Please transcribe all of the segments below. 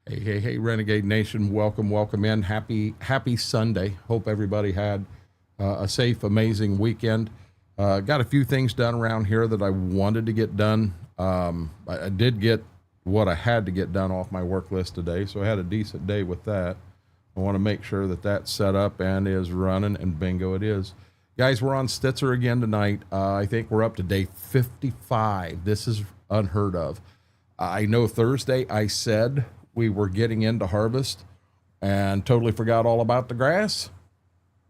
Hey, Renegade Nation, welcome in. Happy Sunday. Hope everybody had a safe, amazing weekend. Got a few things done around here that I wanted to get done. I did get what I had to get done off my work list today, so I had a decent day with that. I want to make sure that that's set up and is running, and bingo it is. Guys, we're on Stitzer again tonight. I think we're up to day 55. This is unheard of. I know Thursday I said we were getting into harvest and totally forgot all about the grass.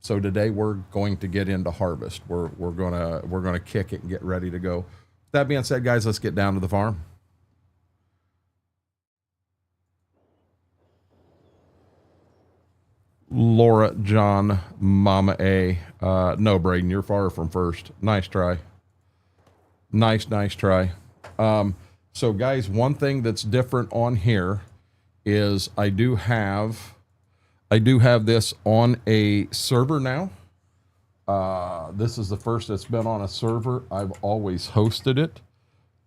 So today we're going to get into harvest. We're gonna kick it and get ready to go. That being said, guys, let's get down to the farm. Laura, John, Mama A. No, Braden, you're far from first. Nice try. Nice try. So guys, one thing that's different on here is I do have this on a server now. This is the first that's been on a server. I've always hosted it.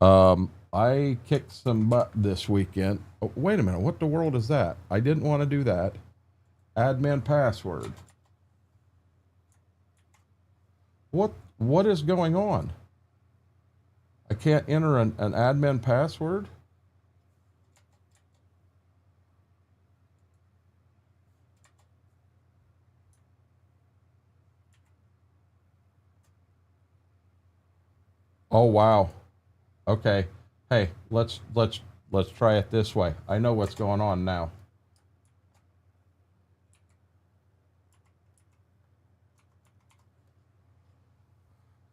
I kicked some butt this weekend. Oh, wait a minute, what the world is that? I didn't want to do that. Admin password. What is going on? I can't enter an admin password? Oh wow. Okay. Hey, let's try it this way. I know what's going on now.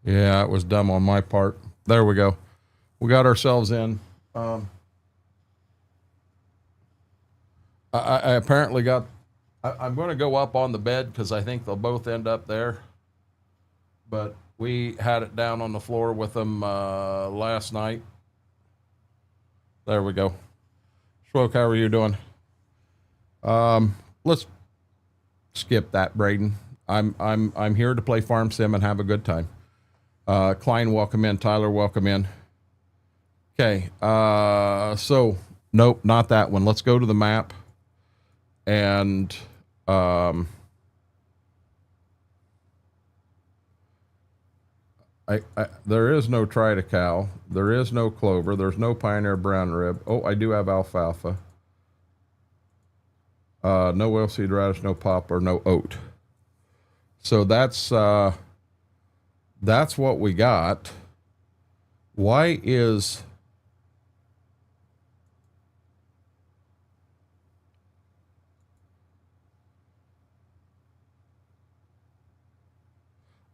Yeah, it was dumb on my part. There we go. We got ourselves in. I apparently got. I'm going to go up on the bed because I think they'll both end up there. But we had it down on the floor with them last night. There we go. Schwoke, how are you doing? Let's skip that, Braden. I'm here to play Farm Sim and have a good time. Klein, welcome in. Tyler, welcome in. Okay, so nope, not that one. Let's go to the map, and there is no triticale, there is no clover, there's no pioneer brown rib. Oh, I do have alfalfa. No oilseed radish, no poplar, no oat. So that's what we got. Why is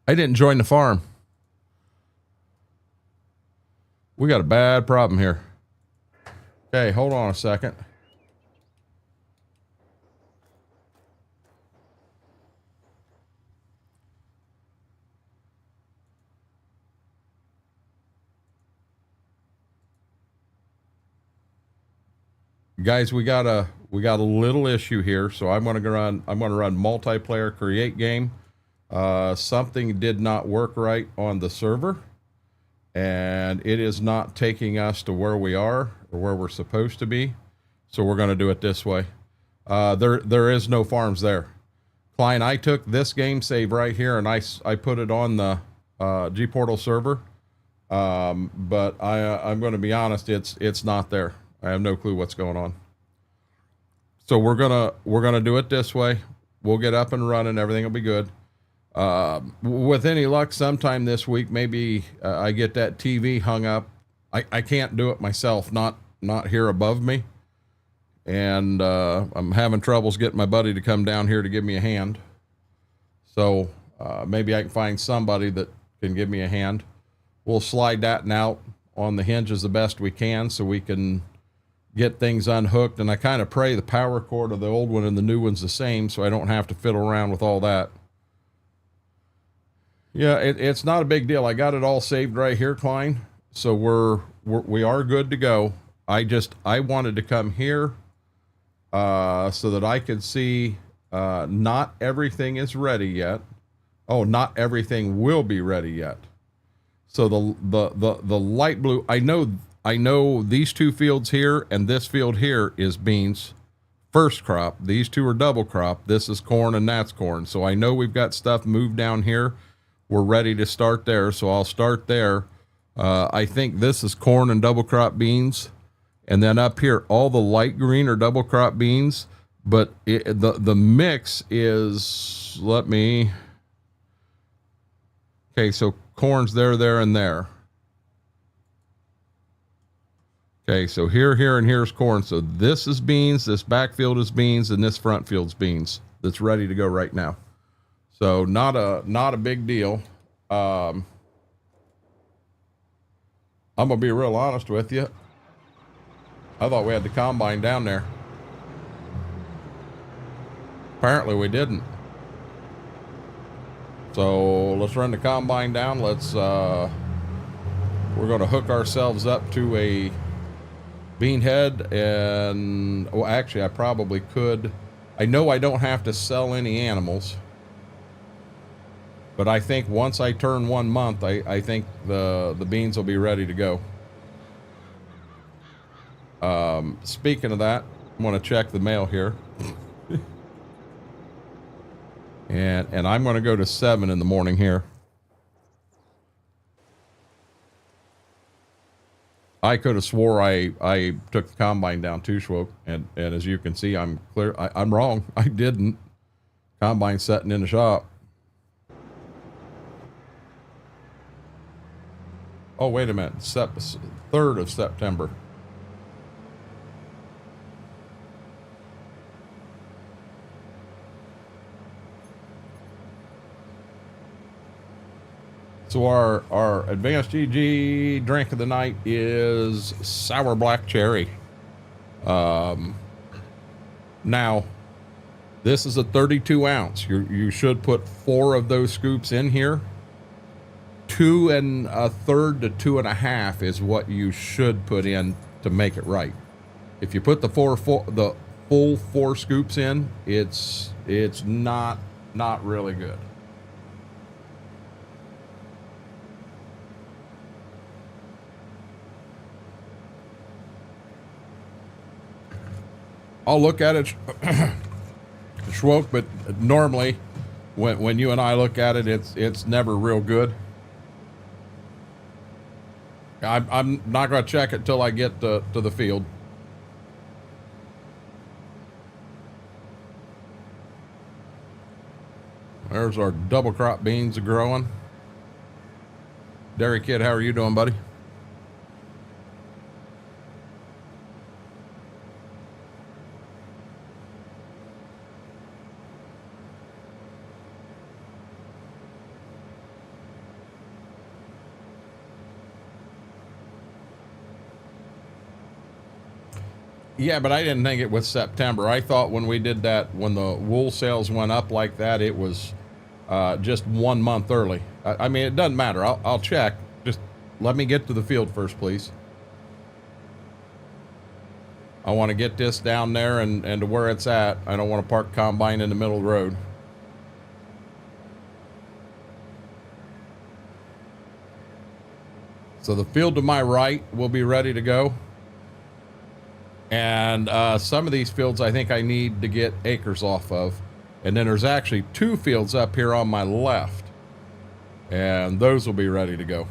I didn't join the farm? We got a bad problem here. Okay, hold on a second. Guys, we got a little issue here, so I'm going to run multiplayer create game. Something did not work right on the server, and it is not taking us to where we are or where we're supposed to be. So we're going to do it this way. There is no farms there. Klein, I took this game save right here and I put it on the G Portal server. But I'm going to be honest, it's not there. I have no clue what's going on. So we're gonna do it this way. We'll get up and running. Everything will be good. With any luck, sometime this week, maybe I get that TV hung up. I can't do it myself, not here above me. And I'm having troubles getting my buddy to come down here to give me a hand. So maybe I can find somebody that can give me a hand. We'll slide that out on the hinges the best we can so we can get things unhooked. And I kind of pray the power cord of the old one and the new one's the same, so I don't have to fiddle around with all that. Yeah, it's not a big deal. I got it all saved right here, Klein. So we are good to go. I wanted to come here so that I could see not everything is ready yet. Oh, not everything will be ready yet. So the light blue, I know these two fields here and this field here is beans. first crop. These two are double crop. This is corn and that's corn. So I know we've got stuff moved down here. We're ready to start there. So I'll start there. I think this is corn and double crop beans. And then up here, all the light green are double crop beans. But the mix is, okay, so corn's there, and there. Okay, so here, and here's corn. So this is beans, this backfield is beans, and this front field's beans. That's ready to go right now. So not a big deal. I'm gonna be real honest with you. I thought we had the combine down there. Apparently we didn't. So let's run the combine down. We're gonna hook ourselves up to a bean head, and well, actually I probably could. I know I don't have to sell any animals, but I think once I turn 1 month, I think the beans will be ready to go. Speaking of that, I'm going to check the mail here. and I'm going to go to 7 in the morning here. I could have swore I took the combine down too, Schwoke, and as you can see, I'm clear. I'm wrong. I didn't. Combine sitting in the shop. Oh, wait a minute. 3rd of September. So our advanced GG drink of the night is sour black cherry. Now, this is a 32 ounce. You should put 4 of those scoops in here. 2 1/3 to 2 1/2 is what you should put in to make it right. If you put the full 4 scoops in, it's not really good. I'll look at it, Schwoke, but normally when you and I look at it, it's never real good. I'm not going to check it till I get to the field. There's our double crop beans growing. Dairy Kid, how are you doing, buddy? Yeah, but I didn't think it was September. I thought when we did that, when the wool sales went up like that, it was just 1 month early. I mean, it doesn't matter. I'll check. Just let me get to the field first, please. I want to get this down there and to where it's at. I don't want to park combine in the middle of the road. So the field to my right will be ready to go. And some of these fields I think I need to get acres off of. And then there's actually 2 fields up here on my left. And those will be ready to go.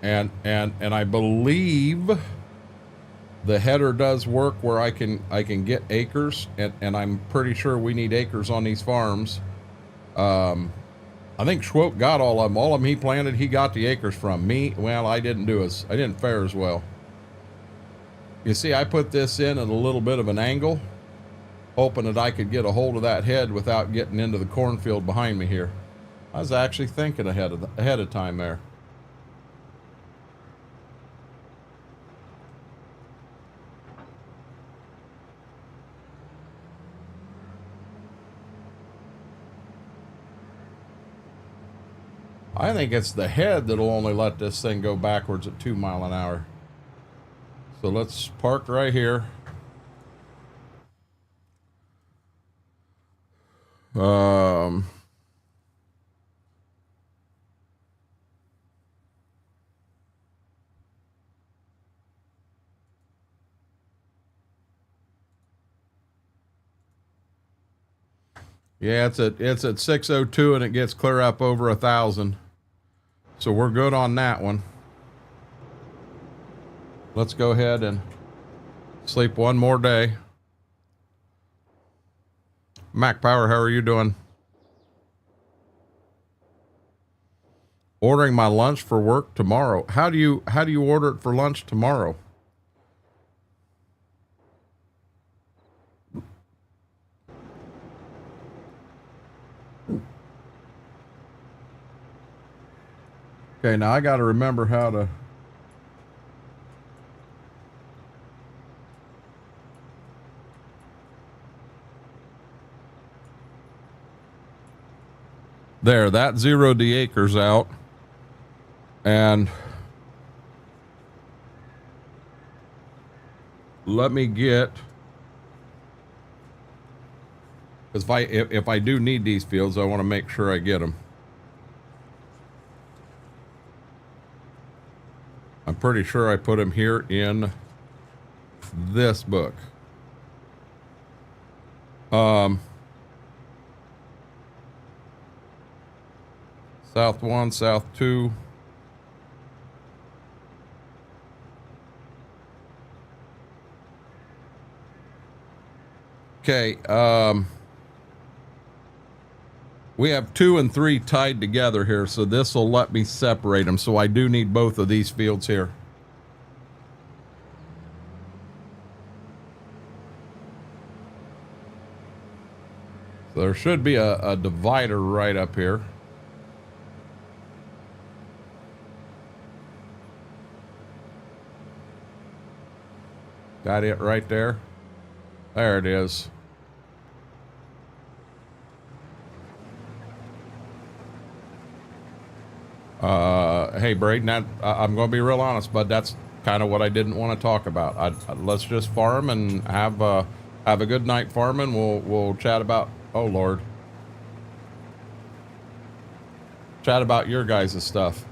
And I believe the header does work where I can get acres, and I'm pretty sure we need acres on these farms. I think Schwoke got all of them. All of them he planted, he got the acres from. Me, well, I didn't fare as well. You see, I put this in at a little bit of an angle, hoping that I could get a hold of that head without getting into the cornfield behind me here. I was actually thinking ahead of time there. I think it's the head that'll only let this thing go backwards at 2 miles an hour. So let's park right here. Yeah, it's at 602 and it gets clear up over 1,000. So we're good on that one. Let's go ahead and sleep one more day. Mac Power, how are you doing? Ordering my lunch for work tomorrow. How do you order it for lunch tomorrow? Okay, now I got to remember how to. There, that zeroed the acres out. And let me get, because if I do need these fields, I want to make sure I get them. I'm pretty sure I put them here in this book. South 1, South 2. Okay, we have 2 and 3 tied together here, so this will let me separate them. So I do need both of these fields here. So there should be a divider right up here. Got it right there. There it is. Hey, Braden, I'm going to be real honest, bud. That's kind of what I didn't want to talk about. Let's just farm and have a good night farming. We'll chat about. Oh Lord. Chat about your guys' stuff.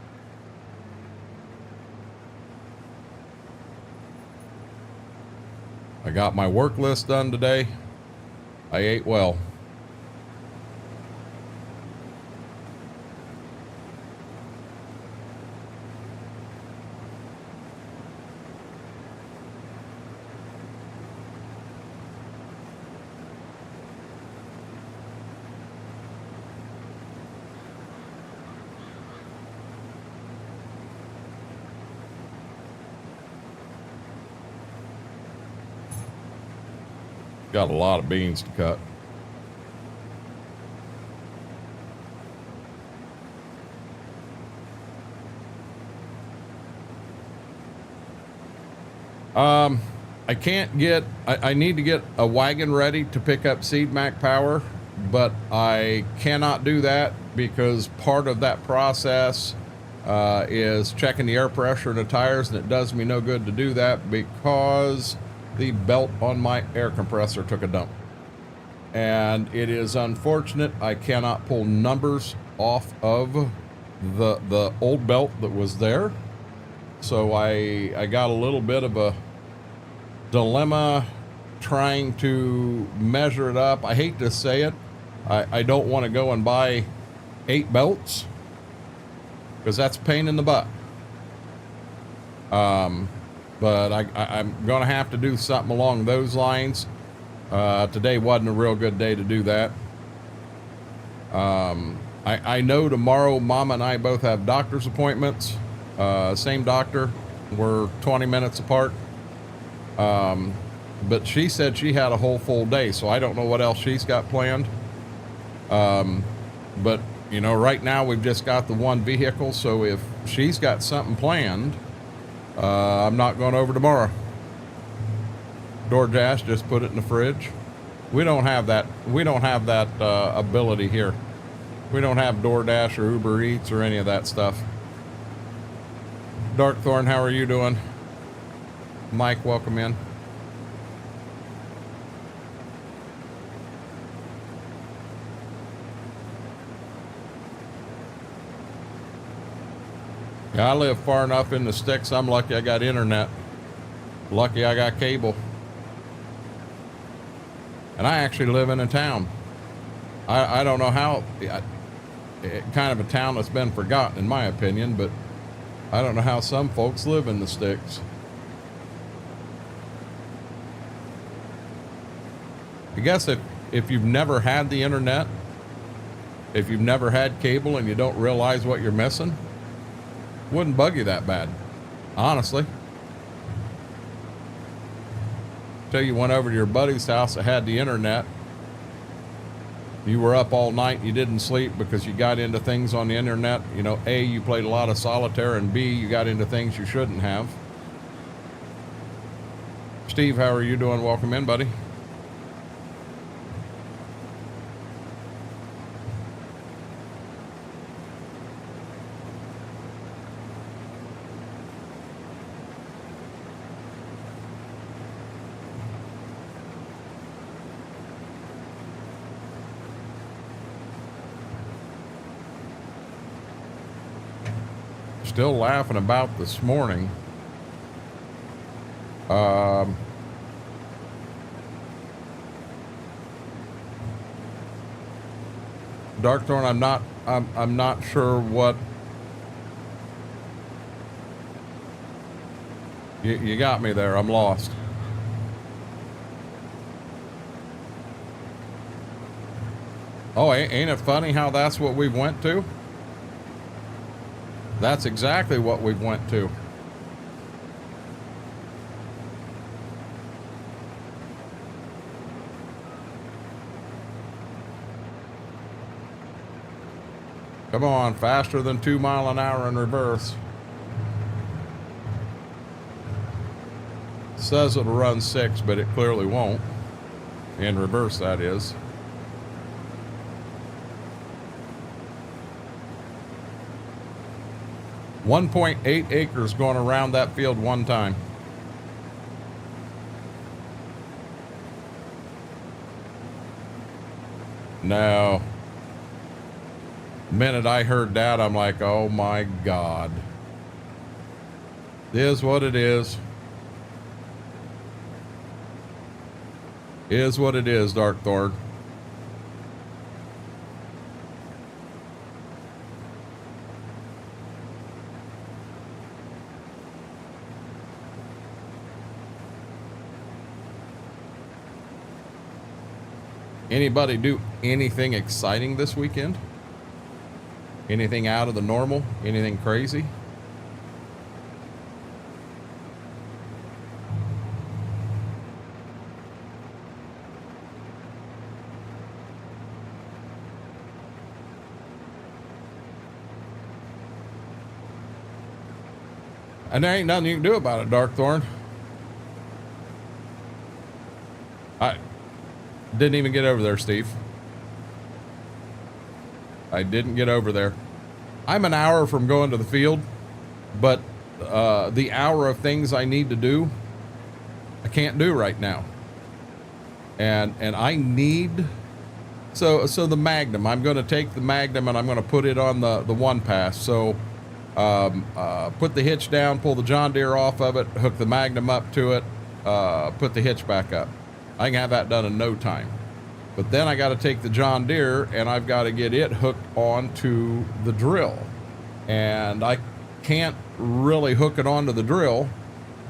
I got my work list done today. I ate well. Got a lot of beans to cut. I can't get, I need to get a wagon ready to pick up seed Mac Power, but I cannot do that because part of that process is checking the air pressure in the tires, and it does me no good to do that because the belt on my air compressor took a dump. And it is unfortunate I cannot pull numbers off of the old belt that was there. So I got a little bit of a dilemma trying to measure it up. I hate to say it. I don't want to go and buy 8 belts because that's a pain in the butt. But I'm going to have to do something along those lines. Today wasn't a real good day to do that. I know tomorrow Mama and I both have doctor's appointments. Same doctor. We're 20 minutes apart. But she said she had a whole full day, so I don't know what else she's got planned. But, you know, right now we've just got the one vehicle, so if she's got something planned, I'm not going over tomorrow. DoorDash, just put it in the fridge. We don't have that. We don't have that ability here. We don't have DoorDash or Uber Eats or any of that stuff. Darkthorn, how are you doing? Mike, welcome in. Yeah, I live far enough in the sticks. I'm lucky I got internet. Lucky I got cable. And I actually live in a town. I don't know how, kind of a town that's been forgotten in my opinion, but I don't know how some folks live in the sticks. I guess if you've never had the internet, if you've never had cable and you don't realize what you're missing, wouldn't bug you that bad, honestly. Till you went over to your buddy's house that had the internet. You were up all night, you didn't sleep because you got into things on the internet. You know, A, you played a lot of solitaire, and B, you got into things you shouldn't have. Steve, how are you doing? Welcome in, buddy. Still laughing about this morning. Darkthorn, I'm not sure what you got me there. I'm lost. Oh, ain't it funny how that's what we went to? That's exactly what we went to. Come on, faster than 2 miles an hour in reverse. Says it'll run 6, but it clearly won't. In reverse, that is. .8 acres going around that field one time. No. The minute I heard that, I'm like, oh my God. It is what it is. It is what it is, Darkthorn. Anybody do anything exciting this weekend? Anything out of the normal? Anything crazy? And there ain't nothing you can do about it, Darkthorn. I didn't even get over there, Steve. I didn't get over there. I'm an hour from going to the field, but the hour of things I need to do, I can't do right now. And I need, so the Magnum, I'm going to take the Magnum and I'm going to put it on the one pass. So put the hitch down, pull the John Deere off of it, hook the Magnum up to it, put the hitch back up. I can have that done in no time. But then I got to take the John Deere and I've got to get it hooked onto the drill. And I can't really hook it onto the drill.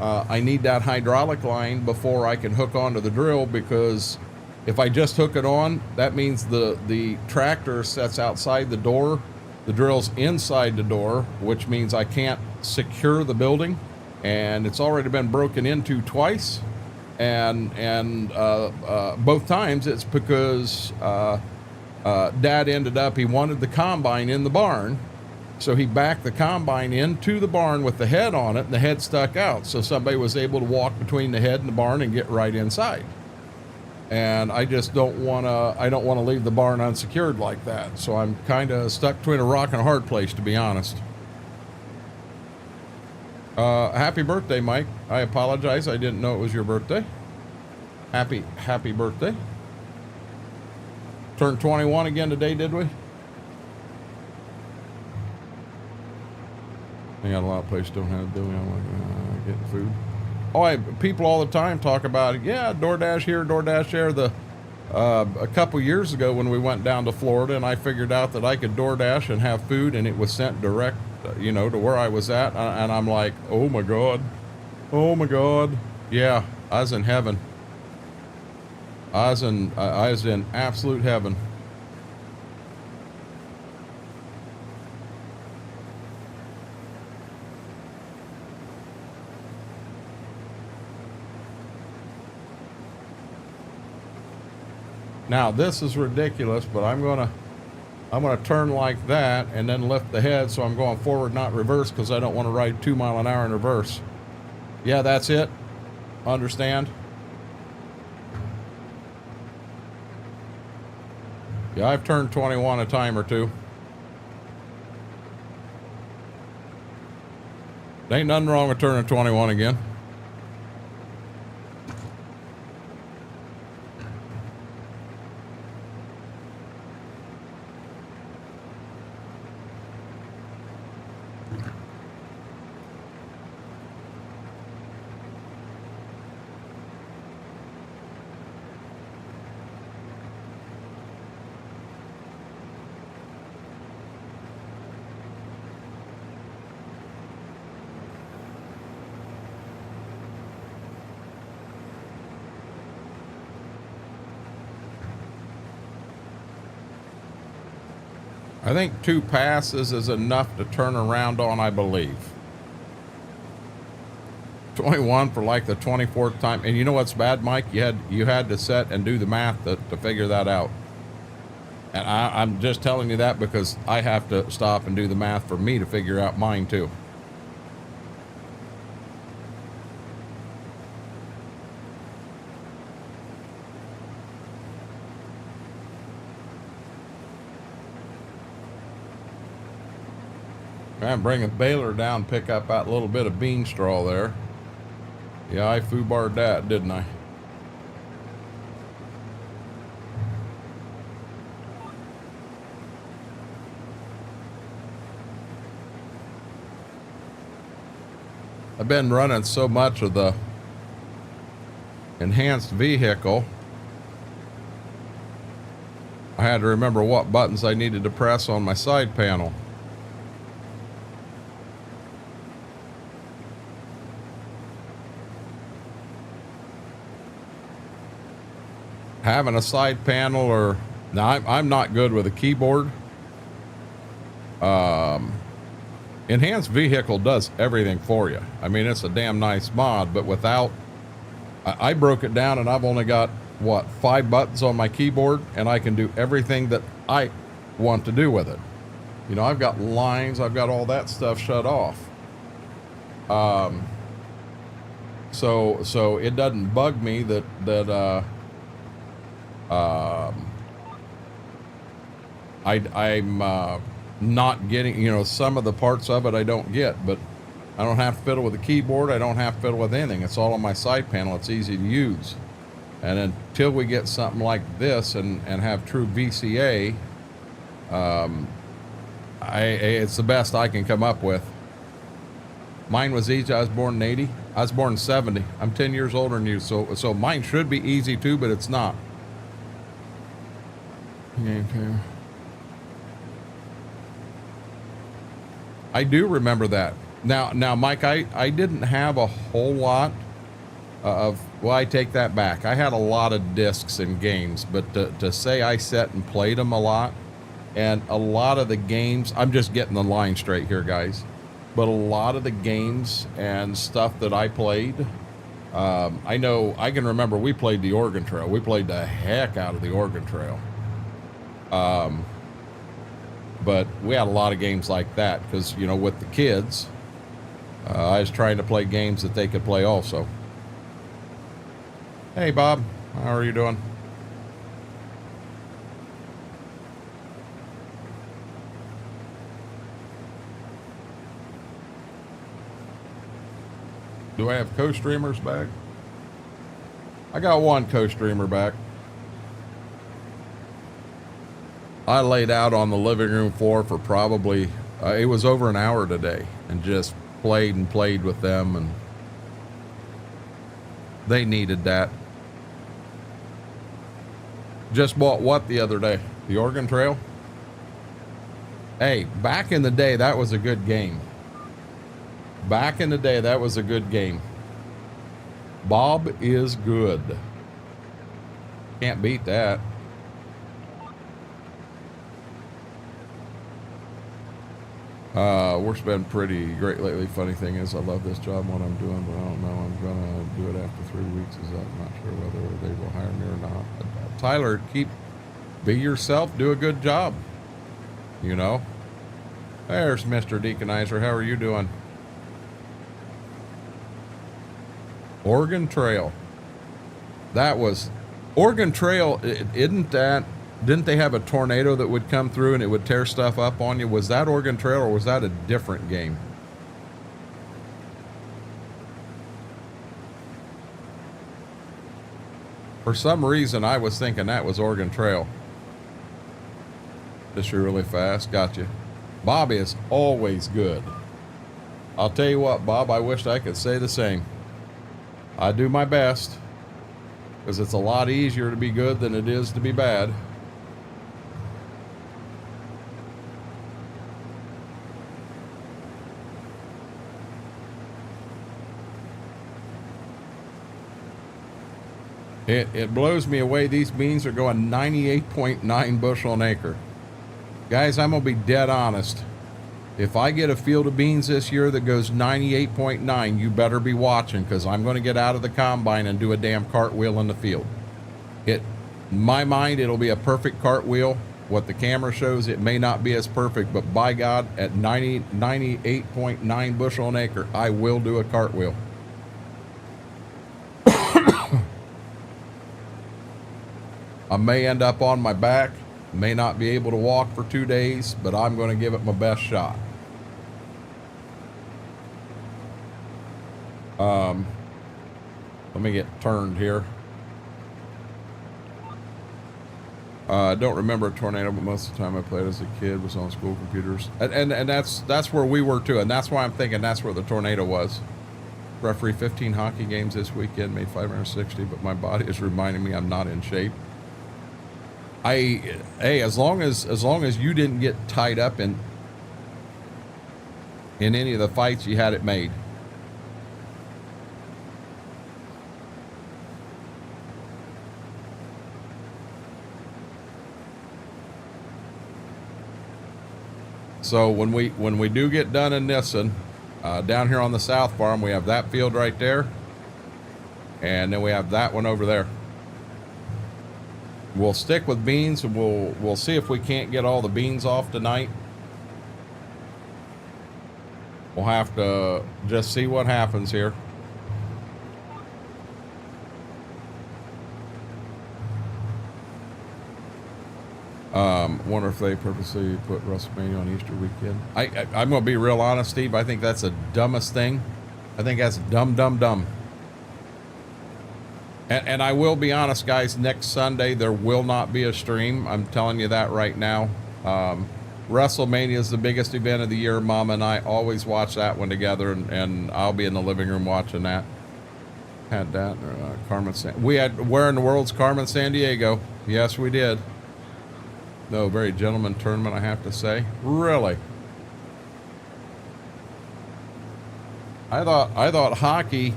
I need that hydraulic line before I can hook onto the drill, because if I just hook it on, that means the tractor sets outside the door, the drill's inside the door, which means I can't secure the building, and it's already been broken into twice. And both times it's because Dad ended up, he wanted the combine in the barn, so he backed the combine into the barn with the head on it, and the head stuck out, so somebody was able to walk between the head and the barn and get right inside. And I just don't want to leave the barn unsecured like that, so I'm kind of stuck between a rock and a hard place, to be honest. Happy birthday, Mike. I apologize. I didn't know it was your birthday. Happy birthday. Turned 21 again today, did we? I got a lot of places don't have, do we? I'm like, getting food. Oh, people all the time talk about it. Yeah, DoorDash here, DoorDash there. a couple years ago when we went down to Florida, and I figured out that I could DoorDash and have food, and it was sent direct, you know, to where I was at. And I'm like, oh my God. Oh my God. Yeah, I was in heaven. I was in absolute heaven. Now this is ridiculous, but I'm gonna turn like that and then lift the head, so I'm going forward, not reverse, because I don't want to ride 2 miles an hour in reverse. Yeah, that's it. Understand? Yeah, I've turned 21 a time or two. There ain't nothing wrong with turning 21 again. I think 2 passes is enough to turn around on, I believe. 21 for like the 24th time. And you know what's bad, Mike? You had to set and do the math to figure that out. And I'm just telling you that because I have to stop and do the math for me to figure out mine too. I'm bringing baler down, pick up that little bit of bean straw there. Yeah, I foobarred that, didn't I? I've been running so much of the enhanced vehicle, I had to remember what buttons I needed to press on my side panel. Having a side panel, or now I'm not good with a keyboard. Enhanced vehicle does everything for you. I mean, it's a damn nice mod, but without, I broke it down and I've only got what, 5 buttons on my keyboard, and I can do everything that I want to do with it. You know, I've got lines, I've got all that stuff shut off. So it doesn't bug me that I'm not getting, you know, some of the parts of it I don't get, but I don't have to fiddle with the keyboard. I don't have to fiddle with anything. It's all on my side panel. It's easy to use. And until we get something like this and have true VCA, it's the best I can come up with. Mine was easy. I was born in 80. I was born in 70. I'm 10 years older than you. So mine should be easy too, but it's not. Okay. I do remember that. Now, Mike, I didn't have a whole lot of, well, I take that back. I had a lot of discs and games, but to say I sat and played them a lot, and a lot of the games, I'm just getting the line straight here, guys, but a lot of the games and stuff that I played, I know, I can remember we played the Oregon Trail. We played the heck out of the Oregon Trail. But we had a lot of games like that because, you know, with the kids, I was trying to play games that they could play also. Hey, Bob, how are you doing? Do I have co-streamers back? I got one co-streamer back. I laid out on the living room floor for probably, it was over an hour today, and just played and played with them, and they needed that. Just bought what the other day? The Oregon Trail? Hey, back in the day, that was a good game. Back in the day, that was a good game. Bob is good. Can't beat that. Work's been pretty great lately. Funny thing is, I love this job, what I'm doing, but I don't know. I'm gonna do it after 3 weeks is up. I'm not sure whether they will hire me or not. Tyler, be yourself, do a good job. You know? There's Mr. Deaconizer. How are you doing? Oregon Trail. That was Oregon Trail. Didn't they have a tornado that would come through and it would tear stuff up on you? Was that Oregon Trail or was that a different game? For some reason, I was thinking that was Oregon Trail. Just really fast. Gotcha. Bob is always good. I'll tell you what, Bob, I wish I could say the same. I do my best because it's a lot easier to be good than it is to be bad. It blows me away. These beans are going 98.9 bushel an acre. Guys, I'm going to be dead honest. If I get a field of beans this year that goes 98.9, you better be watching because I'm going to get out of the combine and do a damn cartwheel in the field. In my mind, it'll be a perfect cartwheel. What the camera shows, it may not be as perfect, but by God, at 98.9 bushel an acre, I will do a cartwheel. I may end up on my back, may not be able to walk for 2 days, but I'm going to give it my best shot. Let me get turned here. I don't remember a tornado, but most of the time I played as a kid was on school computers. And that's where we were too, and that's why I'm thinking that's where the tornado was. Referee 15 hockey games this weekend, made 560, but my body is reminding me I'm not in shape. Hey, as long as you didn't get tied up in any of the fights, you had it made. So when we do get done in Nissen, down here on the South Farm, we have that field right there, and then we have that one over there. We'll stick with beans, and we'll see if we can't get all the beans off tonight. We'll have to just see what happens here. Wonder if they purposely put WrestleMania on Easter weekend. I'm going to be real honest, Steve. I think that's the dumbest thing. I think that's dumb. And I will be honest, guys, next Sunday there will not be a stream. I'm telling you that right now. WrestleMania is the biggest event of the year. Mama and I always watch that one together, and I'll be in the living room watching that. Had that. Where in the world's Carmen Sandiego? Yes, we did. No, very gentleman tournament, I have to say. Really? I thought hockey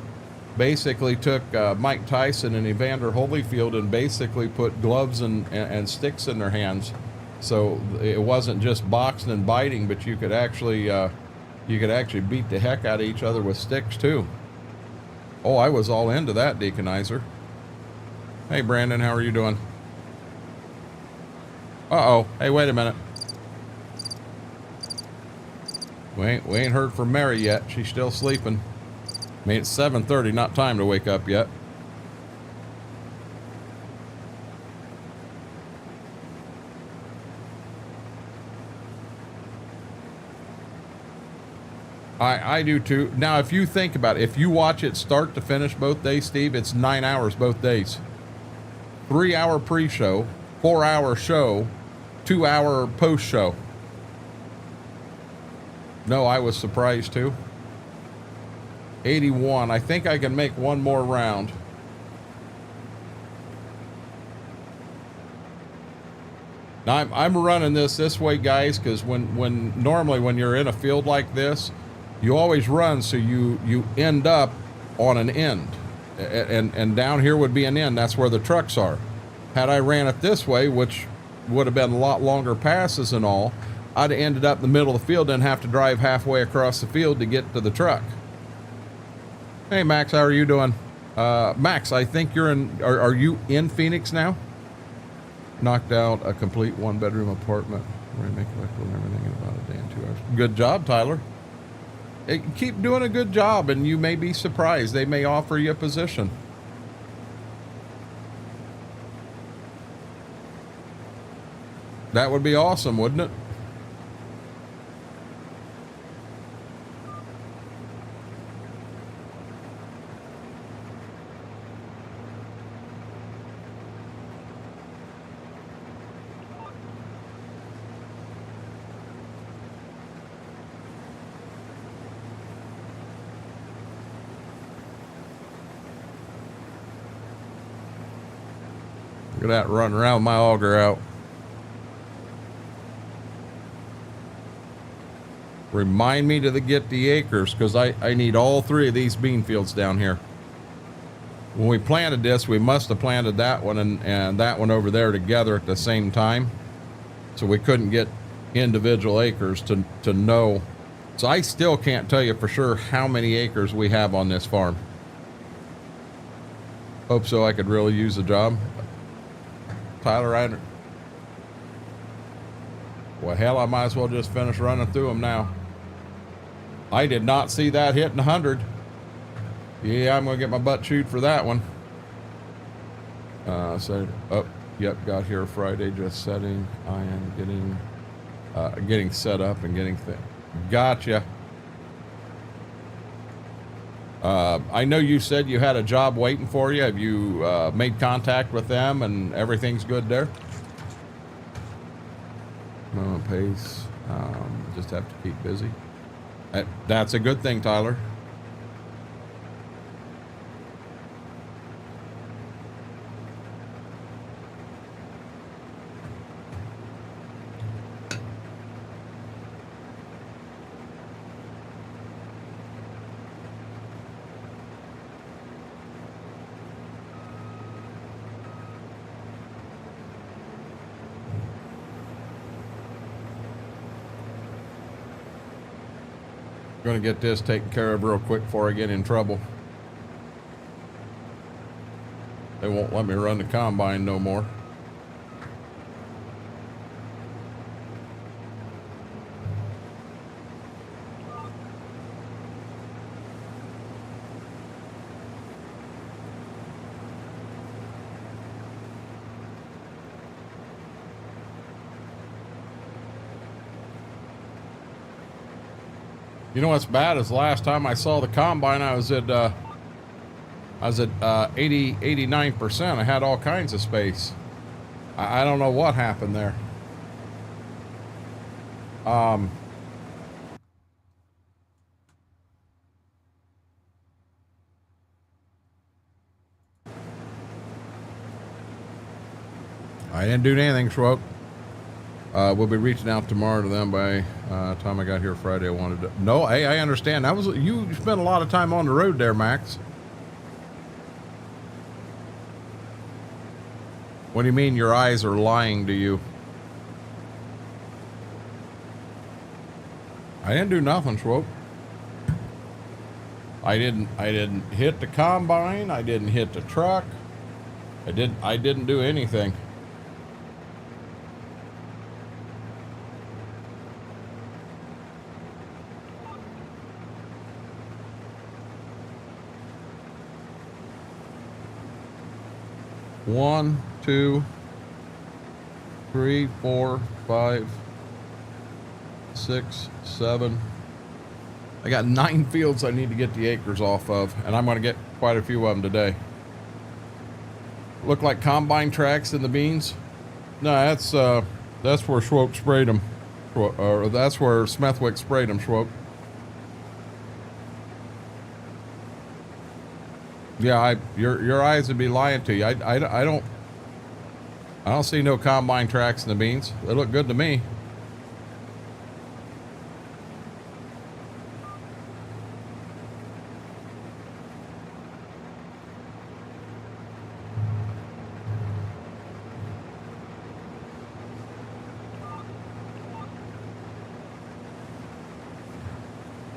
basically took Mike Tyson and Evander Holyfield and basically put gloves and sticks in their hands, so it wasn't just boxing and biting, but you could actually beat the heck out of each other with sticks too. Oh, I was all into that, Deaconizer. Hey Brandon, how are you doing? Uh-oh. Hey, wait a minute. We ain't heard from Mary yet. She's still sleeping. I mean, it's 7:30, not time to wake up yet. I do too. Now, if you think about it, if you watch it start to finish both days, Steve, it's 9 hours both days. 3-hour pre-show, 4-hour show, 2-hour post-show. No, I was surprised too. 81. I think I can make one more round. Now I'm running this way, guys, because normally when you're in a field like this, you always run so you end up on an end, and down here would be an end. That's where the trucks are. Had I ran it this way, which would have been a lot longer passes and all, I'd have ended up in the middle of the field and have to drive halfway across the field to get to the truck. Hey Max, how are you doing? Max, I think you're in. Are you in Phoenix now? Knocked out a complete 1-bedroom apartment. We're gonna make electrical and everything in about a day and 2 hours. Good job, Tyler. Hey, keep doing a good job, and you may be surprised. They may offer you a position. That would be awesome, wouldn't it? Look at that running around with my auger out. Remind me to get the acres, because I need all 3 of these bean fields down here. When we planted this, we must have planted that one and that one over there together at the same time. So we couldn't get individual acres to know. So I still can't tell you for sure how many acres we have on this farm. Hope so I could really use the job. Tyler Ryder. Well, hell, I might as well just finish running through them now. I did not see that hitting 100. Yeah, I'm going to get my butt chewed for that one. Yep, got here Friday, just setting. I am getting set up and getting things. Gotcha. I know you said you had a job waiting for you. Have you made contact with them and everything's good there? Pace. Just have to keep busy. That's a good thing, Tyler. Going to get this taken care of real quick before I get in trouble. They won't let me run the combine no more. You know what's bad is last time I saw the combine, I was at 89%. I had all kinds of space. I don't know what happened there. I didn't do anything, Schwope. We'll be reaching out tomorrow to them by time I got here Friday. I wanted to. No, hey, I understand. That was you spent a lot of time on the road there, Max. What do you mean your eyes are lying to you? I didn't do nothing, Schwope. I didn't hit the combine. I didn't hit the truck. I didn't do anything. One, 2, 3, 4, 5, 6, 7. I got 9 fields I need to get the acres off of, and I'm going to get quite a few of them today. Look like combine tracks in the beans. No, that's where Schwope sprayed them, or that's where Smethwick sprayed them, Schwope. Yeah, your eyes would be lying to you. I I don't see no combine tracks in the beans. They look good to me.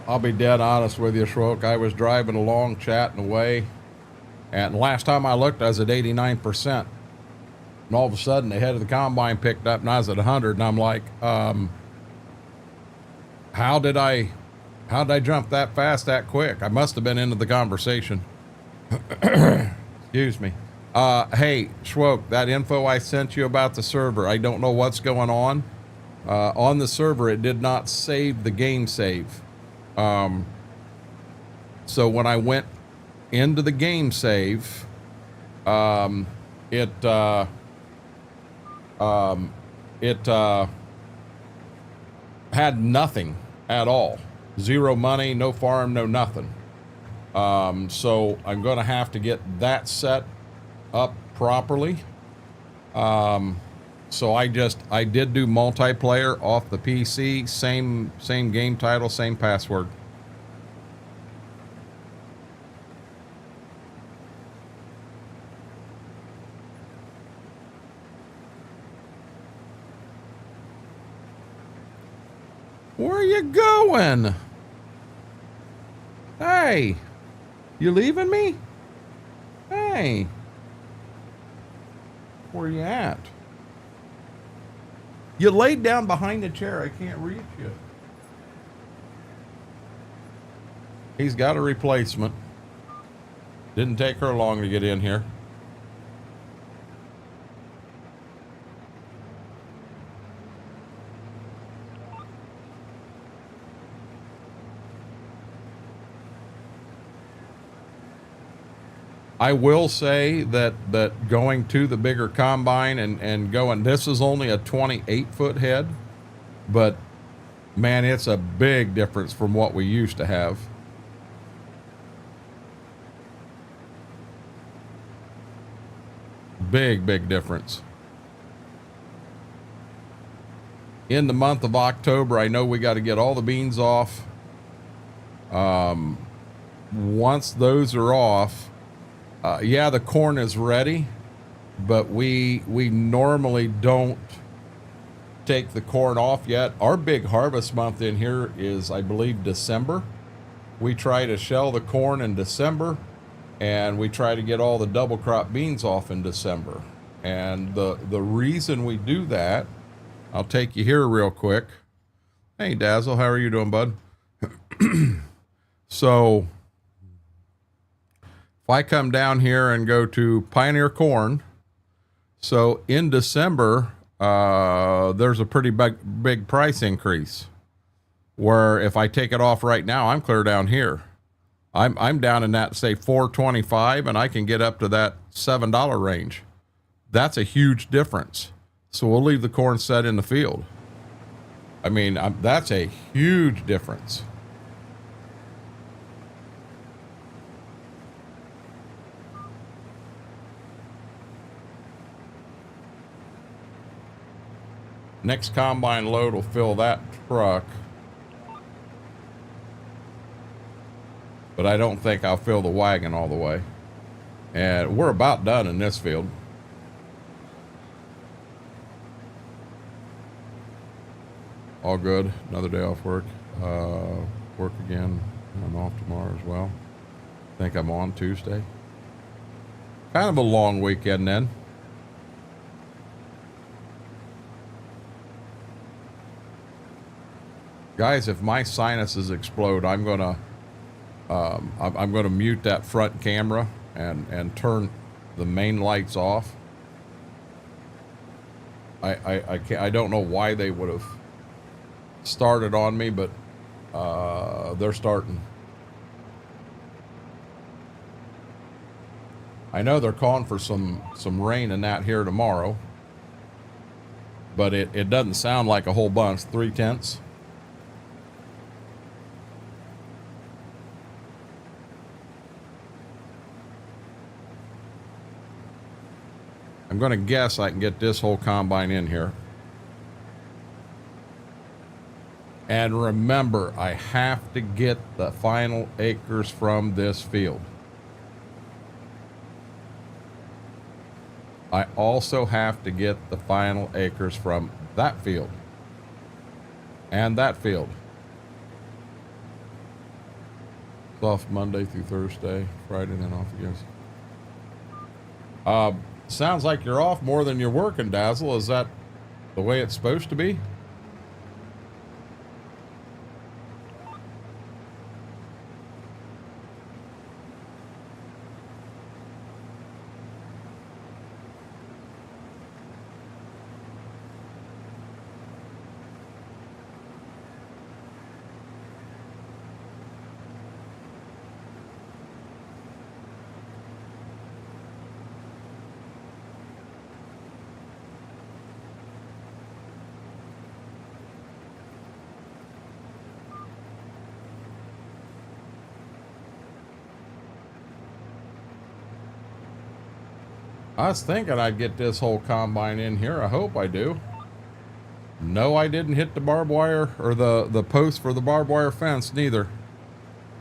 I'll be dead honest with you, Schwoke. I was driving along, chatting away, and last time I looked, I was at 89%. And all of a sudden, the head of the combine picked up, and I was at 100. And I'm like, how did I jump that fast, that quick? I must have been into the conversation. Excuse me. Hey, Schwoke, that info I sent you about the server, I don't know what's going on. On the server, it did not save the game save. So when I went into the game save, it had nothing at all. Zero money, no farm, no nothing. So I'm going to have to get that set up properly. So I did do multiplayer off the PC, same game title, same password. Where are you going? Hey, you leaving me? Hey, where you at? You laid down behind the chair. I can't reach you. He's got a replacement. Didn't take her long to get in here. I will say that going to the bigger combine and going, this is only a 28-foot head, but man, it's a big difference from what we used to have. Big difference. In the month of October, I know we got to get all the beans off. Once those are off, yeah, the corn is ready, but we normally don't take the corn off yet. Our big harvest month in here is, I believe, December. We try to shell the corn in December, and we try to get all the double crop beans off in December. And the reason we do that, I'll take you here real quick. Hey, Dazzle, how are you doing, bud? So if I come down here and go to Pioneer Corn, so in December, there's a pretty big price increase, where if I take it off right now, I'm clear down here. I'm down in that, say, $4.25, and I can get up to that $7 range. That's a huge difference. So we'll leave the corn set in the field. I mean, that's a huge difference. Next combine load will fill that truck, but I don't think I'll fill the wagon all the way. And we're about done in this field. All good. Another day off work. Work again. I'm off tomorrow as well. Think I'm on Tuesday. Kind of a long weekend then. Guys, if my sinuses explode, I'm gonna mute that front camera and turn the main lights off. I don't know why they would have started on me, but they're starting. I know they're calling for some rain and that here tomorrow, but it doesn't sound like a whole bunch. 3/10. I'm I'm going to guess I can get this whole combine in here. And remember, I have to get the final acres from this field. I also have to get the final acres from that field. And that field. It's off Monday through Thursday, Friday, then off again. Sounds like you're off more than you're working, Dazzle. Is that the way it's supposed to be? I was thinking I'd get this whole combine in here. I hope I do. No, I didn't hit the barbed wire or the post for the barbed wire fence neither.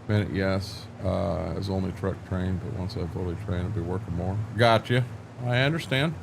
Minute, yes. I was only truck trained, but once I fully trained, I'll be working more. Gotcha. I understand.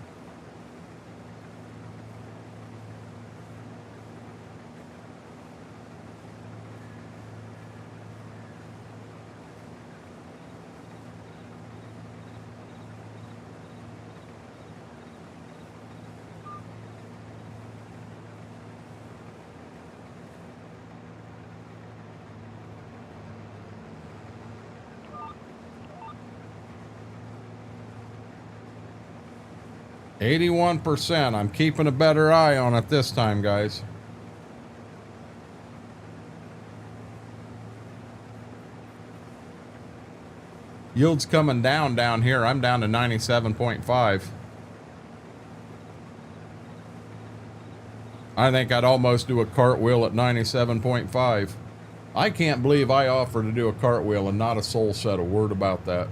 %. I'm keeping a better eye on it this time, guys. Yield's coming down here. I'm down to 97.5. I think I'd almost do a cartwheel at 97.5. I can't believe I offered to do a cartwheel and not a soul said a word about that.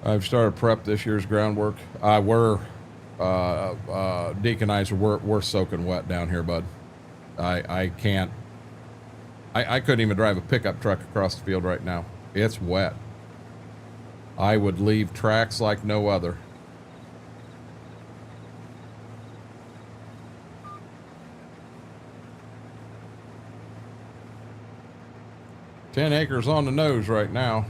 I've started prep this year's groundwork. We're Deaconizer, we're soaking wet down here, bud. I can't. I couldn't even drive a pickup truck across the field right now. It's wet. I would leave tracks like no other. Ten acres on the nose right now.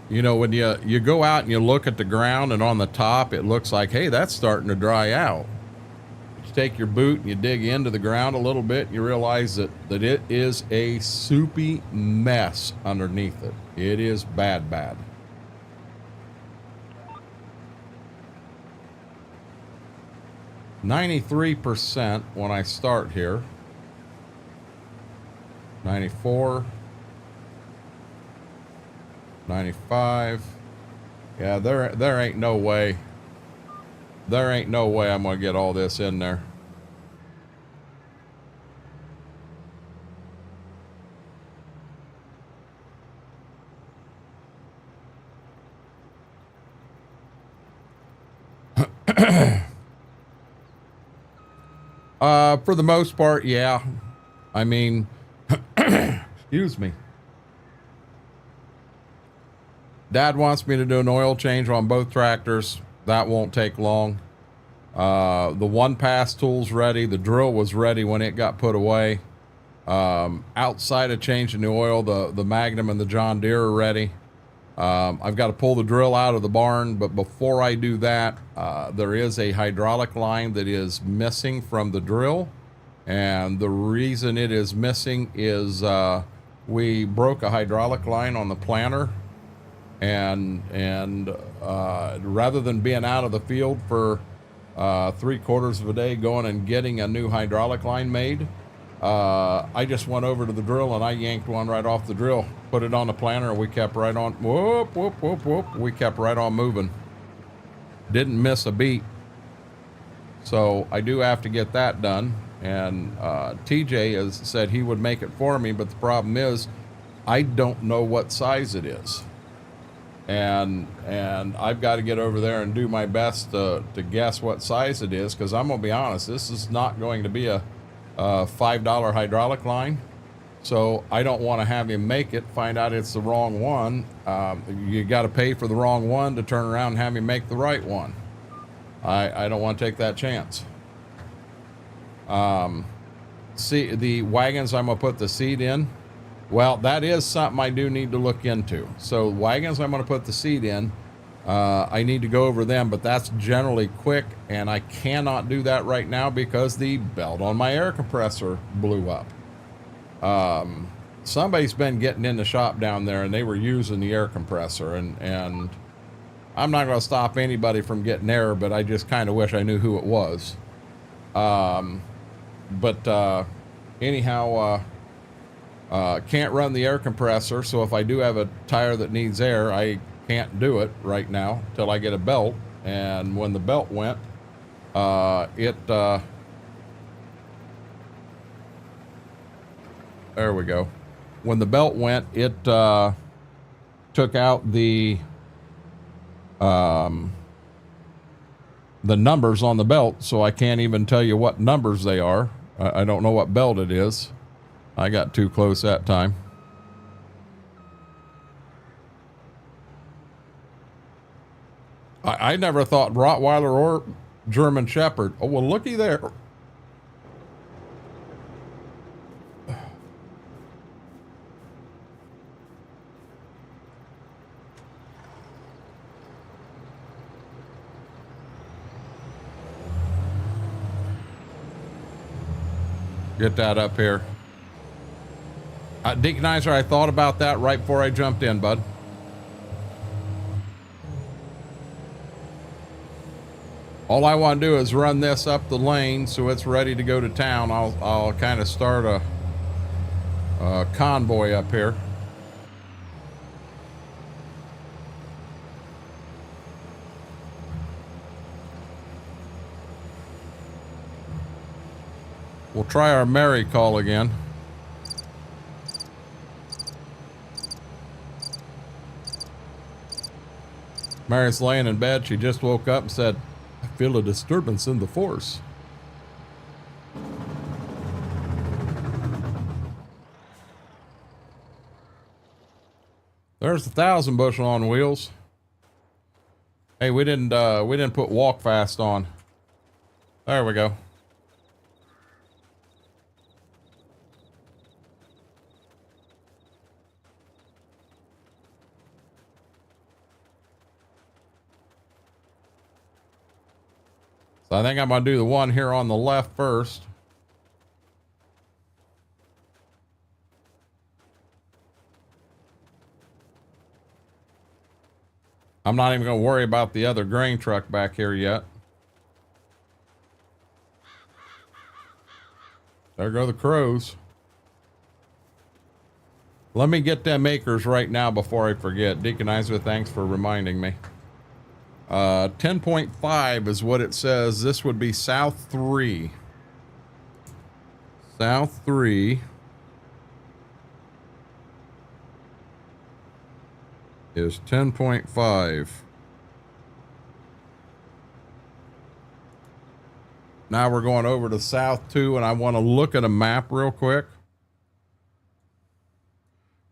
You know, when you go out and you look at the ground and on the top, it looks like, hey, that's starting to dry out. You take your boot and you dig into the ground a little bit and you realize that it is a soupy mess underneath it. It is bad, bad. %93 when I start here. 94. 95. Yeah, there ain't no way. There ain't no way I'm gonna get all this in there. For the most part, yeah. I mean, excuse me. Dad wants me to do an oil change on both tractors. That won't take long. The one pass tool's ready. The drill was ready when it got put away. Outside of changing the oil, the Magnum and the John Deere are ready. I've got to pull the drill out of the barn, but before I do that, there is a hydraulic line that is missing from the drill. And the reason it is missing is we broke a hydraulic line on the planter. And rather than being out of the field for 3/4 of a day going and getting a new hydraulic line made, I just went over to the drill and I yanked one right off the drill, put it on the planter, and we kept right on. Whoop, whoop, whoop, whoop. We kept right on moving. Didn't miss a beat. So I do have to get that done. And TJ has said he would make it for me, but the problem is I don't know what size it is. And I've got to get over there and do my best to guess what size it is, because I'm going to be honest, this is not going to be a $5 hydraulic line. So I don't want to have him make it, find out it's the wrong one. You got to pay for the wrong one to turn around and have him make the right one. I don't want to take that chance. See, the wagons I'm going to put the seed in. Well, that is something I do need to look into. So wagons I'm going to put the seed in. I need to go over them, but that's generally quick, and I cannot do that right now because the belt on my air compressor blew up. Somebody's been getting in the shop down there, and they were using the air compressor, and I'm not going to stop anybody from getting error, but I just kind of wish I knew who it was. Anyhow, can't run the air compressor, so if I do have a tire that needs air, I can't do it right now till I get a belt. And when the belt went, there we go. When the belt went, it took out the numbers on the belt, so I can't even tell you what numbers they are. I don't know what belt it is. I got too close that time. I never thought Rottweiler or German Shepherd. Oh, well, looky there. Get that up here. Deaconizer, I thought about that right before I jumped in, bud. All I want to do is run this up the lane so it's ready to go to town. I'll kind of start a convoy up here. We'll try our Mary call again. Mary's laying in bed. She just woke up and said, I feel a disturbance in the force. There's 1,000 bushel on wheels. Hey, we didn't put walk fast on. There we go. So I think I'm going to do the one here on the left first. I'm not even going to worry about the other grain truck back here yet. There go the crows. Let me get them acres right now before I forget. Deaconizer, thanks for reminding me. 10.5 is what it says. This would be South 3. South 3 is 10.5. Now we're going over to South 2, and I want to look at a map real quick.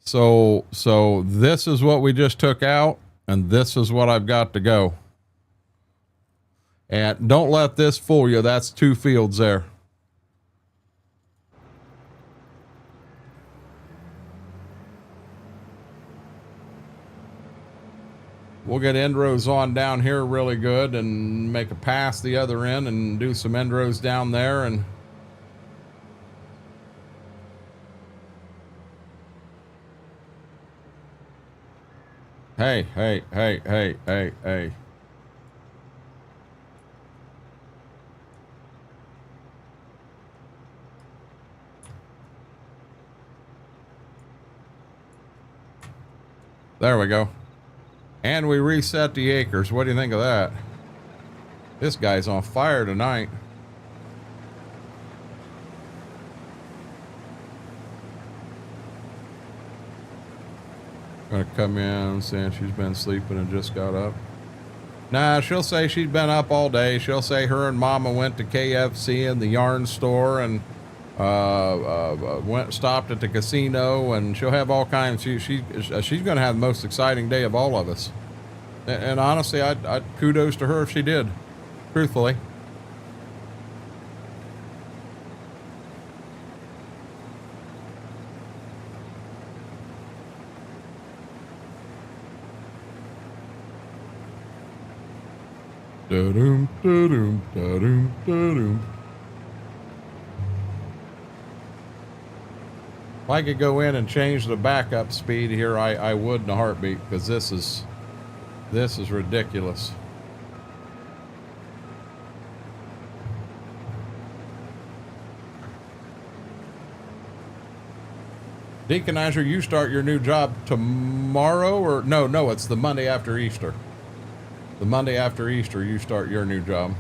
So this is what we just took out, and this is what I've got to go. And don't let this fool you. That's 2 fields there. We'll get end rows on down here really good and make a pass the other end and do some end rows down there. And hey. There we go. And we reset the acres. What do you think of that? This guy's on fire tonight. Gonna come in saying she's been sleeping and just got up. Nah, she'll say she's been up all day. She'll say her and Mama went to KFC and the yarn store and stopped at the casino, and she'll have all kinds. She's gonna have the most exciting day of all of us. And honestly, I'd kudos to her if she did. Truthfully. Da-doom, da-doom, da-doom, da-doom. If I could go in and change the backup speed here, I would in a heartbeat, because this is ridiculous. Deaconizer, you start your new job tomorrow, or no, it's the Monday after Easter. The Monday after Easter, you start your new job.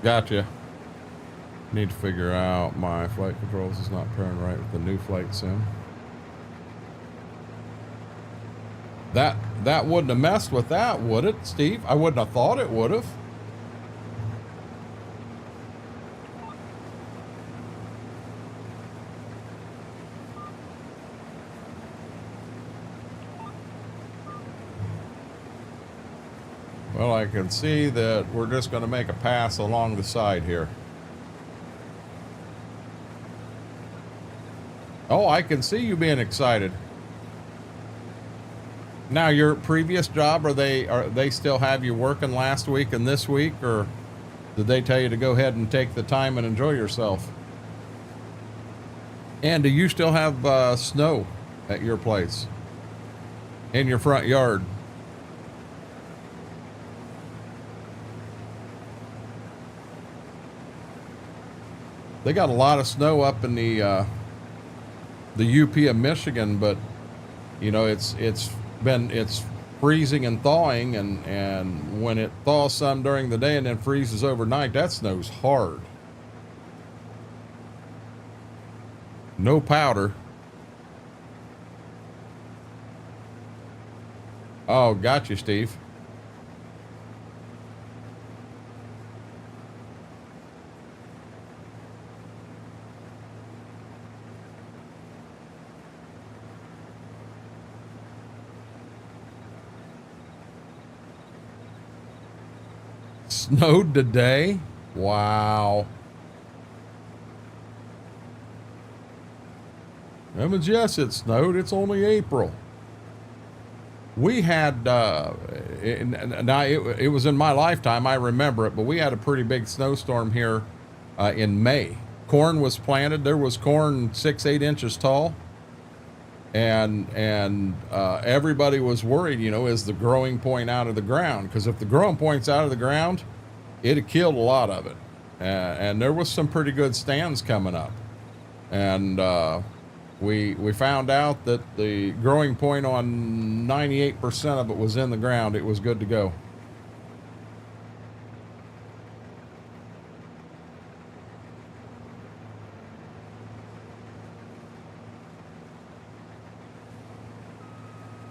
Gotcha. Need to figure out my flight controls is not pairing right with the new flight sim. That wouldn't have messed with that, would it, Steve? I wouldn't have thought it would have. Well, I can see that we're just going to make a pass along the side here. Oh, I can see you being excited. Now, your previous job, are they still have you working last week and this week, or did they tell you to go ahead and take the time and enjoy yourself? And do you still have snow at your place in your front yard? They got a lot of snow up in the UP of Michigan, but you know, it's freezing and thawing, and when it thaws some during the day and then freezes overnight, that snow's hard. No powder. Oh, got you, Steve. Snowed today? Wow. Evans, yes, it snowed. It's only April. We had, it was in my lifetime, I remember it, but we had a pretty big snowstorm here in May. Corn was planted. There was corn 6-8 inches tall. And everybody was worried, you know, is the growing point out of the ground? Because if the growing point's out of the ground, it'd have killed a lot of it. And there was some pretty good stands coming up. And we found out that the growing point on 98% of it was in the ground. It was good to go.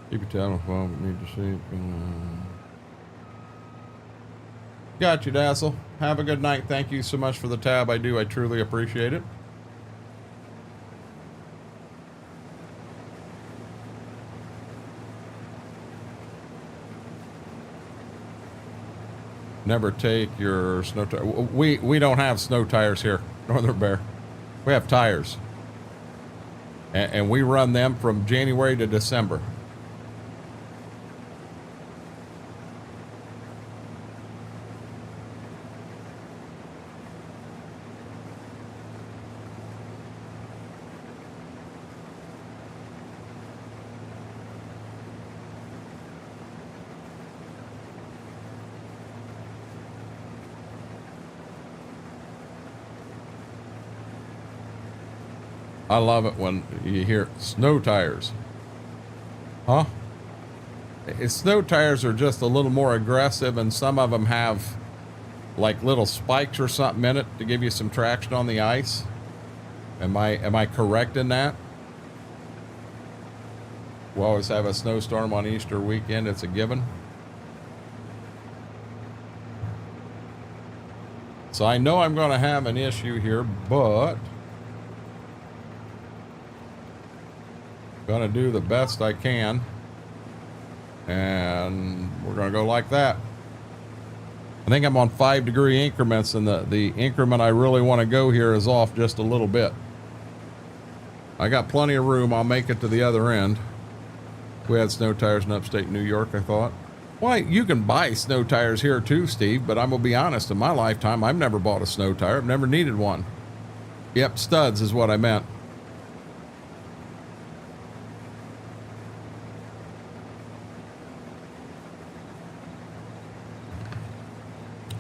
Keep your telephone, need to see. Got you, Dazzle. Have a good night. Thank you so much for the tab. I truly appreciate it. Never take your snow tire. We don't have snow tires here, Northern Bear. We have tires. And we run them from January to December. I love it when you hear snow tires. Huh? Snow tires are just a little more aggressive, and some of them have like little spikes or something in it to give you some traction on the ice. Am I correct in that? We always have a snowstorm on Easter weekend. It's a given. So I know I'm going to have an issue here, but going to do the best I can. And we're going to go like that. I think I'm on 5-degree increments, and the increment I really want to go here is off just a little bit. I got plenty of room. I'll make it to the other end. We had snow tires in upstate New York, I thought. Why, you can buy snow tires here too, Steve, but I'm going to be honest, in my lifetime, I've never bought a snow tire. I've never needed one. Yep, studs is what I meant.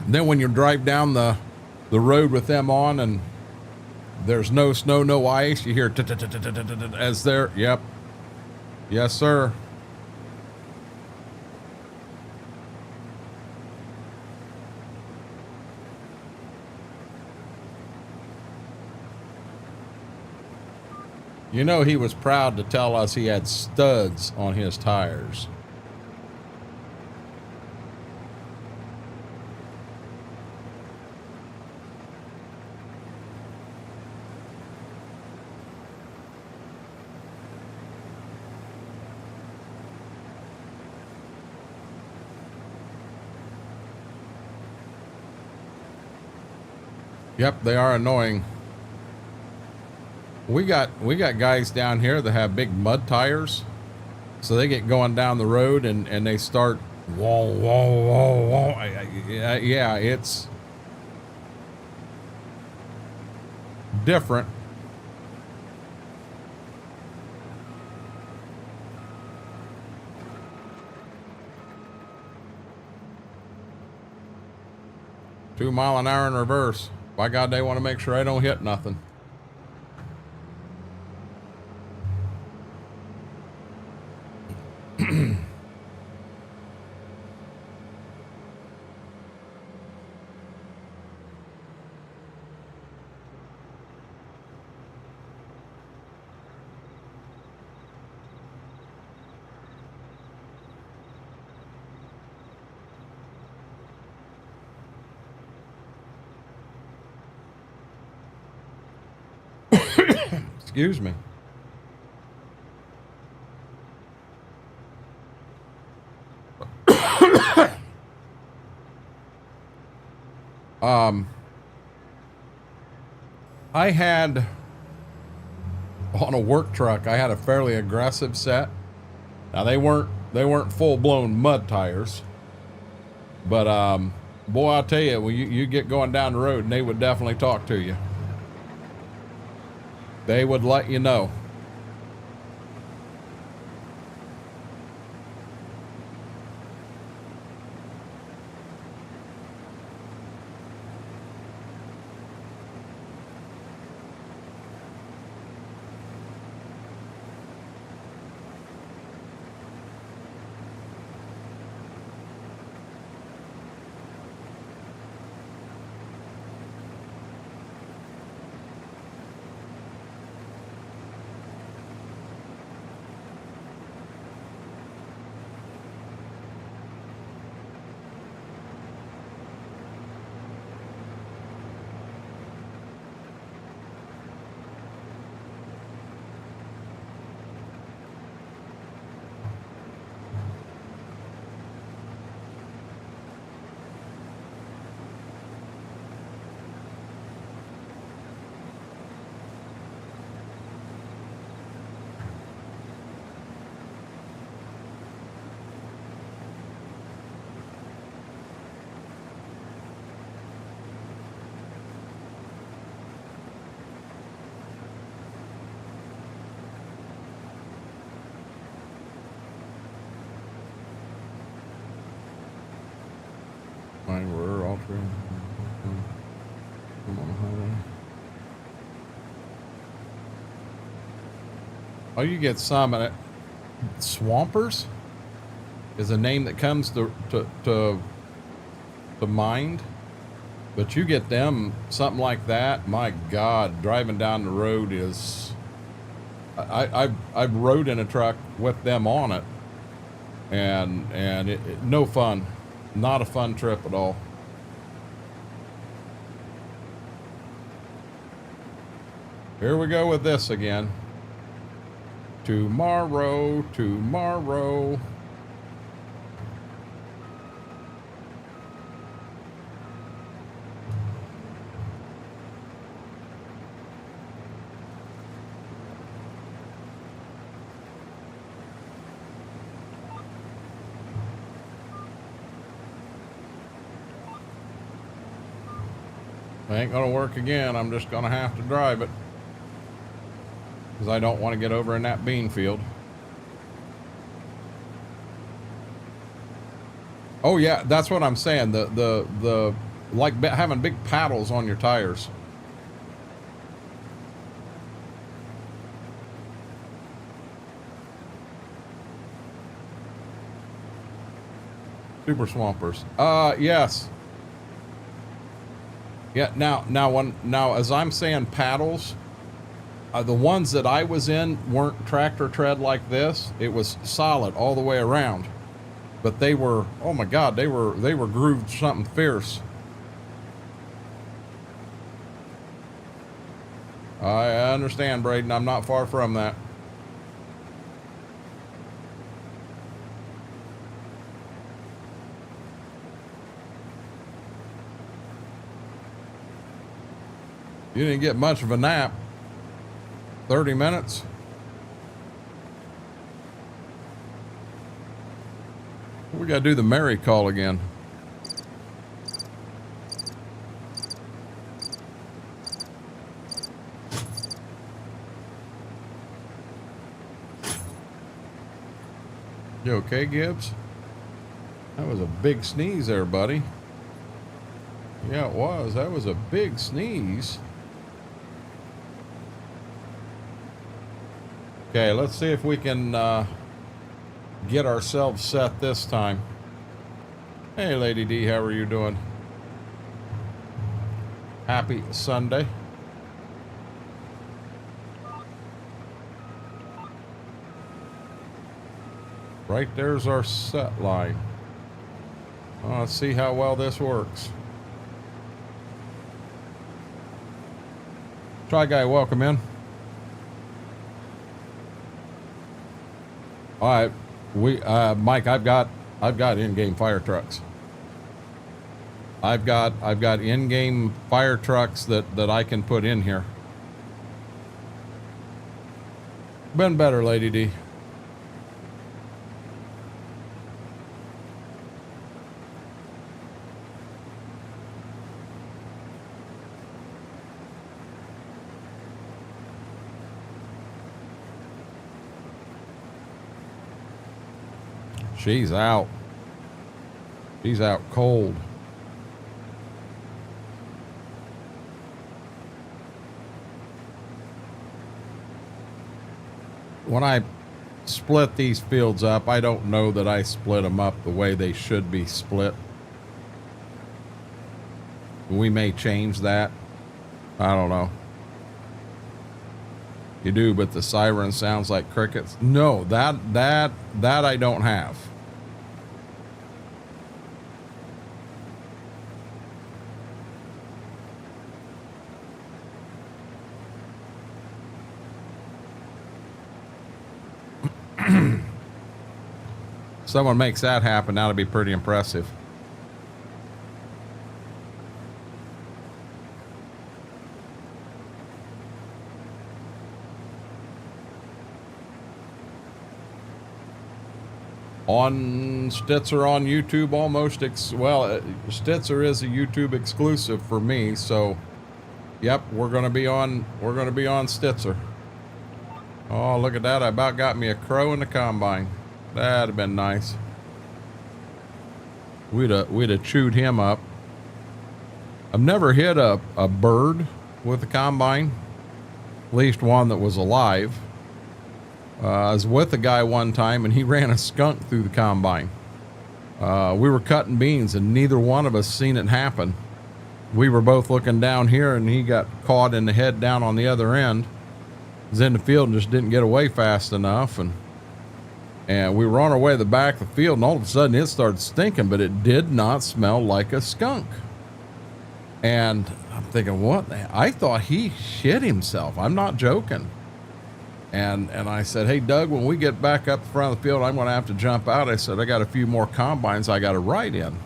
Then when you drive down the road with them on and there's no snow, no ice, you hear as there. Yep. Yes, sir. You know, he was proud to tell us he had studs on his tires. Yep, they are annoying. We got guys down here that have big mud tires, so they get going down the road and they start whoa whoa whoa whoa. Yeah, it's different. Two mile an hour in reverse. By God, they want to make sure I don't hit nothing. Excuse me. I had on a work truck, I had a fairly aggressive set. Now they weren't full-blown mud tires, but boy, I'll tell you, when you get going down the road, and they would definitely talk to you. They would let you know. We're all through. Come on, highway. Oh, you get some, and swampers is a name that comes to mind. But you get them, something like that, my God, driving down the road is... I've rode in a truck with them on it, and no fun. Not a fun trip at all. Here we go with this again. Tomorrow, tomorrow. Ain't gonna work again. I'm just gonna have to drive it, because I don't want to get over in that bean field. Oh yeah, that's what I'm saying. The like having big paddles on your tires. Super swampers. Yes. Yeah, now as I'm saying paddles, the ones that I was in weren't tractor tread like this. It was solid all the way around. But they were, oh my God, they were grooved something fierce. I understand, Braden. I'm not far from that. You didn't get much of a nap. 30 minutes. We got to do the Mary call again. You okay, Gibbs? That was a big sneeze there, buddy. Yeah, it was. That was a big sneeze. Okay, let's see if we can get ourselves set this time. Hey, Lady D, how are you doing? Happy Sunday. Right there's our set line. Let's see how well this works. Try Guy, welcome in. All right, Mike, I've got in-game fire trucks. I've got in-game fire trucks that I can put in here. Been better, Lady D. She's out. She's out cold. When I split these fields up, I don't know that I split them up the way they should be split. We may change that. I don't know. You do, but the siren sounds like crickets. No, that I don't have. Someone makes that happen, that'll be pretty impressive. On Stitzer on YouTube, almost. Stitzer is a YouTube exclusive for me, so yep, we're gonna be on Stitzer. Oh, look at that! I about got me a crow in the combine. That'd have been nice. We'd have chewed him up. I've never hit a bird with a combine, at least one that was alive. I was with a guy one time and he ran a skunk through the combine. We were cutting beans and neither one of us seen it happen. We were both looking down here and he got caught in the head down on the other end. He was in the field and just didn't get away fast enough. And we were on our way to the back of the field and all of a sudden it started stinking, but it did not smell like a skunk. And I'm thinking, what? I thought he shit himself. I'm not joking. And I said, hey, Doug, when we get back up front of the field, I'm going to have to jump out. I said, I got a few more combines I got to ride in.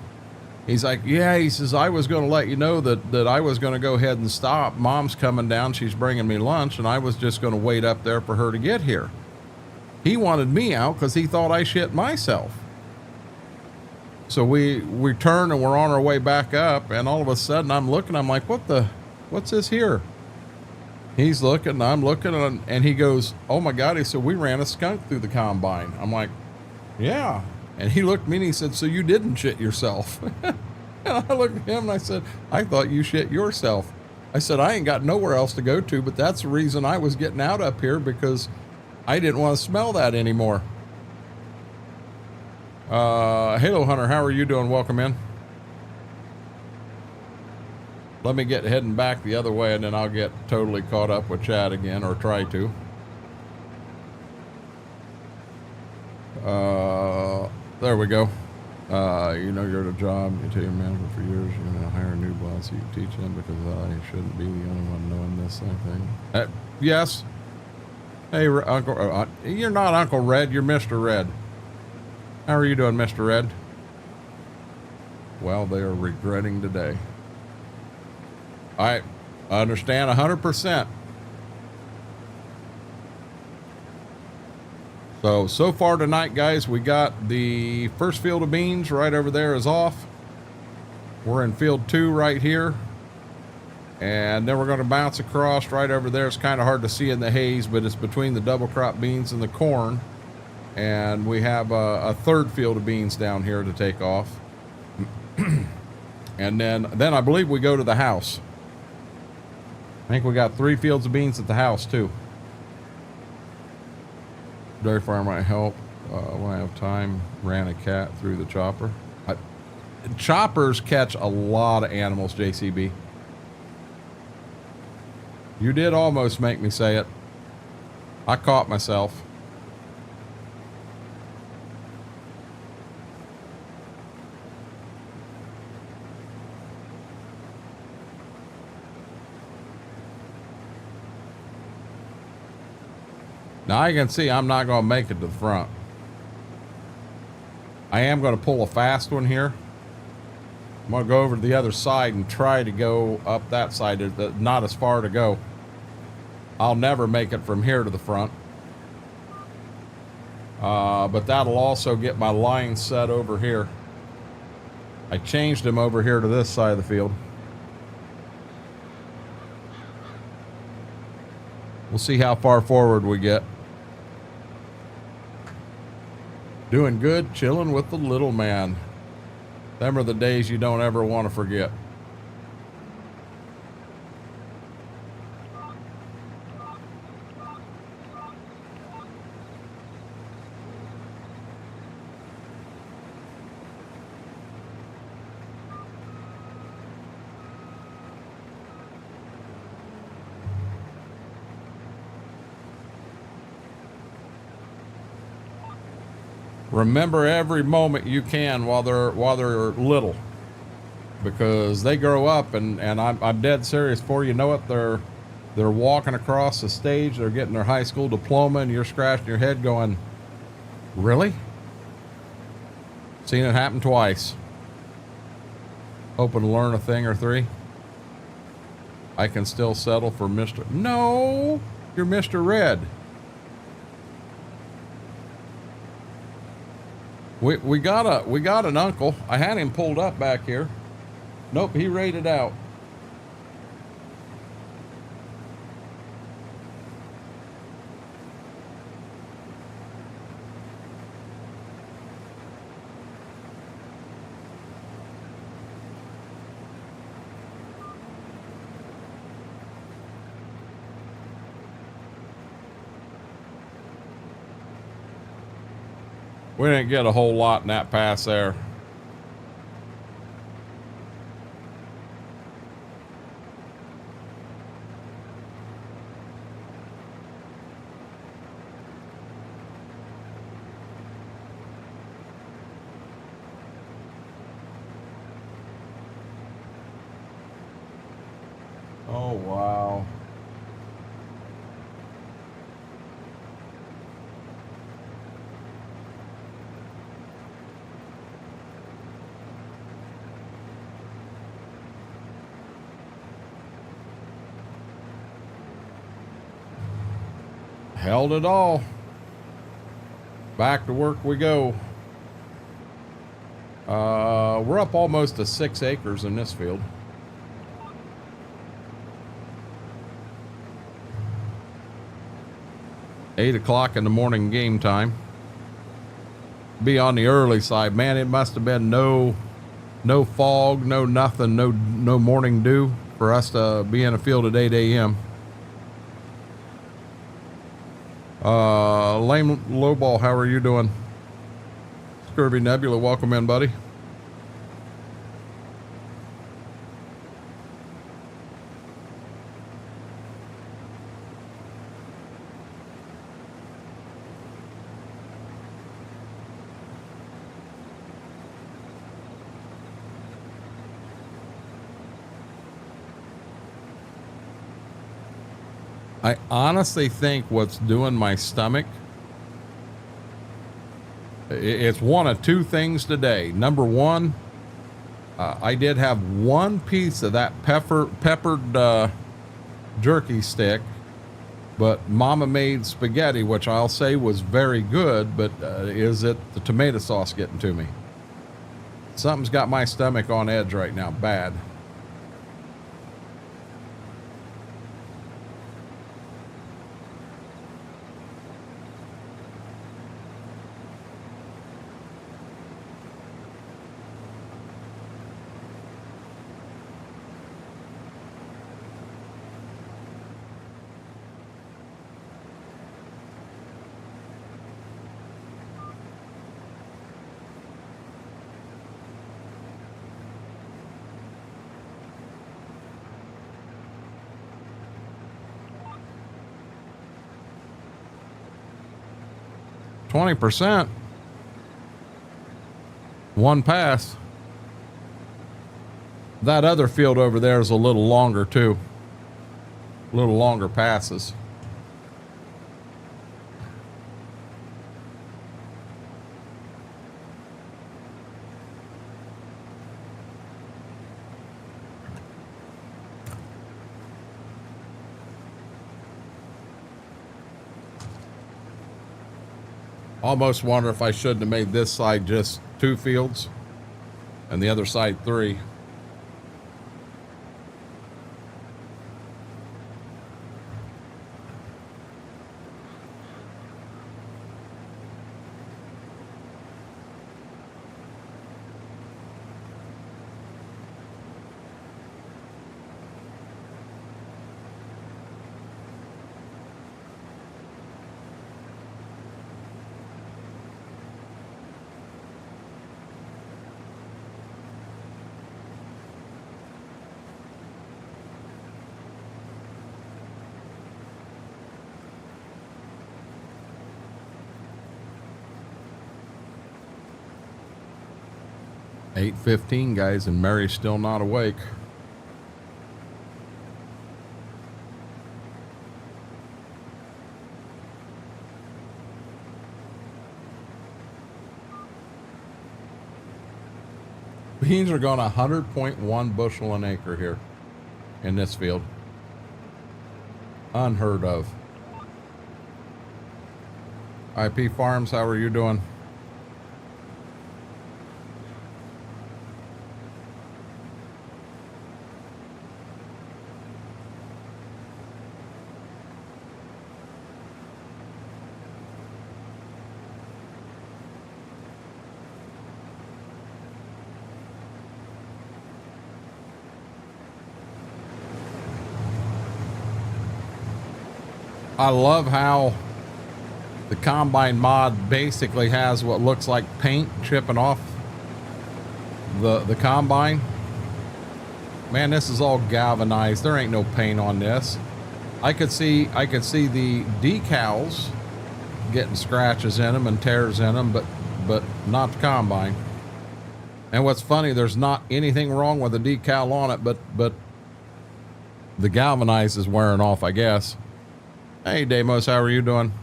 He's like, yeah, he says, I was going to let you know that I was going to go ahead and stop. Mom's coming down. She's bringing me lunch. And I was just going to wait up there for her to get here. He wanted me out because he thought I shit myself. So we turn and we're on our way back up. And all of a sudden I'm looking, I'm like, what's this here? He's looking, I'm looking, and he goes, oh my God. He said, we ran a skunk through the combine. I'm like, yeah. And he looked at me and he said, so you didn't shit yourself? And I looked at him and I said, I thought you shit yourself. I said, I ain't got nowhere else to go to, but that's the reason I was getting out up here, because I didn't want to smell that anymore. Halo Hunter, how are you doing? Welcome in. Let me get heading back the other way and then I'll get totally caught up with Chad again, or try to. There we go. You know, you're at a job, you tell your manager for years, you're going to hire a new boss, you teach him, because I shouldn't be the only one knowing this thing. Yes. Hey, Uncle, you're not Uncle Red, you're Mr. Red. How are you doing, Mr. Red? Well, they are regretting today. I understand 100%. So far tonight, guys, we got the first field of beans right over there is off. We're in field 2 right here. And then we're going to bounce across right over there. It's kind of hard to see in the haze, but it's between the double crop beans and the corn. And we have a third field of beans down here to take off. And then I believe we go to the house. I think we got 3 fields of beans at the house too. Dairy farm might help when I have time. Ran a cat through the chopper. Choppers catch a lot of animals, JCB. You did almost make me say it. I caught myself. Now I can see I'm not going to make it to the front. I am going to pull a fast one here. I'm going to go over to the other side and try to go up that side. There's not as far to go. I'll never make it from here to the front. But that'll also get my line set over here. I changed him over here to this side of the field. We'll see how far forward we get. Doing good, chilling with the little man. Them are the days you don't ever want to forget. Remember every moment you can while they're little, because they grow up and I'm dead serious. Before you know it, they're walking across the stage, they're getting their high school diploma, and you're scratching your head going, really? Seen it happen twice. Hoping to learn a thing or 3. I can still settle for Mr. No, you're Mr. Red. We got an uncle. I had him pulled up back here. Nope, he raided out. We didn't get a whole lot in that pass there. Oh, wow. Held it all. Back to work we go. We're up almost to 6 acres in this field. Eight o'clock in the morning game time. Be on the early side, man. It must have been no fog, no nothing, no morning dew for us to be in a field at 8 a.m. Lame Lowball, how are you doing? Scurvy Nebula, welcome in, buddy. I honestly think what's doing my stomach, it's one of two things today. Number one, I did have one piece of that peppered jerky stick, but Mama made spaghetti, which I'll say was very good, but is it the tomato sauce getting to me? Something's got my stomach on edge right now, bad. %. One pass. That other field over there is a little longer too. A little longer passes. Almost wonder if I shouldn't have made this side just 2 fields and the other side 3. $8:15, guys, and Mary's still not awake. Beans are going 100.1 bushel an acre here in this field. Unheard of. IP Farms, how are you doing? I love how The combine mod basically has what looks like paint chipping off the combine. Man, this is all galvanized. There ain't no paint on this. I could see the decals getting scratches in them and tears in them, but not the combine. And what's funny, there's not anything wrong with the decal on it, but the galvanized is wearing off, I guess. Hey, Deimos, how are you doing?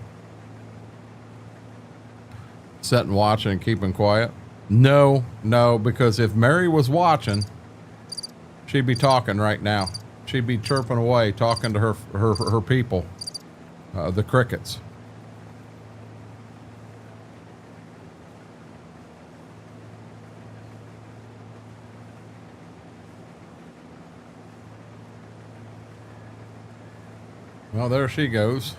Sitting watching and keeping quiet? No, because if Mary was watching, she'd be talking right now. She'd be chirping away, talking to her people, the crickets. Well, there she goes.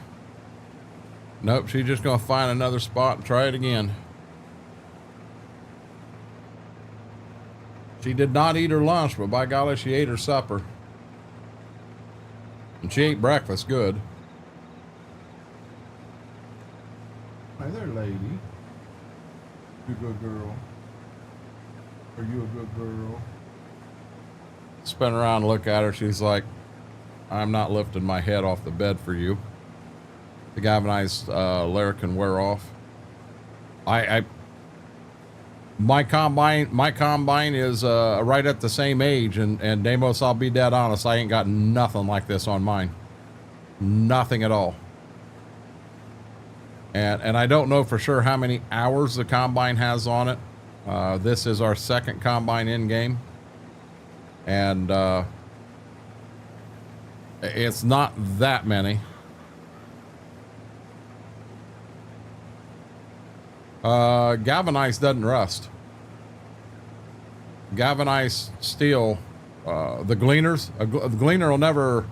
Nope, she's just going to find another spot and try it again. She did not eat her lunch, but by golly, she ate her supper. And she ate breakfast good. Hi there, lady. You a good girl? Are you a good girl? Spin around and look at her. She's like, I'm not lifting my head off the bed for you. The galvanized layer can wear off. My combine is right at the same age, and Deimos, I'll be dead honest, I ain't got nothing like this on mine. Nothing at all. And I don't know for sure how many hours the combine has on it. This is our second combine in game, and it's not that many. Galvanized doesn't rust. Galvanized steel, the gleaners, the gleaner will never,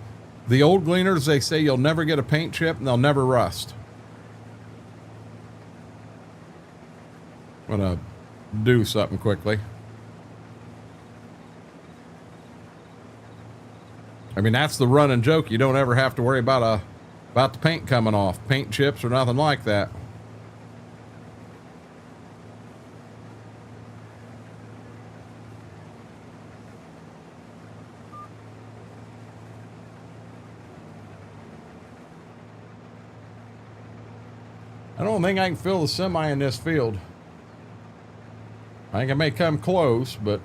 the old gleaners, they say you'll never get a paint chip and they'll never rust. I'm gonna do something quickly. I mean, that's the running joke. You don't ever have to worry about the paint coming off, paint chips or nothing like that. I don't think I can fill the semi in this field. I think I may come close, but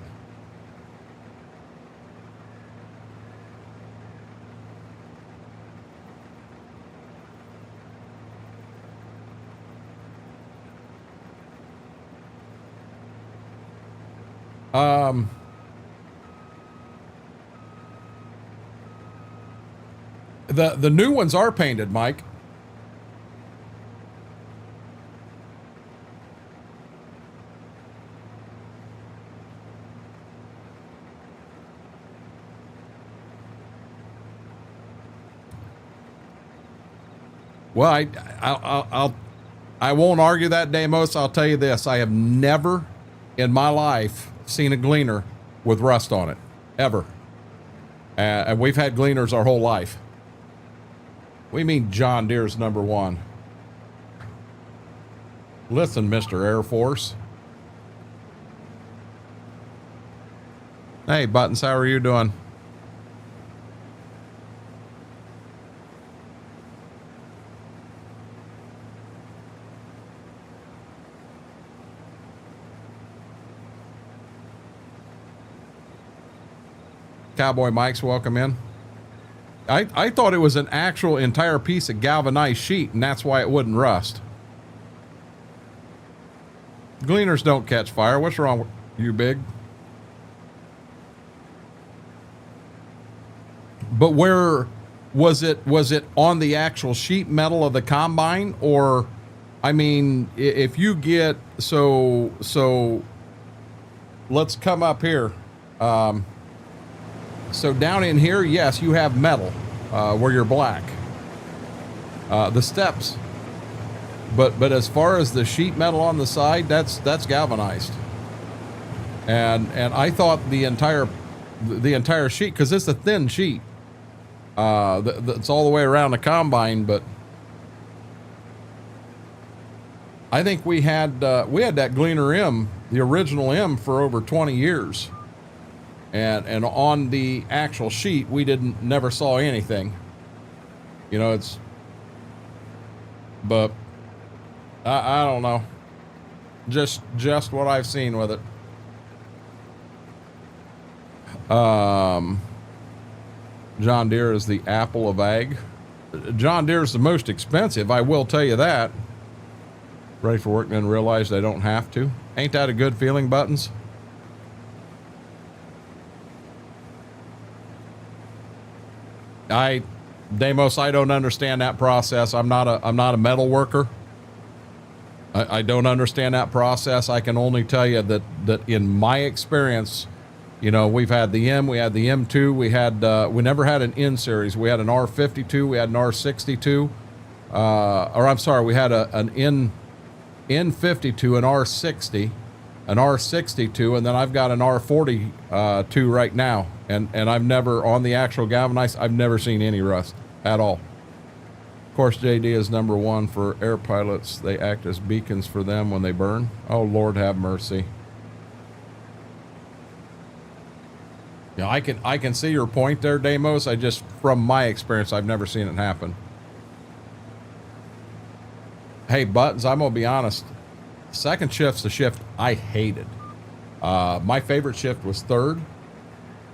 the new ones are painted, Mike. Well, I won't argue that, Deimos. I'll tell you this. I have never in my life seen a gleaner with rust on it, ever. And we've had gleaners our whole life. We mean John Deere's #1. Listen, Mr. Air Force. Hey, Buttons, how are you doing? Cowboy Mike's welcome in. I thought it was an actual entire piece of galvanized sheet, and that's why it wouldn't rust. Gleaners don't catch fire. What's wrong with you, Big? But where was it? Was it on the actual sheet metal of the combine, or, I mean, if you get so let's come up here. So down in here, yes, you have metal where you're black. The steps, but as far as the sheet metal on the side, that's galvanized. And I thought the entire sheet, because it's a thin sheet. It's all the way around the combine, but I think we had that Gleaner M, the original M, for over 20 years. And on the actual sheet, we never saw anything. You know, but I don't know. Just what I've seen with it. John Deere is the apple of ag. John Deere is the most expensive, I will tell you that. Ready for work and then realize they don't have to. Ain't that a good feeling, Buttons? Damos, I don't understand that process. I'm not a metal worker. I don't understand that process. I can only tell you that in my experience, you know, we've had the M, we had the M2, we never had an N series. We had an R52, we had an R62, or I'm sorry, we had an N52, an R60, an R62, and then I've got an R42 right now. And I've never, on the actual galvanized, I've never seen any rust at all. Of course, JD is number one for air pilots. They act as beacons for them when they burn. Oh, Lord have mercy. Yeah, I can see your point there, Damos. From my experience, I've never seen it happen. Hey, Buttons, I'm gonna be honest. Second shift's the shift I hated. My favorite shift was third.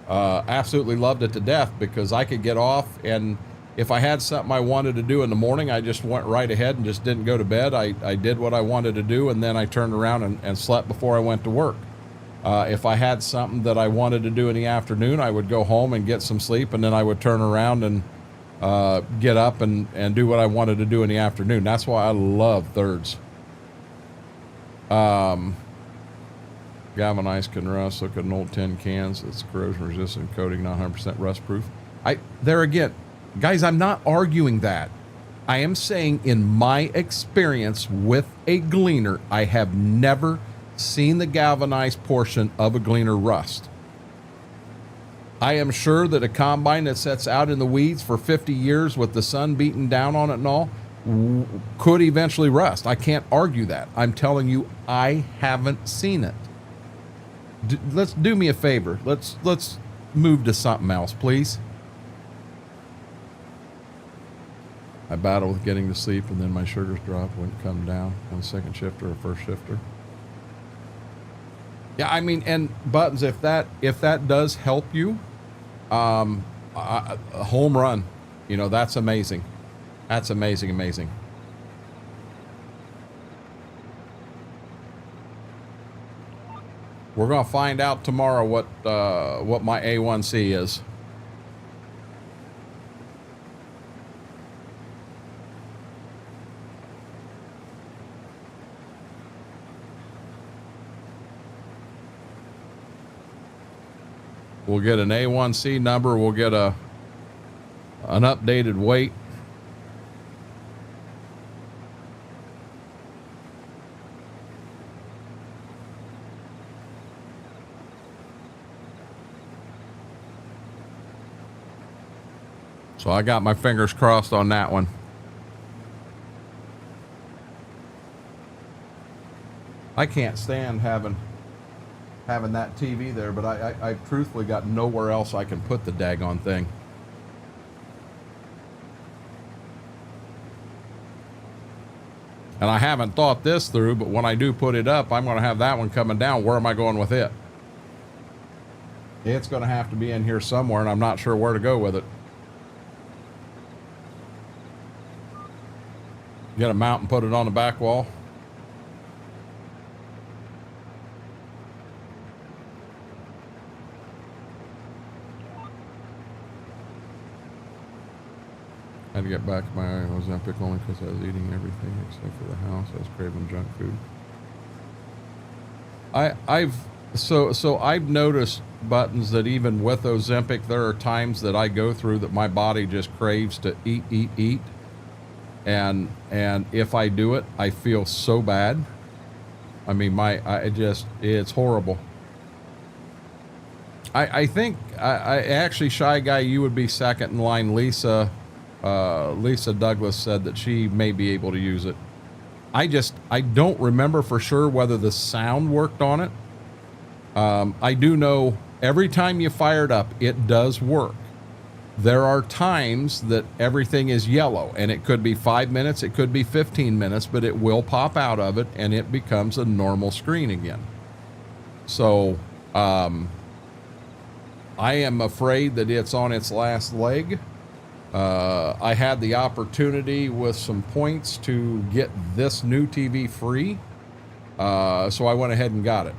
Absolutely loved it to death because I could get off, and if I had something I wanted to do in the morning, I just went right ahead and just didn't go to bed. I did what I wanted to do, and then I turned around and slept before I went to work. If I had something that I wanted to do in the afternoon, I would go home and get some sleep, and then I would turn around and get up and do what I wanted to do in the afternoon. That's why I love thirds. Galvanized can rust. Look at an old tin cans. It's corrosion resistant coating, not 100% rust proof. There again, guys, I'm not arguing that. I am saying in my experience with a Gleaner, I have never seen the galvanized portion of a Gleaner rust. I am sure that a combine that sets out in the weeds for 50 years with the sun beating down on it and all could eventually rust. I can't argue that. I'm telling you, I haven't seen it. Let's do me a favor. Let's move to something else, please. I battle with getting to sleep, and then my sugars drop when it come down on a second shifter or first shifter. Yeah, I mean, and Buttons, if that does help you, a home run, you know, that's amazing. That's amazing. We're gonna find out tomorrow what my A1C is. We'll get an A1C number. We'll get an updated weight. So I got my fingers crossed on that one. I can't stand having that TV there, but I truthfully got nowhere else I can put the daggone thing. And I haven't thought this through, but when I do put it up, I'm going to have that one coming down. Where am I going with it? It's going to have to be in here somewhere, and I'm not sure where to go with it. Get a mount and put it on the back wall. I had to get back my Ozempic only because I was eating everything except for the house. I was craving junk food. I've noticed, Buttons, that even with Ozempic, there are times that I go through that my body just craves to eat. And if I do it, I feel so bad. I mean, it's horrible. I think actually, Shy Guy, you would be second in line. Lisa Douglas said that she may be able to use it. I don't remember for sure whether the sound worked on it. I do know every time you fire it up, it does work. There are times that everything is yellow, and it could be 5 minutes, it could be 15 minutes, but it will pop out of it and it becomes a normal screen again. So, I am afraid that it's on its last leg. I had the opportunity with some points to get this new TV free. So I went ahead and got it.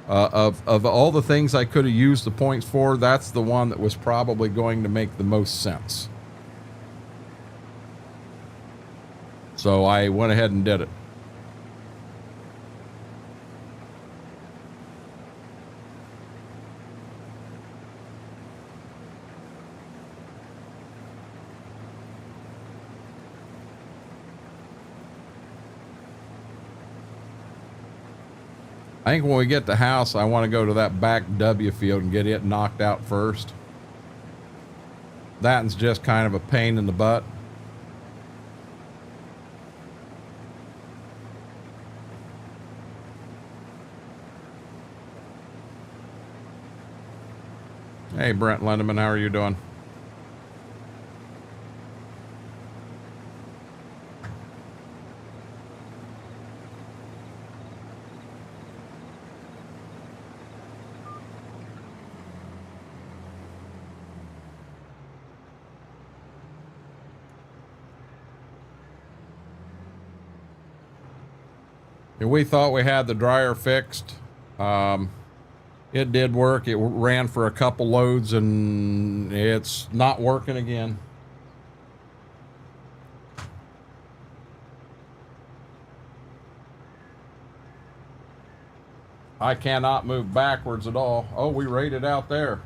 Of all the things I could have used the points for, that's the one that was probably going to make the most sense. So I went ahead and did it. I think when we get to the house, I want to go to that back W field and get it knocked out first. That's just kind of a pain in the butt. Hey, Brent Lindemann, how are you doing? We thought we had the dryer fixed. It did work. It ran for a couple loads and it's not working again. I cannot move backwards at all. Oh, we raided out there.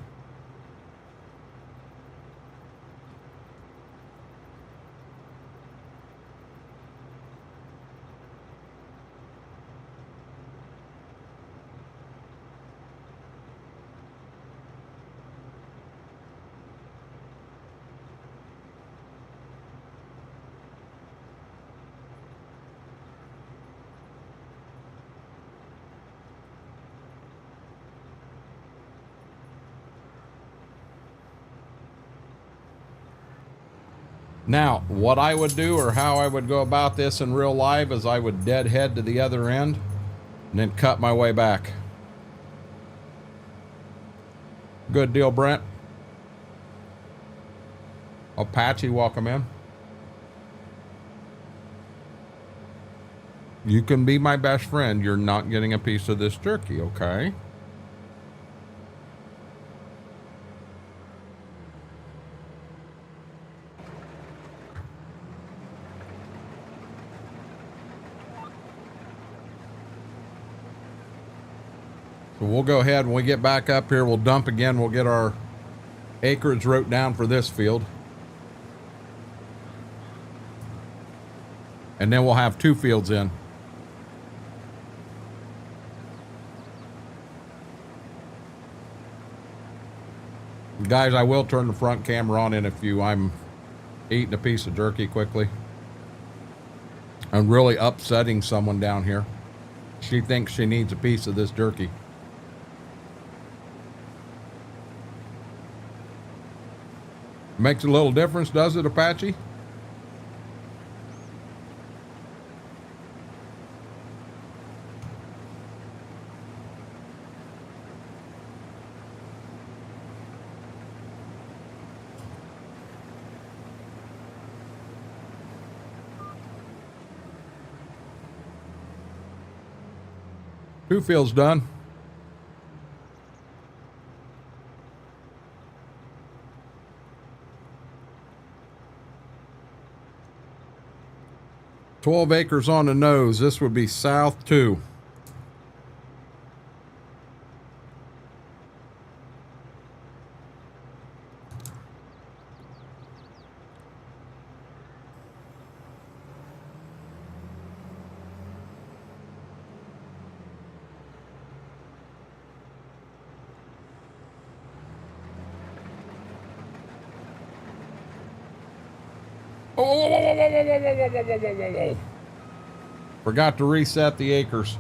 Now, what I would do or how I would go about this in real life is I would deadhead to the other end and then cut my way back. Good deal, Brent. Apache, welcome in. You can be my best friend. You're not getting a piece of this jerky, okay? So we'll go ahead when we get back up here, we'll dump again. We'll get our acreage wrote down for this field. And then we'll have 2 fields in. Guys, I will turn the front camera on in a few. I'm eating a piece of jerky quickly. I'm really upsetting someone down here. She thinks she needs a piece of this jerky. Makes a little difference, does it, Apache? Two fields done. "12 acres on the nose." This would be south 2. Oh, Forgot to reset the acres.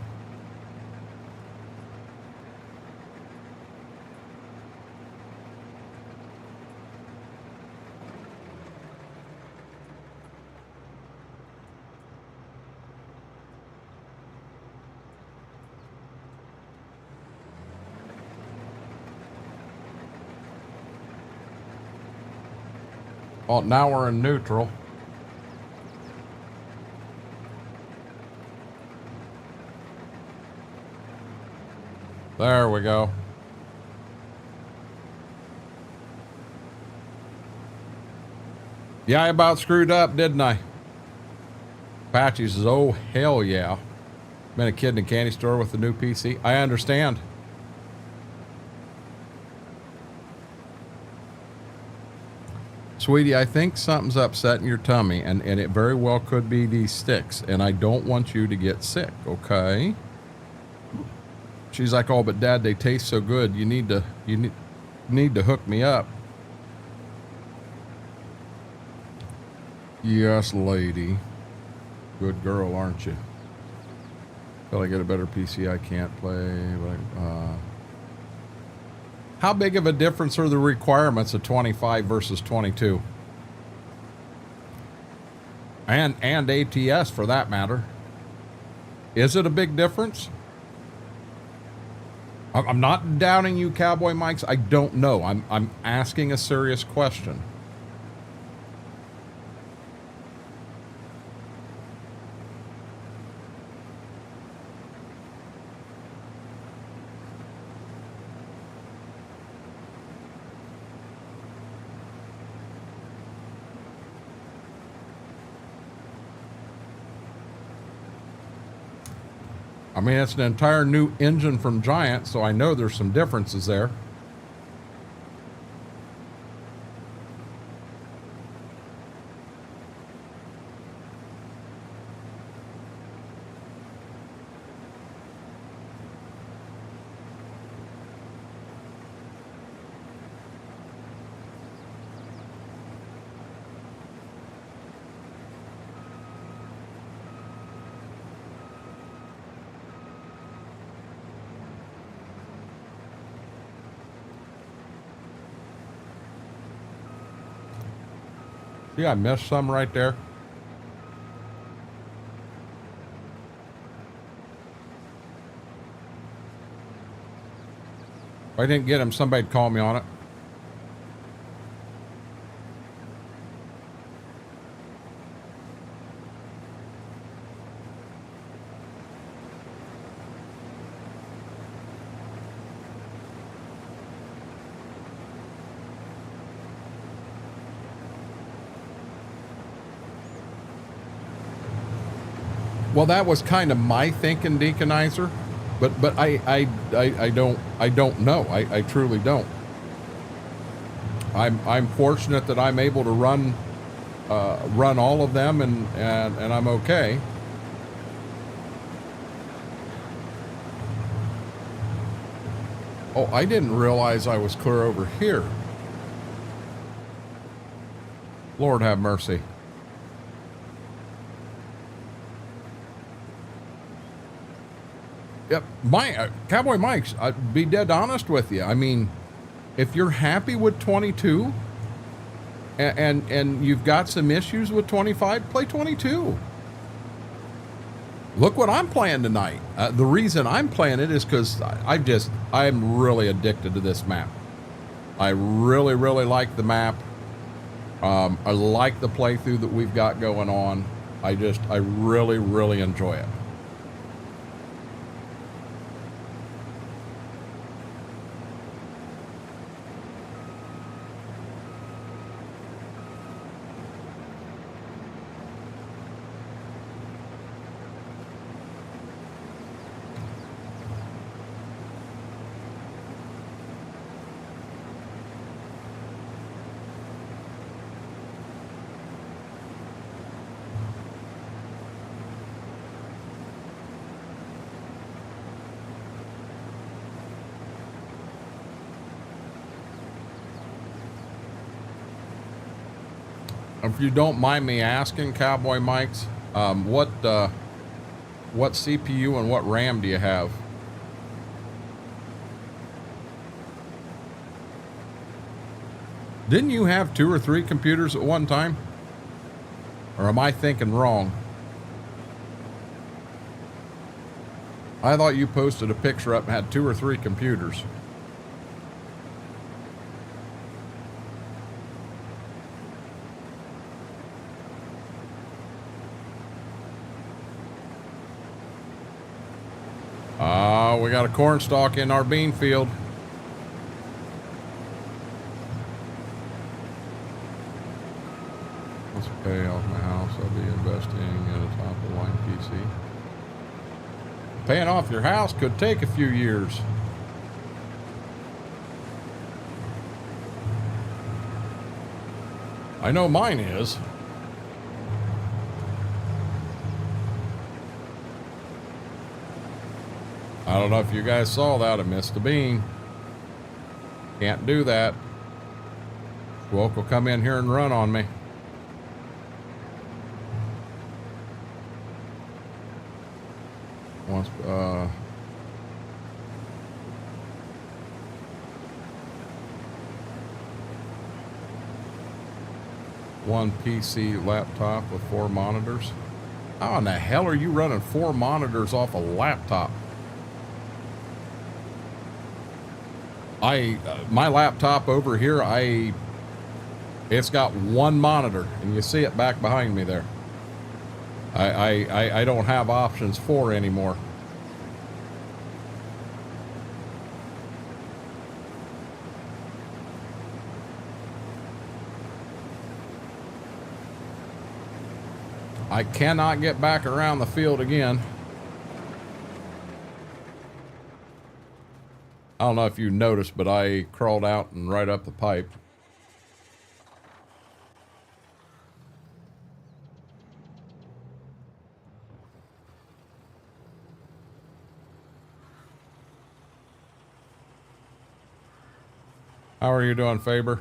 Oh, now we're in neutral. There we go. Yeah, I about screwed up, didn't I? Apache says, oh, hell yeah. Been a kid in a candy store with a new PC. I understand. Sweetie, I think something's upsetting your tummy, and it very well could be these sticks, and I don't want you to get sick, okay? She's like, oh, but Dad, they taste so good. You need to hook me up. Yes, lady. Good girl, aren't you? Till I get a better PC, I can't play. How big of a difference are the requirements of 25 versus 22? And ATS for that matter. Is it a big difference? I'm not doubting you, Cowboy Mikes. I don't know. I'm asking a serious question. I mean, it's an entire new engine from Giant, so I know there's some differences there. Yeah, I missed some right there. If I didn't get him, somebody'd call me on it. Well, that was kind of my thinking, Deaconizer, but I don't know. I truly don't. I'm fortunate that I'm able to run all of them, and I'm okay. Oh, I didn't realize I was clear over here. Lord have mercy. Yep, Cowboy Mike's, I'd be dead honest with you. I mean, if you're happy with 22 and you've got some issues with 25, play 22. Look what I'm playing tonight. The reason I'm playing it is because I'm really addicted to this map. I really, really like the map. I like the playthrough that we've got going on. I really, really enjoy it. If you don't mind me asking, Cowboy Mikes, what CPU and what RAM do you have? Didn't you have 2 or 3 computers at one time? Or am I thinking wrong? I thought you posted a picture up and had 2 or 3 computers. We got a corn stalk in our bean field. Let's pay off my house. I'll be investing in a top-of-the-line PC. Paying off your house could take a few years. I know mine is. I don't know if you guys saw that. I missed the bean. Can't do that. Squawk will come in here and run on me. Once, one PC laptop with 4 monitors. How in the hell are you running 4 monitors off a laptop? My laptop over here, it's got 1 monitor, and you see it back behind me there. I don't have options 4 anymore. I cannot get back around the field again. I don't know if you noticed, but I crawled out and right up the pipe. How are you doing, Faber?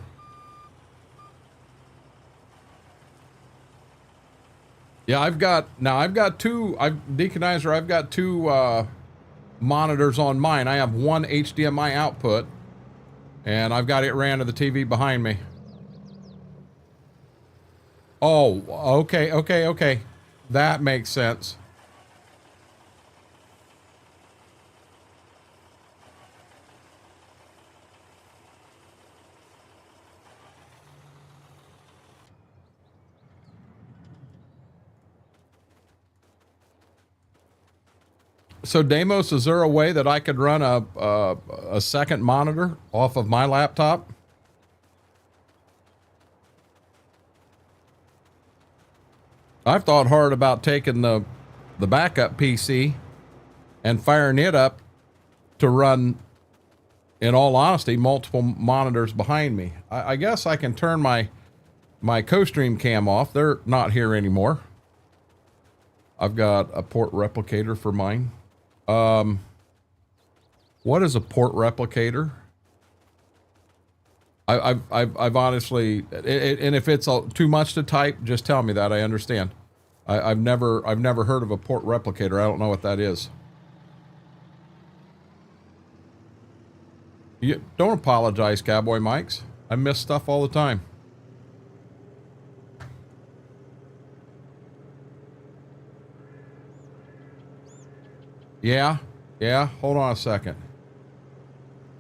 Yeah, I've got 2, Deaconizer, I've got 2 monitors on mine. I have 1 HDMI output, and I've got it ran to the TV behind me. Oh, okay. That makes sense. So Deimos, is there a way that I could run a second monitor off of my laptop? I've thought hard about taking the backup PC and firing it up to run, in all honesty, multiple monitors behind me. I guess I can turn my co-stream cam off. They're not here anymore. I've got a port replicator for mine. What is a port replicator? I've honestly, and if it's too much to type, just tell me that. I understand. I've never heard of a port replicator. I don't know what that is. You don't apologize, Cowboy Mikes. I miss stuff all the time. Yeah. Hold on a second.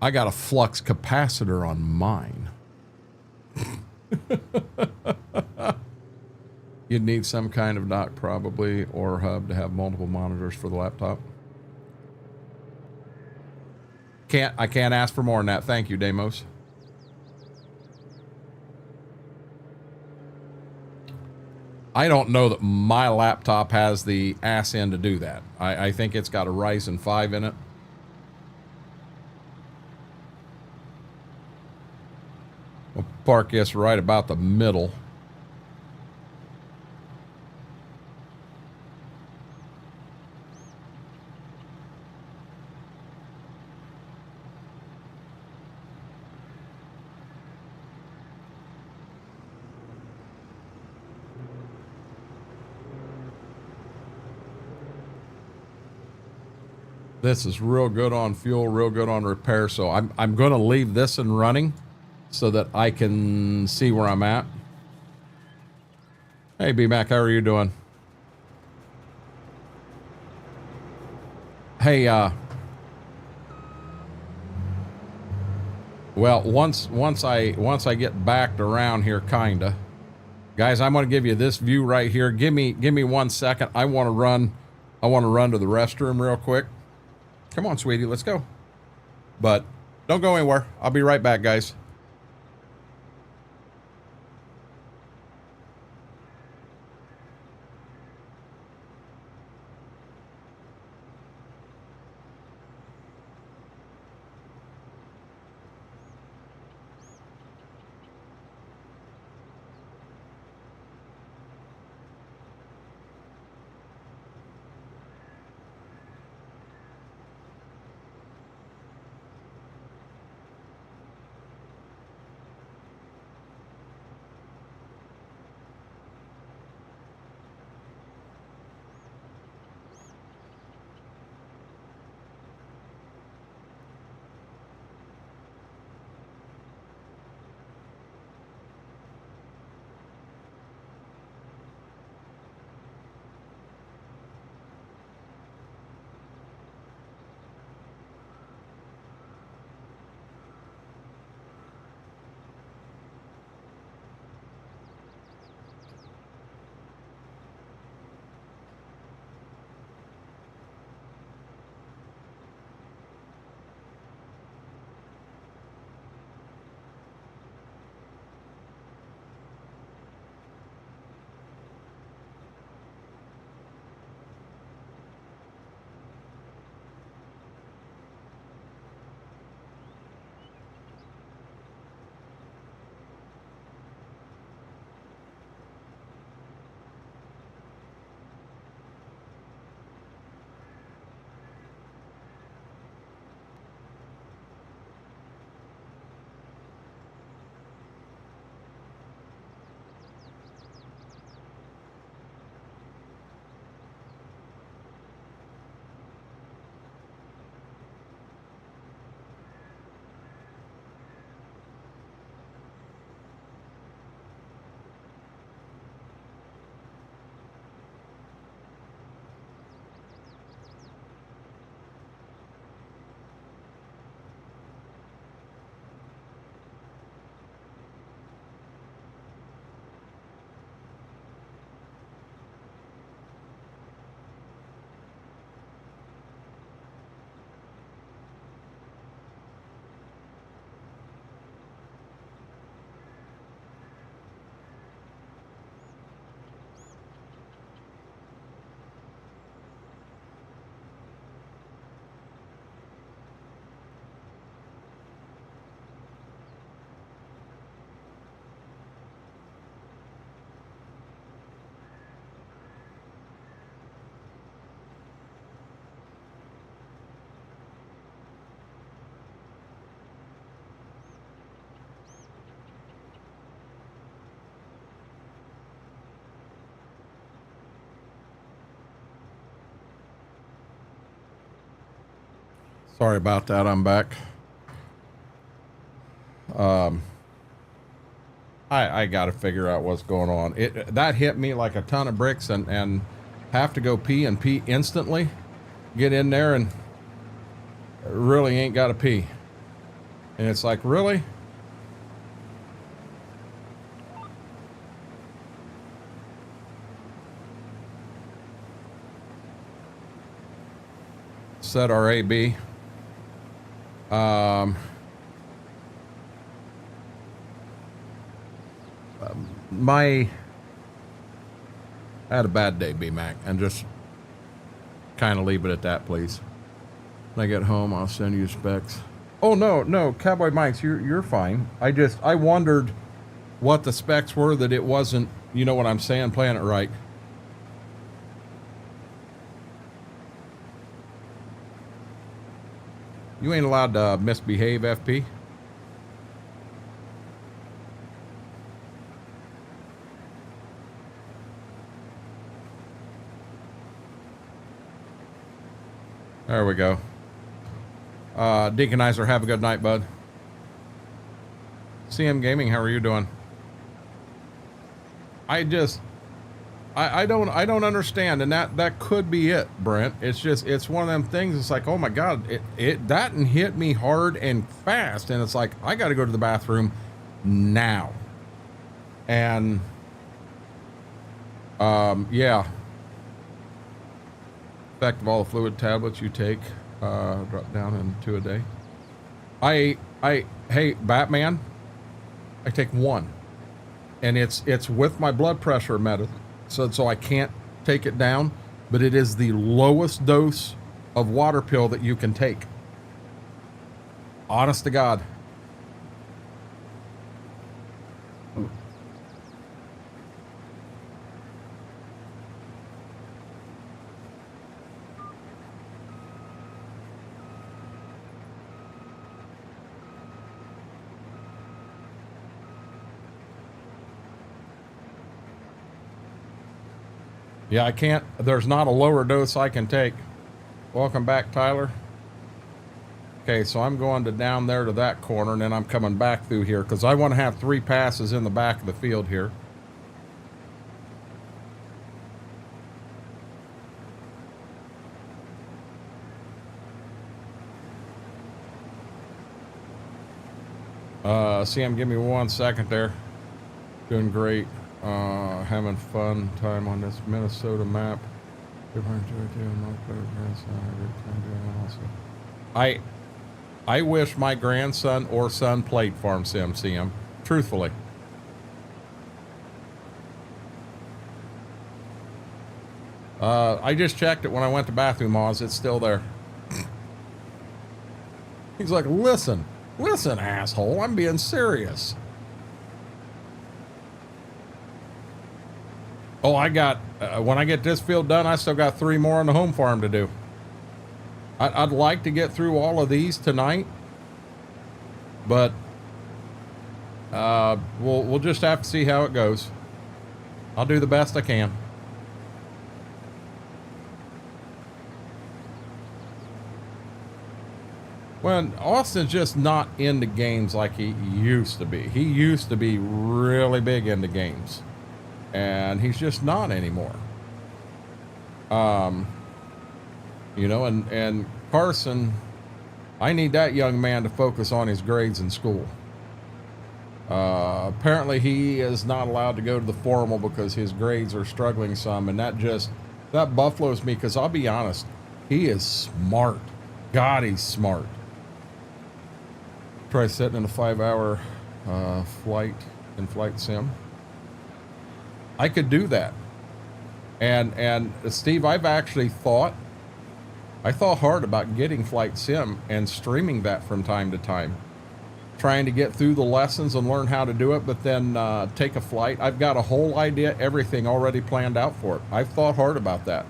I got a flux capacitor on mine. You'd need some kind of dock probably, or hub to have multiple monitors for the laptop. I can't ask for more than that. Thank you, Deimos. I don't know that my laptop has the ass end to do that. I think it's got a Ryzen 5 in it. We'll park this right about the middle. This is real good on fuel, real good on repair. So I'm going to leave this and running so that I can see where I'm at. Hey, B-Mac, how are you doing? Hey, well, once I get backed around here, kinda, guys, I'm gonna give you this view right here. Give me 1 second. I want to run to the restroom real quick. Come on, sweetie, let's go. But don't go anywhere. I'll be right back, guys. Sorry about that. I'm back. I got to figure out what's going on. That hit me like a ton of bricks, and have to go pee and pee instantly. Get in there and really ain't got to pee. And it's like, really? Set our AB. I had a bad day, B-Mac, and just kind of leave it at that, please. When I get home, I'll send you specs. Oh, no, Cowboy Mike's, you're fine. I wondered what the specs were, that it wasn't, you know what I'm saying, playing it right. You ain't allowed to misbehave, FP. There we go. Deaconizer, have a good night, bud. CM Gaming, how are you doing? I don't understand, and that could be it, Brent. It's one of them things. It's like, oh my God, it that and hit me hard and fast, and it's like I got to go to the bathroom now. And yeah. Effect of all the fluid tablets you take, drop down in 2 a day. Hey, Batman, I take 1, and it's with my blood pressure medicine, so I can't take it down, but it is the lowest dose of water pill that you can take. Honest to God. Yeah, I can't, there's not a lower dose I can take. Welcome back, Tyler. Okay, so I'm going to down there to that corner, and then I'm coming back through here because I want to have 3 passes in the back of the field here. CM, give me 1 second there. Doing great. Having fun time on this Minnesota map. I wish my grandson or son played Farm Sim, CM. Truthfully. I just checked it when I went to bathroom, Oz. It's still there. He's like, listen, asshole, I'm being serious. Oh, I got, when I get this field done, I still got 3 more on the home farm to do. I'd like to get through all of these tonight, but we'll just have to see how it goes. I'll do the best I can. When Austin's just not into games like he used to be. He used to be really big into games. And he's just not anymore. You know, and Carson, I need that young man to focus on his grades in school. Apparently he is not allowed to go to the formal because his grades are struggling some, and that buffaloes me, because I'll be honest, he is smart. God, he's smart. Try sitting in a 5-hour flight in Flight Sim. I could do that. And Steve, I've actually thought hard about getting Flight Sim and streaming that from time to time. Trying to get through the lessons and learn how to do it, but then take a flight. I've got a whole idea, everything already planned out for it. I've thought hard about that.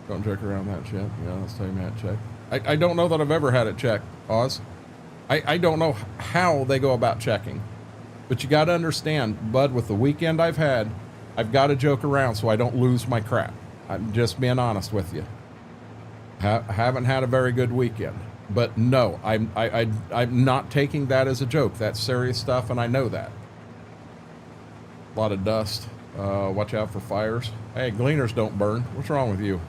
Don't check around that check. Yeah, let's tell you, man, check. I don't know that I've ever had it checked, Oz. I don't know how they go about checking. But you got to understand, Bud, with the weekend I've had, I've got to joke around so I don't lose my crap. I'm just being honest with you. Haven't had a very good weekend. But no, I'm not taking that as a joke. That's serious stuff, and I know that. A lot of dust. Watch out for fires. Hey, gleaners don't burn. What's wrong with you?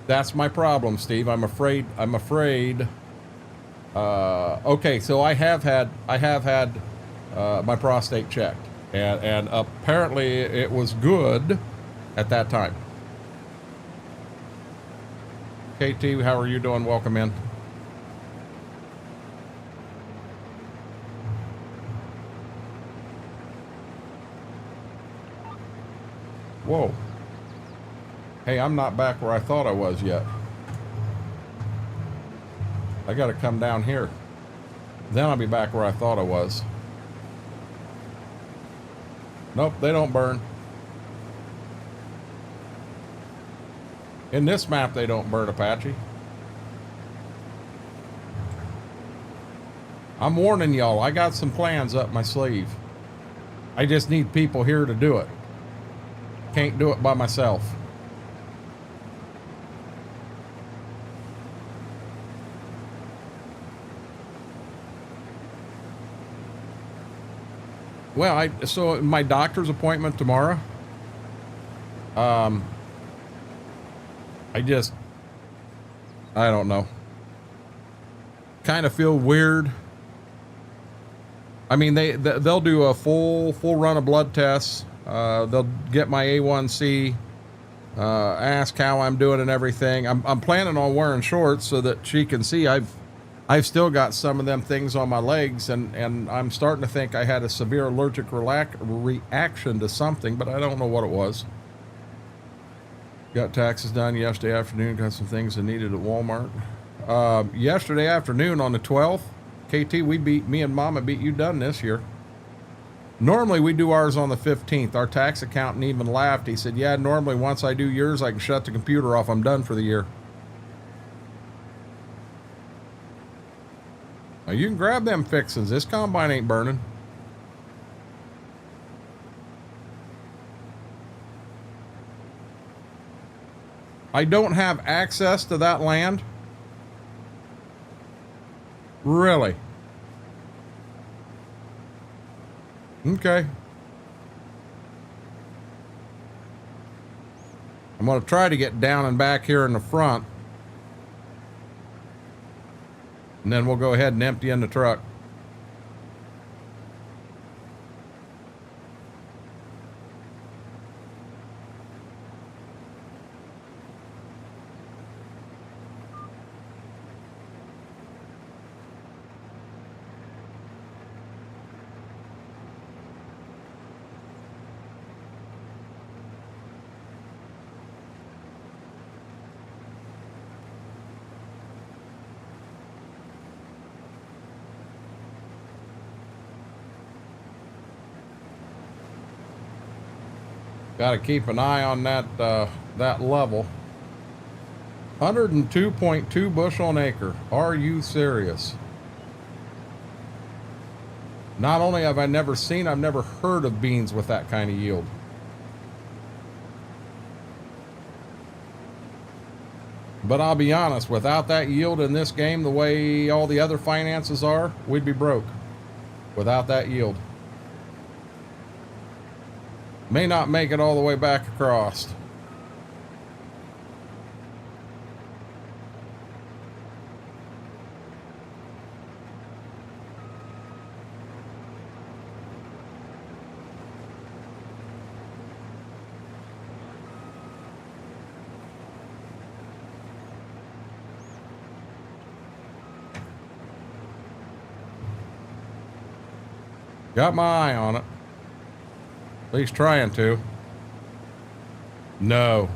That's my problem, Steve. I'm afraid. Okay, so I have had my prostate checked, and apparently it was good at that time. KT, how are you doing? Welcome in. Whoa. Hey, I'm not back where I thought I was yet. I got to come down here. Then I'll be back where I thought I was. Nope, they don't burn. In this map, they don't burn, Apache. I'm warning y'all, I got some plans up my sleeve. I just need people here to do it. Can't do it by myself. Well, so my doctor's appointment tomorrow. Um, I just, I don't know. Kind of feel weird. I mean, they'll do a full run of blood tests. They'll get my A1C, ask how I'm doing and everything. I'm planning on wearing shorts so that she can see I've still got some of them things on my legs, and I'm starting to think I had a severe allergic reaction to something, but I don't know what it was. Got taxes done yesterday afternoon. Got some things I needed at Walmart. Yesterday afternoon on the 12th, KT, me and Mama beat you done this year. Normally we do ours on the 15th. Our tax accountant even laughed. He said, yeah, normally once I do yours, I can shut the computer off. I'm done for the year. Now you can grab them fixins'. This combine ain't burning. I don't have access to that land. Really? Okay. I'm going to try to get down and back here in the front. And then we'll go ahead and empty in the truck. Got to keep an eye on that that level. 102.2 bushel an acre. Are you serious? Not only have I never seen, I've never heard of beans with that kind of yield. But I'll be honest, without that yield in this game, the way all the other finances are, we'd be broke. Without that yield. May not make it all the way back across. Got my eye on it. At least trying to. No.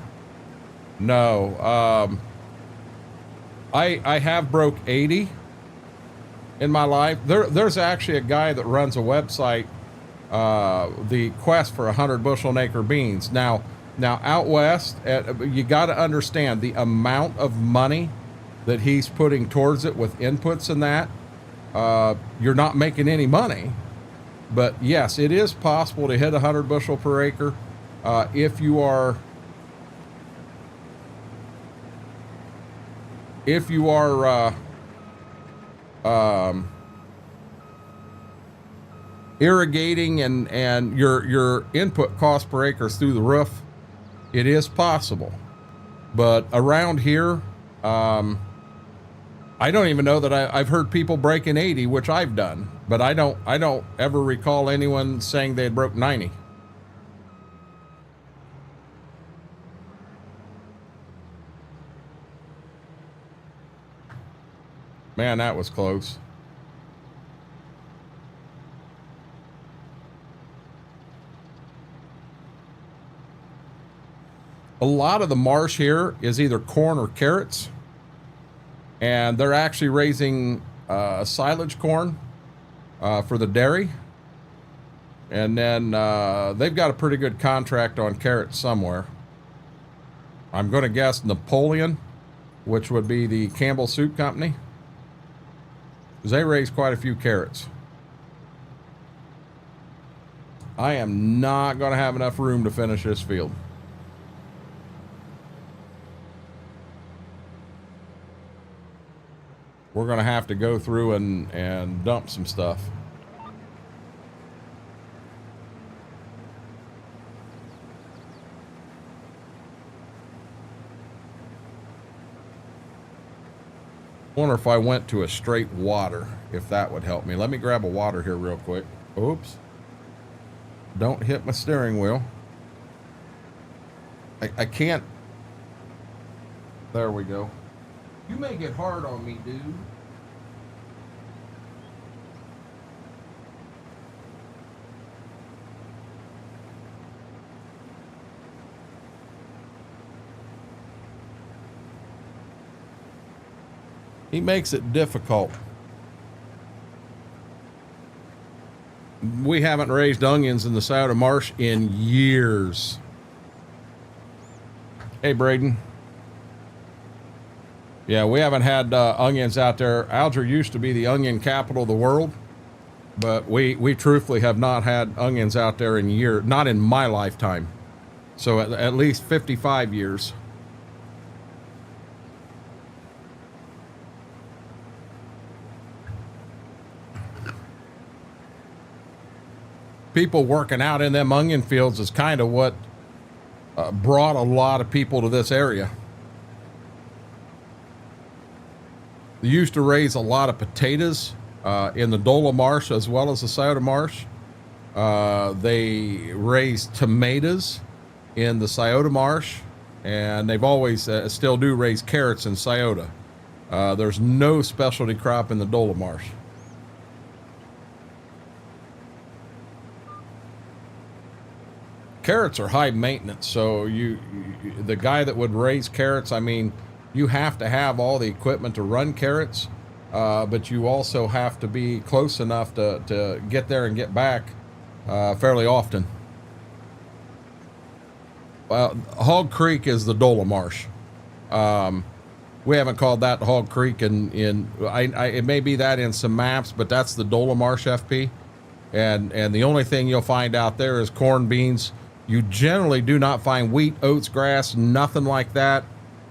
I have broke 80 in my life. There's actually a guy that runs a website, the quest for 100 bushel an acre beans. Now out west, you got to understand the amount of money that he's putting towards it with inputs and that. You're not making any money. But yes, it is possible to hit 100 bushel per acre if you are irrigating and your input cost per acre is through the roof. It is possible, but around here, I don't even know that I've heard people breaking 80, which I've done, but I don't ever recall anyone saying they had broke 90. Man, that was close. A lot of the marsh here is either corn or carrots. And they're actually raising silage corn for the dairy. And then they've got a pretty good contract on carrots somewhere. I'm going to guess Napoleon, which would be the Campbell Soup Company, because they raise quite a few carrots. I am not going to have enough room to finish this field. We're going to have to go through and dump some stuff. Wonder if I went to a straight water, if that would help me. Let me grab a water here real quick. Oops. Don't hit my steering wheel. I can't. There we go. You make it hard on me, dude. He makes it difficult. We haven't raised onions in the Scioto Marsh in years. Hey, Braden. Yeah, we haven't had onions out there. Alger used to be the onion capital of the world, but we truthfully have not had onions out there in years, not in my lifetime. So at least 55 years. People working out in them onion fields is kind of what brought a lot of people to this area. They used to raise a lot of potatoes in the Dola Marsh as well as the Scioto Marsh. They raised tomatoes in the Scioto Marsh, and they've always still do raise carrots in Scioto. There's no specialty crop in the Dola Marsh. Carrots are high maintenance, so the guy that would raise carrots, I mean, you have to have all the equipment to run carrots, but you also have to be close enough to get there and get back fairly often. Hog Creek is the Dola Marsh. We haven't called that Hog Creek it may be that in some maps, but that's the Dola Marsh FP. And the only thing you'll find out there is corn, beans. You generally do not find wheat, oats, grass, nothing like that,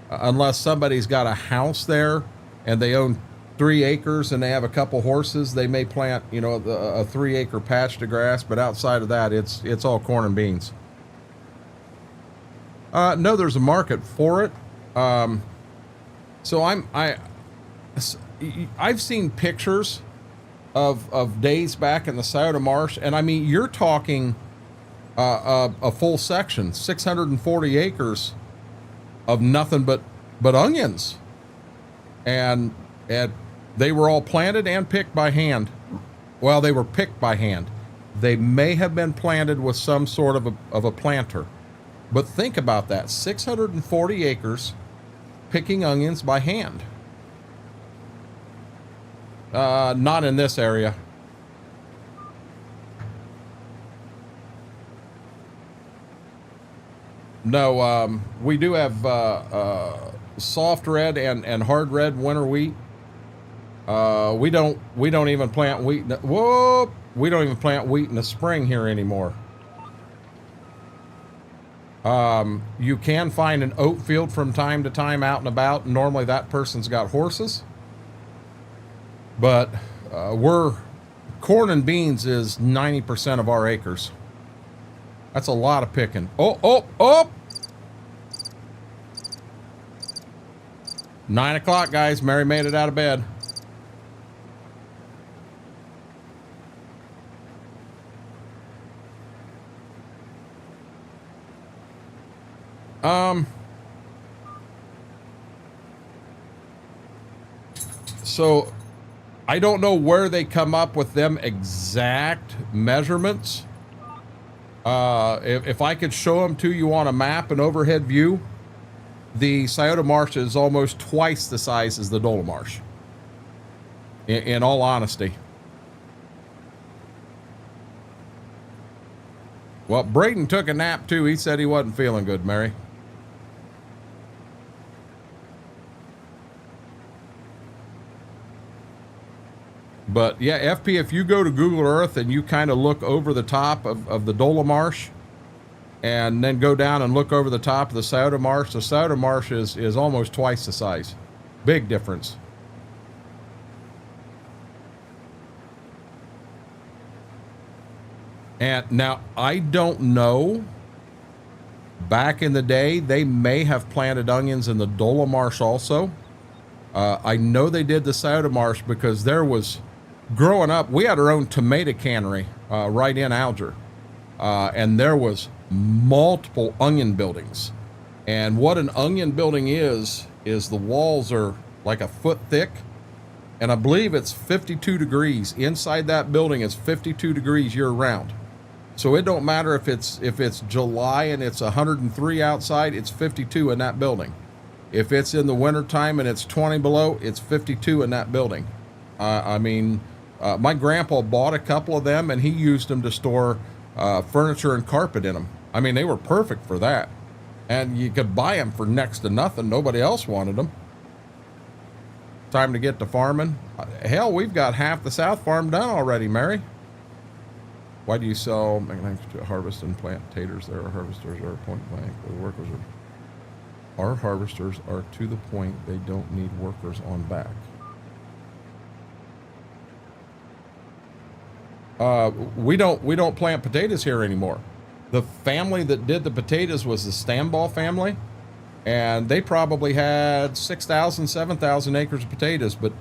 unless somebody's got a house there and they own 3 acres and they have a couple horses. They may plant, a 3-acre patch to grass, but outside of that, it's all corn and beans. No, there's a market for it. So I've seen pictures of days back in the Scioto Marsh, and I mean, you're talking a full section, 640 acres of nothing but onions, and they were all planted and picked by hand. Well, they were picked by hand. They may have been planted with some sort of a planter, but think about that: 640 acres picking onions by hand. Not in this area. No, we do have soft red and hard red winter wheat. We don't even plant wheat. We don't even plant wheat in the spring here anymore. You can find an oat field from time to time out and about. Normally that person's got horses. But corn and beans is 90% of our acres. That's a lot of picking. Oh! 9 o'clock, guys. Mary made it out of bed. So I don't know where they come up with them exact measurements. If I could show them to you on a map, an overhead view, the Scioto Marsh is almost twice the size as the Dola Marsh. In all honesty. Well, Braden took a nap too. He said he wasn't feeling good, Mary. But yeah, FP, if you go to Google Earth and you kind of look over the top of the Dola Marsh and then go down and look over the top of the Scioto Marsh is almost twice the size. Big difference. And now, I don't know. Back in the day, they may have planted onions in the Dola Marsh also. I know they did the soda marsh because there was, growing up, we had our own tomato cannery right in Alger. And there was multiple onion buildings. And what an onion building is the walls are like a foot thick. And I believe it's 52 degrees. Inside that building is 52 degrees year round. So it don't matter if it's July and it's 103 outside, it's 52 in that building. If it's in the wintertime and it's 20 below, it's 52 in that building. I mean, my grandpa bought a couple of them and he used them to store furniture and carpet in them. I mean, they were perfect for that. And you could buy them for next to nothing. Nobody else wanted them. Time to get to farming. Hell, we've got half the South Farm done already, Mary. Why do you sell mechanics to harvest and plant taters? There are harvesters are point blank. The workers are. Our harvesters are to the point they don't need workers on back. We don't plant potatoes here anymore. The family that did the potatoes was the Stamball family, and they probably had 6,000, 7,000 acres of potatoes, but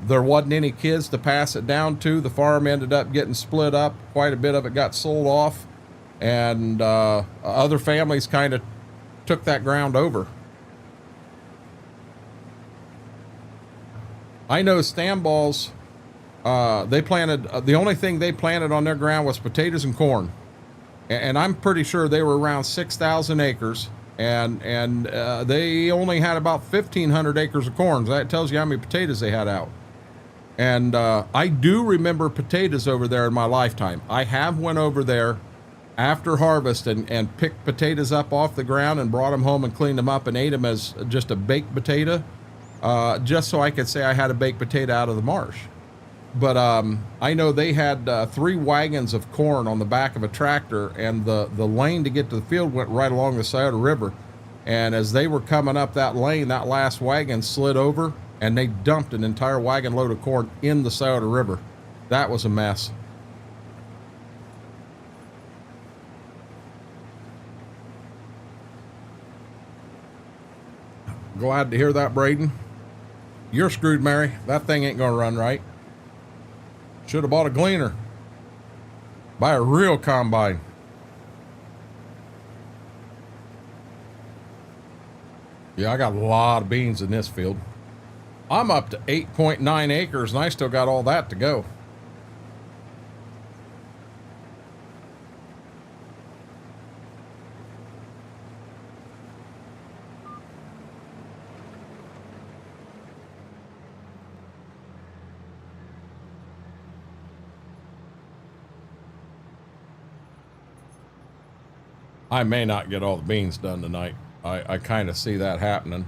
there wasn't any kids to pass it down to. The farm ended up getting split up. Quite a bit of it got sold off, and other families kind of took that ground over. I know Stamball's, they planted, the only thing they planted on their ground was potatoes and corn. And I'm pretty sure they were around 6,000 acres. And they only had about 1,500 acres of corn. So that tells you how many potatoes they had out. And I do remember potatoes over there in my lifetime. I have went over there after harvest and picked potatoes up off the ground and brought them home and cleaned them up and ate them as just a baked potato, just so I could say I had a baked potato out of the marsh. But I know they had 3 wagons of corn on the back of a tractor, and the lane to get to the field went right along the Scioto River. And as they were coming up that lane, that last wagon slid over, and they dumped an entire wagon load of corn in the Scioto River. That was a mess. Glad to hear that, Braden. You're screwed, Mary. That thing ain't gonna run right. Should have bought a gleaner. Buy a real combine. Yeah, I got a lot of beans in this field. I'm up to 8.9 acres and I still got all that to go. I may not get all the beans done tonight. I kind of see that happening.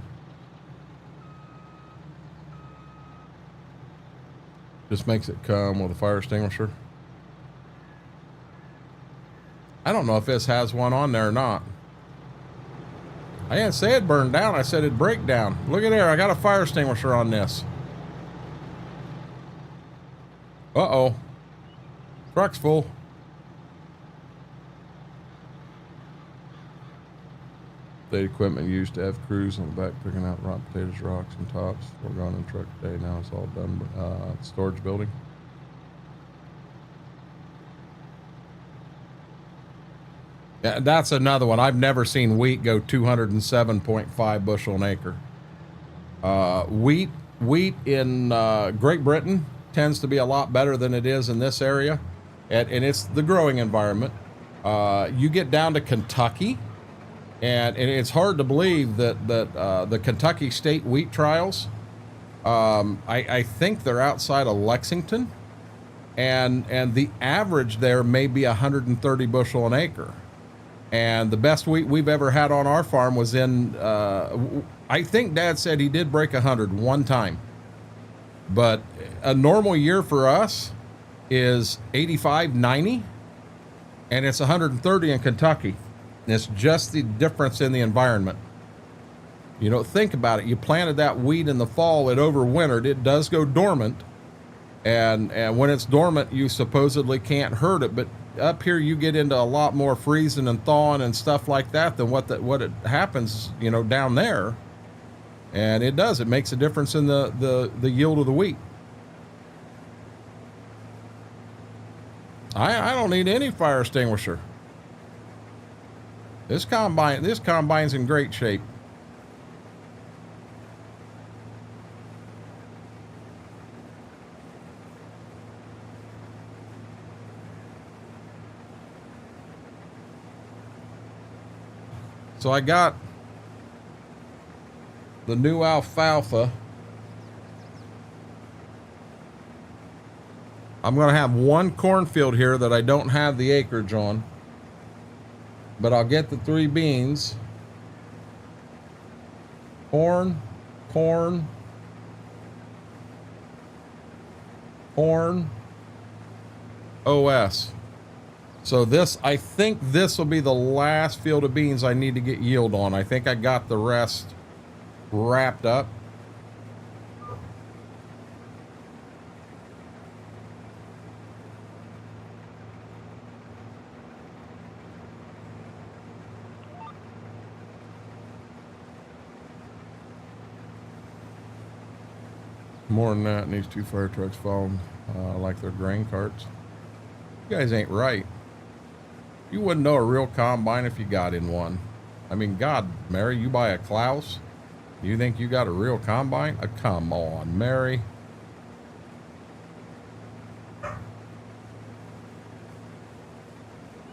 Just makes it come with a fire extinguisher. I don't know if this has one on there or not. I didn't say it burned down. I said it'd break down. Look at there. I got a fire extinguisher on this. Uh-oh. Truck's full. The equipment used to have crews on the back picking out rotten potatoes, rocks, and tops. We're gone in the truck today. Now it's all done. Storage building. Yeah, that's another one. I've never seen wheat go 207.5 bushel an acre. Wheat in Great Britain tends to be a lot better than it is in this area, and it's the growing environment. You get down to Kentucky. And it's hard to believe that the Kentucky State Wheat Trials, I think they're outside of Lexington, and the average there may be 130 bushel an acre. And the best wheat we've ever had on our farm was in, I think Dad said he did break 100 one time. But a normal year for us is 85, 90, and it's 130 in Kentucky. It's just the difference in the environment. You know, think about it. You planted that wheat in the fall, it overwintered. It does go dormant. And when it's dormant, you supposedly can't hurt it. But up here, you get into a lot more freezing and thawing and stuff like that than what it happens, you know, down there. And it does. It makes a difference in the yield of the wheat. I don't need any fire extinguisher. This combine's in great shape. So I got the new alfalfa. I'm going to have one cornfield here that I don't have the acreage on, but I'll get the 3 beans. Corn, corn, corn, OS. So this, I think this will be the last field of beans I need to get yield on. I think I got the rest wrapped up. More than that, needs 2 fire trucks following like their grain carts. You guys ain't right. You wouldn't know a real combine if you got in one. I mean, God, Mary, you buy a Klaus, you think you got a real combine? Come on, Mary.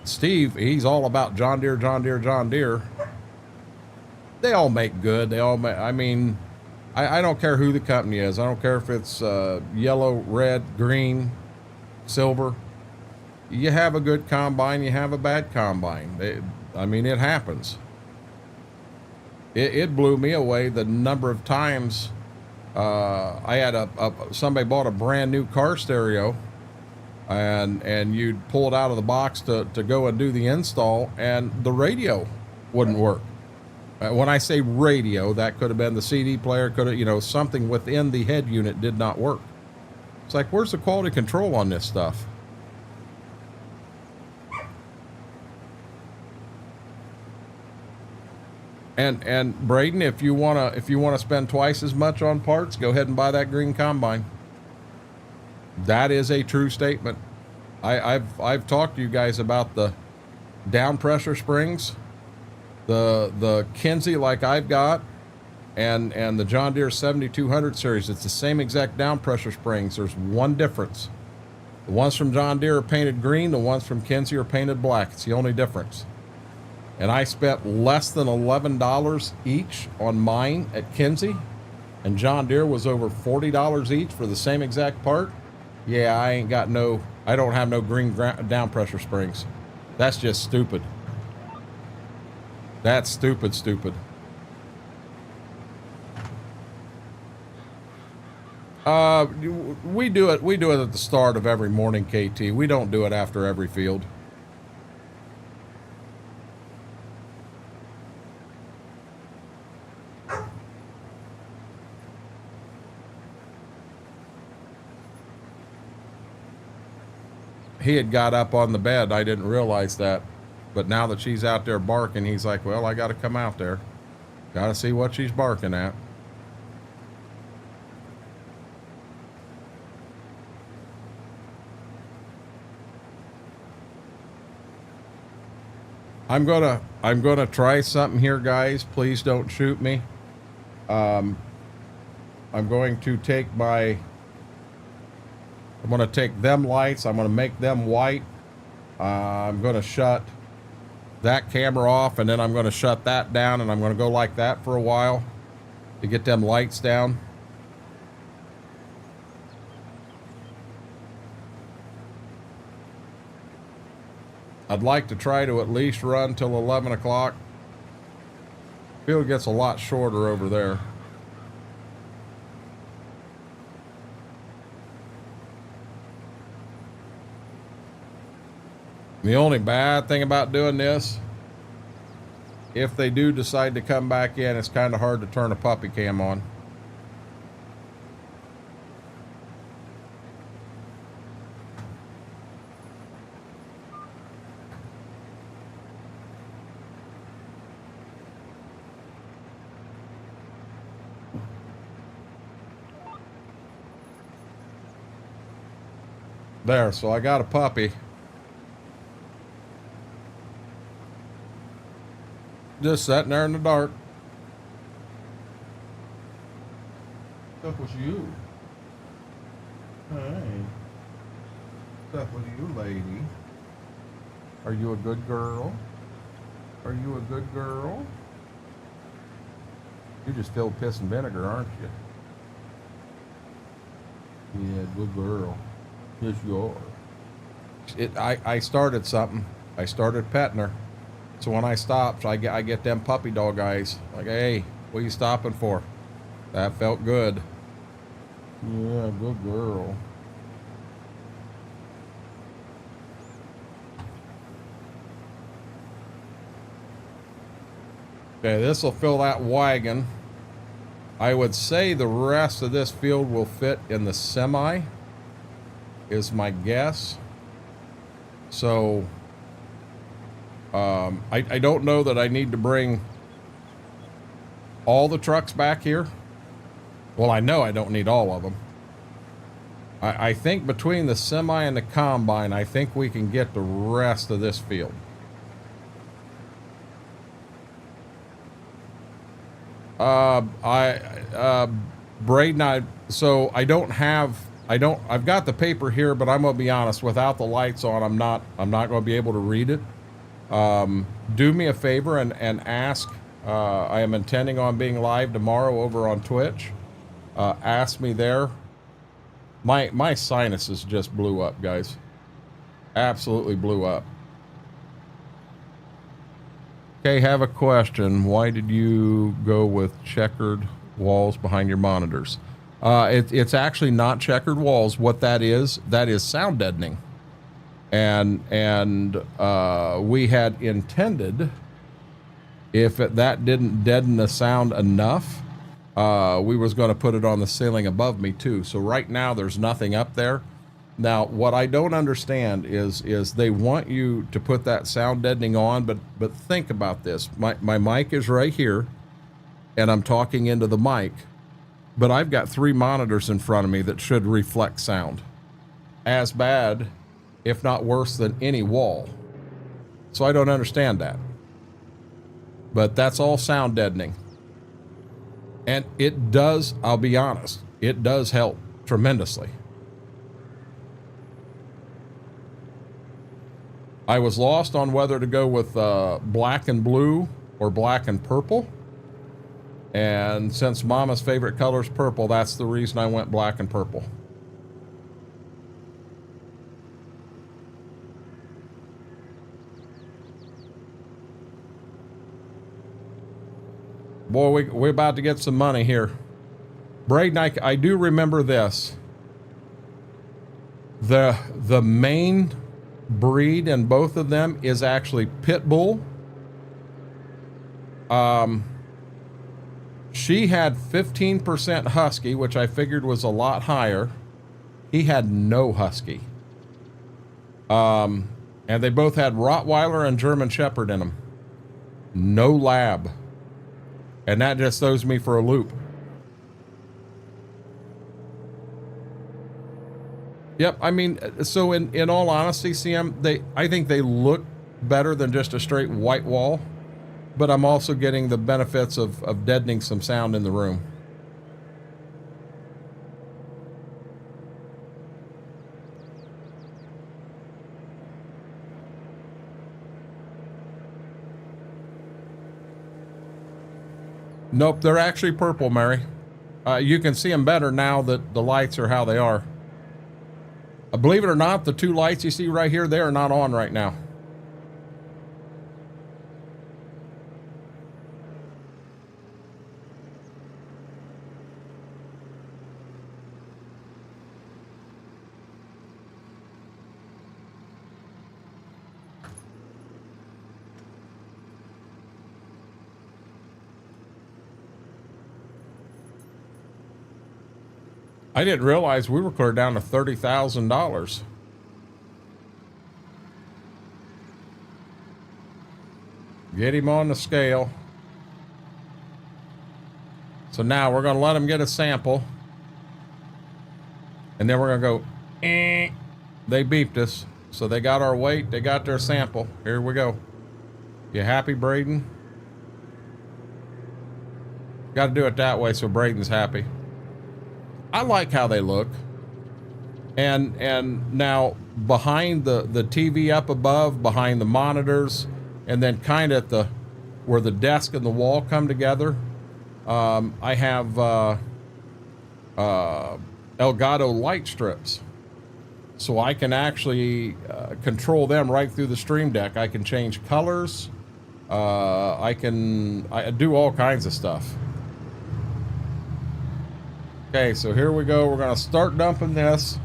Steve, he's all about John Deere, John Deere, John Deere. They all make good. They all make, I mean, I don't care who the company is. I don't care if it's yellow, red, green, silver. You have a good combine, you have a bad combine. I mean, it happens. It blew me away the number of times I had somebody bought a brand new car stereo, and you'd pull it out of the box to go and do the install, and the radio wouldn't work. When I say radio, that could have been the CD player, could have, you know, something within the head unit did not work. It's like, where's the quality control on this stuff? And Braden, if you wanna spend twice as much on parts, go ahead and buy that green combine. That is a true statement. I've talked to you guys about the down pressure springs, the Kinsey like I've got, and the John Deere 7200 series. It's the same exact down pressure springs. There's one difference. The ones from John Deere are painted green. The ones from Kinsey are painted black. It's the only difference. And I spent less than $11 each on mine at Kinsey, and John Deere was over $40 each for the same exact part. Yeah, I don't have no green down pressure springs. That's just stupid. That's stupid. We do it at the start of every morning, KT. We don't do it after every field. He had got up on the bed. I didn't realize that. But now that she's out there barking, he's like, well, I got to come out there. Got to see what she's barking at. I'm gonna try something here, guys. Please don't shoot me. I'm going to take I'm going to take them lights. I'm going to make them white. I'm going to shut that camera off, and then I'm going to shut that down, and I'm going to go like that for a while to get them lights down. I'd like to try to at least run till 11 o'clock. Field gets a lot shorter over there. The only bad thing about doing this, if they do decide to come back in, it's kind of hard to turn a puppy cam on. There, so I got a puppy. Just sitting there in the dark. What's up with you? Hey. What's up with you, lady? Are you a good girl? Are you a good girl? You just filled piss and vinegar, aren't you? Yeah, good girl. Yes, you are. I started something. I started petting her. So when I stopped, I get them puppy dog eyes. Like, hey, what are you stopping for? That felt good. Yeah, good girl. Okay, this will fill that wagon. I would say the rest of this field will fit in the semi, is my guess. So, I don't know that I need to bring all the trucks back here. Well, I know I don't need all of them. I think between the semi and the combine, I think we can get the rest of this field. Braden, I've got the paper here, but I'm gonna be honest, without the lights on, I'm not gonna be able to read it. Do me a favor and ask, I am intending on being live tomorrow over on Twitch. Ask me there. My sinuses just blew up, guys. Absolutely blew up. Okay, have a question. Why did you go with checkered walls behind your monitors? It's actually not checkered walls. What that is sound deadening. And we had intended, if that didn't deaden the sound enough, we was going to put it on the ceiling above me too. So right now there's nothing up there. Now, what I don't understand is they want you to put that sound deadening on, but think about this. My mic is right here, and I'm talking into the mic, but I've got 3 monitors in front of me that should reflect sound. As bad, if not worse than any wall. So I don't understand that. But that's all sound deadening. And it does, I'll be honest, it does help tremendously. I was lost on whether to go with black and blue or black and purple. And since Mama's favorite color is purple, that's the reason I went black and purple. Boy, we're about to get some money here. Braden, I do remember this. The main breed in both of them is actually pit bull. She had 15% husky, which I figured was a lot higher. He had no husky. And they both had Rottweiler and German Shepherd in them. No lab. And that just throws me for a loop. Yep, I mean, so in all honesty, CM, I think they look better than just a straight white wall, but I'm also getting the benefits of deadening some sound in the room. Nope, they're actually purple, Mary. You can see them better now that the lights are how they are. Believe it or not, the 2 lights you see right here, they are not on right now. I didn't realize we were clear down to $30,000. Get him on the scale. So now we're going to let him get a sample. And then we're going to go, they beeped us. So they got our weight, they got their sample. Here we go. You happy, Braden? Got to do it that way so Braden's happy. I like how they look. And now behind the TV up above, behind the monitors, and then kind of at the where the desk and the wall come together, I have Elgato light strips. So I can actually control them right through the Stream Deck. I can change colors. I do all kinds of stuff. Okay, so here we go. We're going to start dumping this.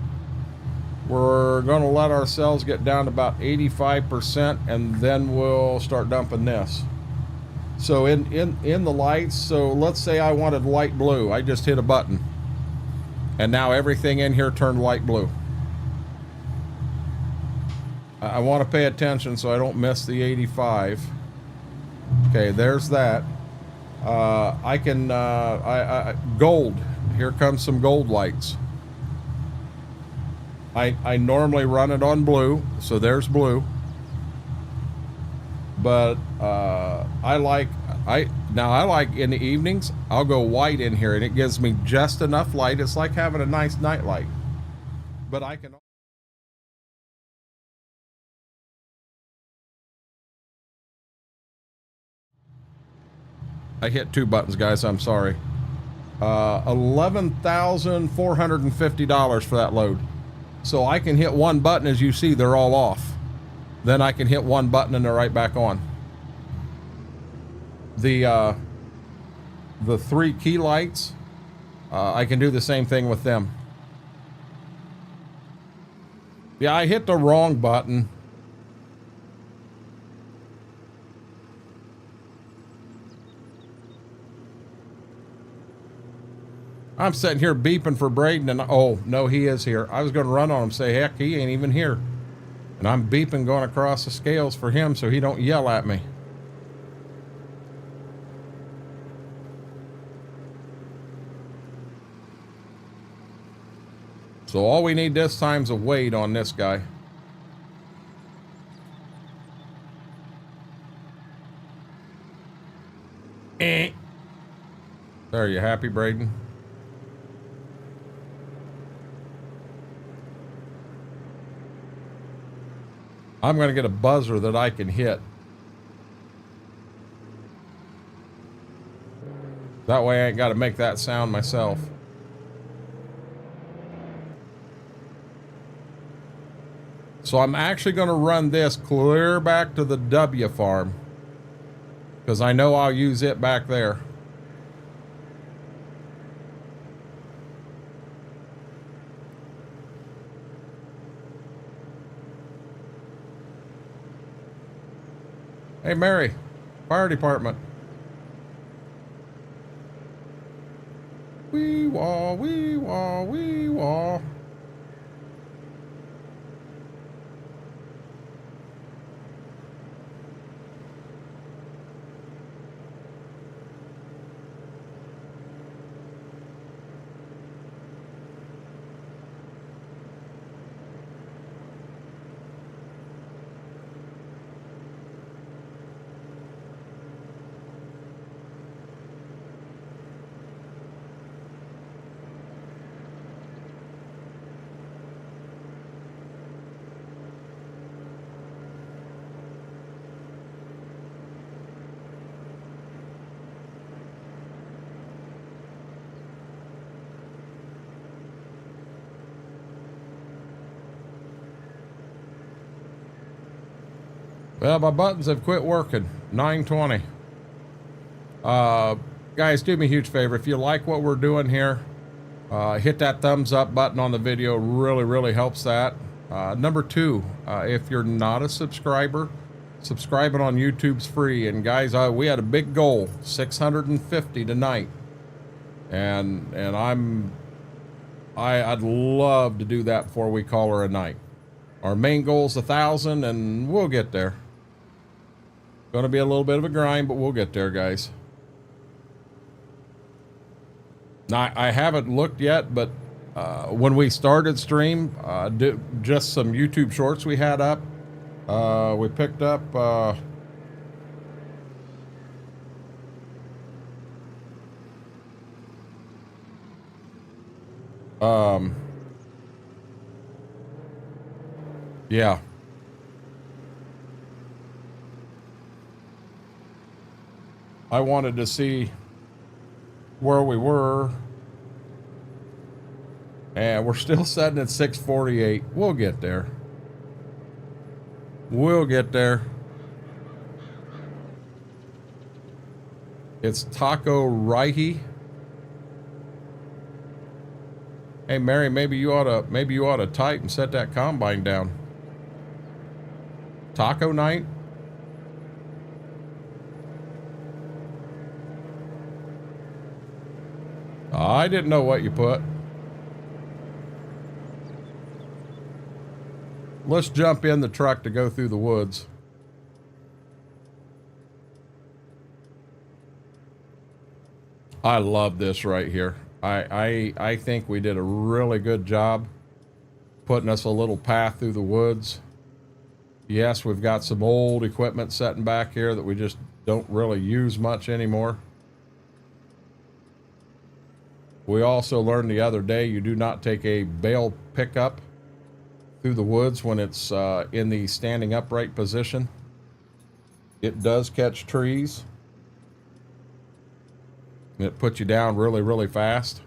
We're going to let ourselves get down to about 85%, and then we'll start dumping this. So in the lights, so let's say I wanted light blue. I just hit a button. And now everything in here turned light blue. I want to pay attention so I don't miss the 85. Okay, there's that. I can, gold. Here comes some gold lights. I normally run it on blue, so there's blue. But I like in the evenings, I'll go white in here and it gives me just enough light. It's like having a nice night light. But I can... I hit two buttons, guys. I'm sorry. $11,450 for that load. So I can hit one button. As you see, they're all off. Then I can hit one button and they're right back on. The three key lights, I can do the same thing with them. Yeah, I hit the wrong button. I'm sitting here beeping for Braden, and oh, no, he is here. I was going to run on him, say, heck, he ain't even here. And I'm beeping going across the scales for him so he don't yell at me. So all we need this time's a weight on this guy. There, you happy, Braden? I'm going to get a buzzer that I can hit. That way I ain't got to make that sound myself. So I'm actually going to run this clear back to the W farm, because I know I'll use it back there. Hey, Mary, fire department. Wee wah, wee wah, wee wah. Well, my buttons have quit working. 9:20. Guys, do me a huge favor. If you like what we're doing here, hit that thumbs up button on the video. Really helps that. Number two, if you're not a subscriber, subscribing on YouTube's free. And guys, we had a big goal, 650 tonight. And I'd love to do that before we call her a night. Our main goal is 1,000, and we'll get there. Going to be a little bit of a grind, but we'll get there, guys. Now, I haven't looked yet, but when we started stream, just some YouTube shorts we had up. We picked up yeah. I wanted to see where we were. And we're still sitting at 648. We'll get there. We'll get there. It's Taco Raihi. Hey Mary, maybe you ought to type and set that combine down. Taco night? I didn't know what you put. Let's jump in the truck to go through the woods. I love this right here. I think we did a really good job putting us a little path through the woods. Yes, we've got some old equipment sitting back here that we just don't really use much anymore. We also learned the other day you do not take a bale pickup through the woods when it's in the standing upright position. It does catch trees. It puts you down really, really fast.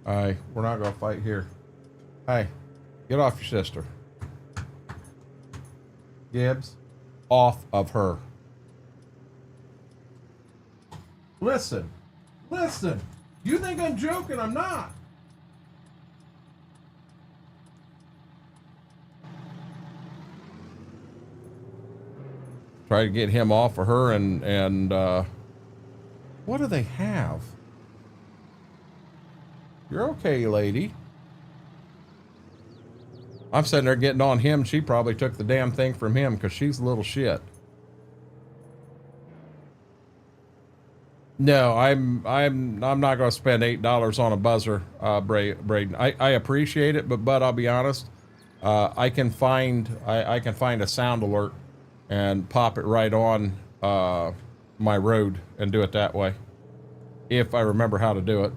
Hey, we're not gonna fight here. Hey, get off your sister. Gibbs, off of her. Listen. You think I'm joking? I'm not. Try to get him off of her and what do they have? You're okay, lady. I'm sitting there getting on him. She probably took the damn thing from him because she's a little shit. No, I'm not going to spend $8 on a buzzer, Braden. I appreciate it, but I'll be honest. I can find a sound alert and pop it right on my road and do it that way, if I remember how to do it.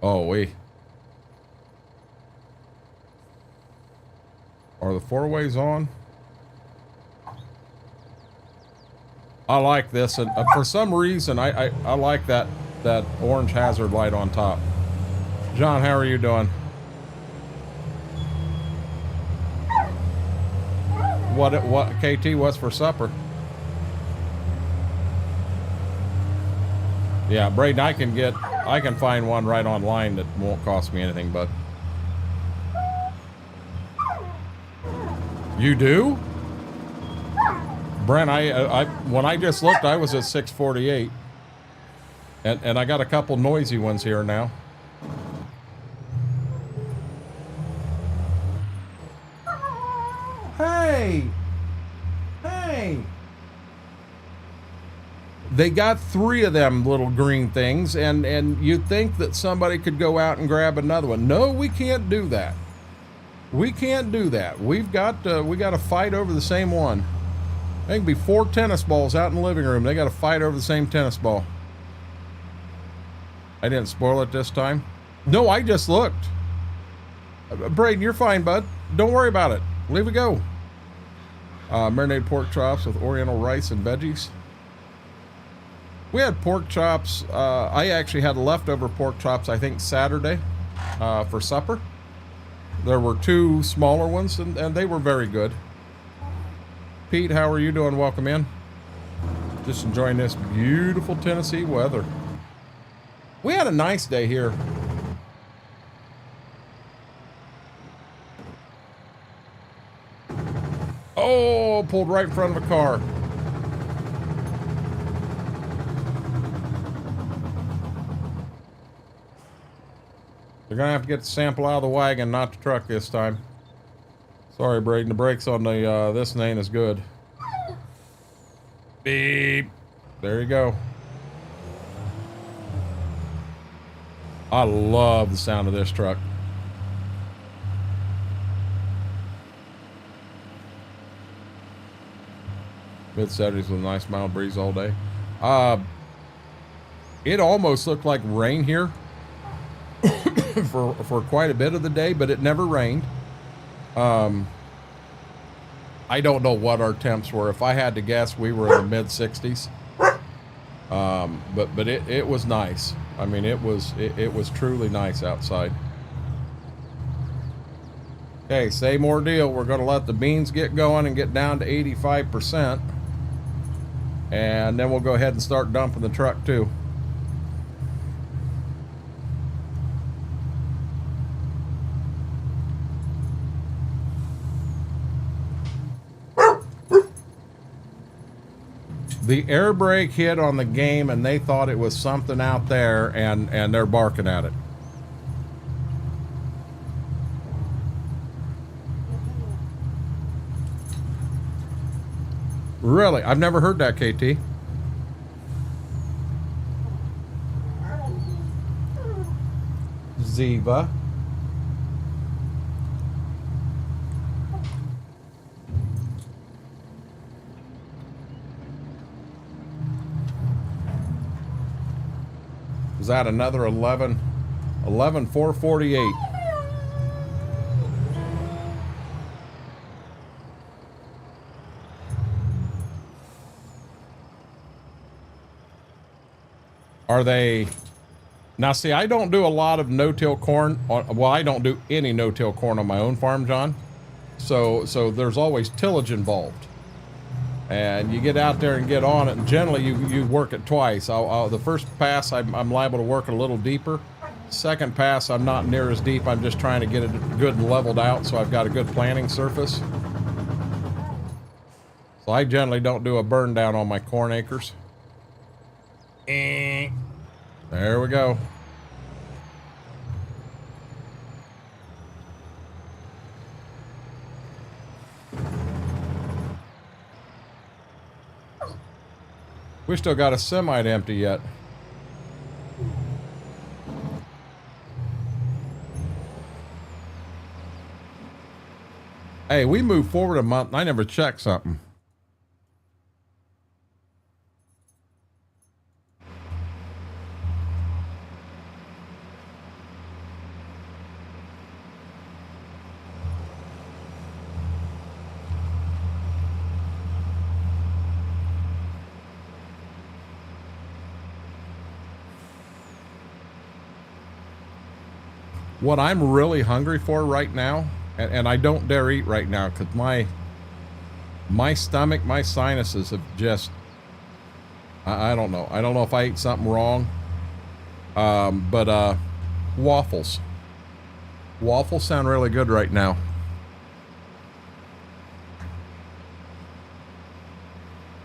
Oh, are the four-ways on? I like this, and for some reason, I like that orange hazard light on top. John, how are you doing? What KT? What's for supper? Yeah, Braden, I can find one right online that won't cost me anything, but you do? Brent, when I just looked, I was at 648, and I got a couple noisy ones here now. Hey! They got 3 of them little green things, and you'd think that somebody could go out and grab another one. No, we can't do that. We can't do that. We got to fight over the same one. There can be 4 tennis balls out in the living room. They got to fight over the same tennis ball. I didn't spoil it this time. No, I just looked. Braden, you're fine, bud. Don't worry about it. Leave it go. Marinated pork chops with oriental rice and veggies. We had pork chops. I actually had leftover pork chops, I think, Saturday for supper. There were 2 smaller ones, and they were very good. Pete, how are you doing? Welcome in. Just enjoying this beautiful Tennessee weather. We had a nice day here. Oh, pulled right in front of a car. They're gonna have to get the sample out of the wagon, not the truck this time. Sorry, Braden, the brakes on the this ain't as good. Beep. There you go. I love the sound of this truck. Mid-70s with a nice mild breeze all day. It almost looked like rain here for quite a bit of the day, but it never rained. I don't know what our temps were. If I had to guess, we were in the mid-60s. But it was nice. I mean, it was truly nice outside. Okay, same ordeal. We're going to let the beans get going and get down to 85%. And then we'll go ahead and start dumping the truck too. The air brake hit on the game and they thought it was something out there, and they're barking at it. Really? I've never heard that, KT. Ziva. Is that another 11,448? Are they now? See, I don't do a lot of no-till corn. Well, I don't do any no-till corn on my own farm, John. So there's always tillage involved. And you get out there and get on it, and generally you work it twice. The first pass, I'm liable to work it a little deeper. Second pass, I'm not near as deep. I'm just trying to get it good and leveled out so I've got a good planting surface. So I generally don't do a burn down on my corn acres. There we go. We still got a semi to empty yet. Hey, we moved forward a month and I never checked something. What I'm really hungry for right now, and I don't dare eat right now because my stomach, my sinuses have just, I don't know. I don't know if I ate something wrong. But waffles. Waffles sound really good right now.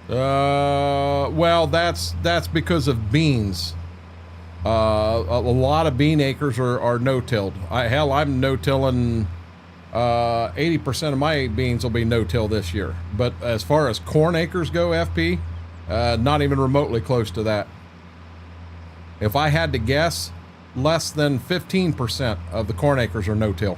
Well, that's because of beans. A lot of bean acres are no-tilled. Hell, I'm no-tilling. 80% of my beans will be no-till this year. But as far as corn acres go, FP, not even remotely close to that. If I had to guess, less than 15% of the corn acres are no-till.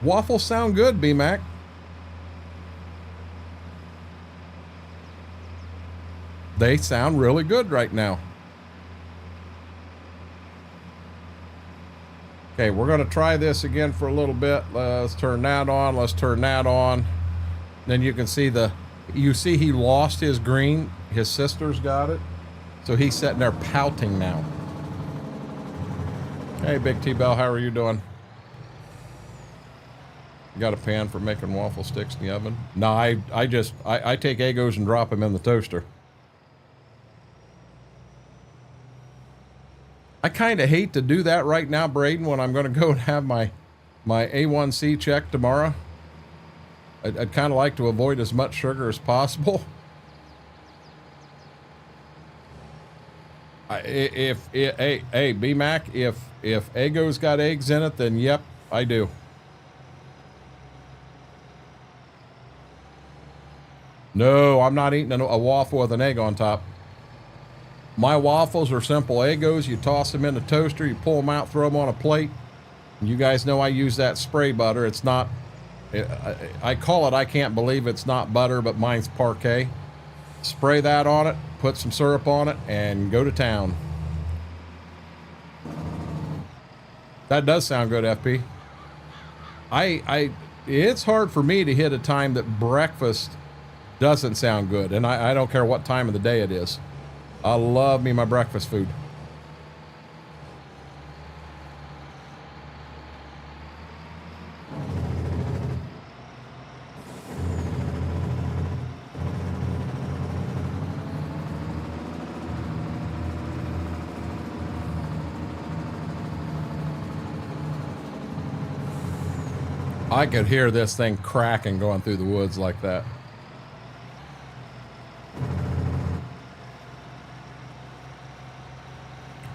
Waffles sound good, B-Mac. They sound really good right now. Okay, we're going to try this again for a little bit. Let's turn that on. Let's turn that on. Then you can see you see he lost his green. His sister's got it. So he's sitting there pouting now. Hey, Big T-Bell, how are you doing? You got a pan for making waffle sticks in the oven? No, I take Eggos and drop them in the toaster. I kind of hate to do that right now, Braden, when I'm going to go and have my A1C checked tomorrow. I'd kind of like to avoid as much sugar as possible. Hey, B-Mac, if Eggo's got eggs in it, then yep, I do. No, I'm not eating a waffle with an egg on top. My waffles are simple Eggos. You toss them in the toaster, you pull them out, throw them on a plate. And you guys know I use that spray butter. It's not, I call it, I can't believe it's not butter, but mine's Parquet. Spray that on it, put some syrup on it, and go to town. That does sound good, FP. It's hard for me to hit a time that breakfast doesn't sound good, and I don't care what time of the day it is. I love me my breakfast food. I could hear this thing cracking going through the woods like that.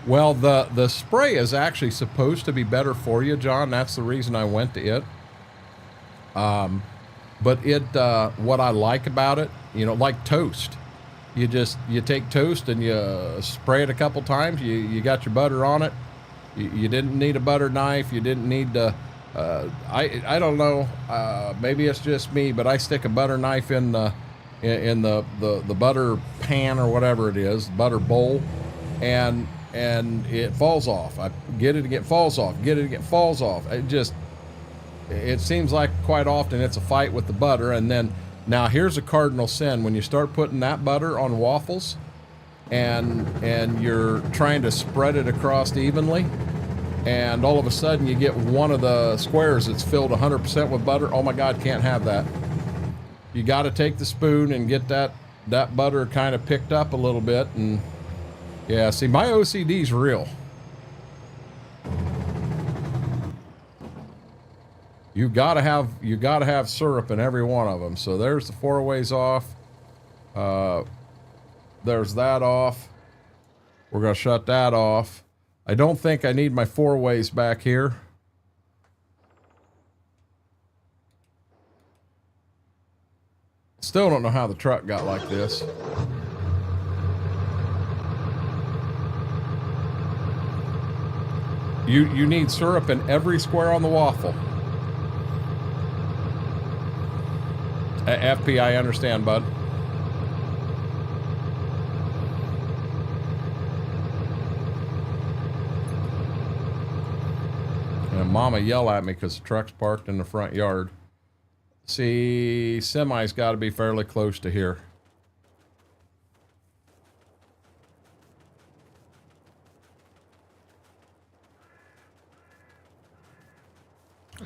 Well, the spray is actually supposed to be better for you, John. That's the reason I went to it. But what I like about it, you know, like toast. You take toast and you spray it a couple times. You got your butter on it. You didn't need a butter knife. You didn't need to. I don't know. Maybe it's just me, but I stick a butter knife in the butter pan or whatever it is, butter bowl, and it falls off. I get it again, falls off. Get it again, falls off. It seems like quite often it's a fight with the butter. And then now here's a cardinal sin: when you start putting that butter on waffles, and you're trying to spread it across evenly. And all of a sudden you get one of the squares that's filled 100% with butter. Oh my God, can't have that. You got to take the spoon and get that butter kind of picked up a little bit. And yeah, see, my OCD's real. You gotta have syrup in every one of them. So there's the 4 ways off. There's that off. We're gonna shut that off. I don't think I need my 4 ways back here. Still don't know how the truck got like this. You need syrup in every square on the waffle. FP, I understand, bud. And Mama yell at me because the truck's parked in the front yard. See, semi's got to be fairly close to here.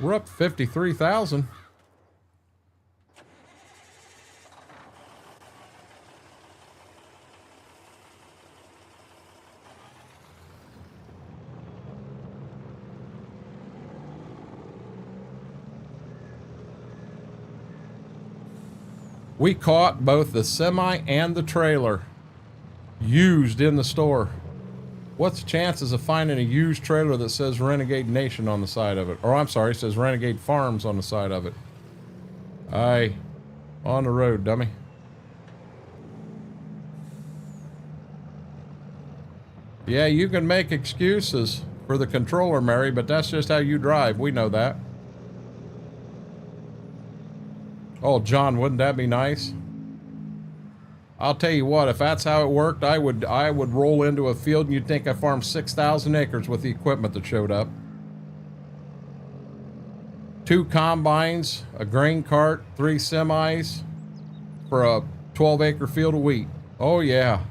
We're up 53,000. We caught both the semi and the trailer used in the store. What's the chances of finding a used trailer that says Renegade Nation on the side of it? Or I'm sorry, it says Renegade Farms on the side of it. Aye, on the road, dummy. Yeah, you can make excuses for the controller, Mary, but that's just how you drive. We know that. Oh, John, wouldn't that be nice? I'll tell you what, if that's how it worked, I would roll into a field and you'd think I farmed 6,000 acres with the equipment that showed up. 2 combines, a grain cart, 3 semis for a 12-acre field of wheat. Oh, yeah.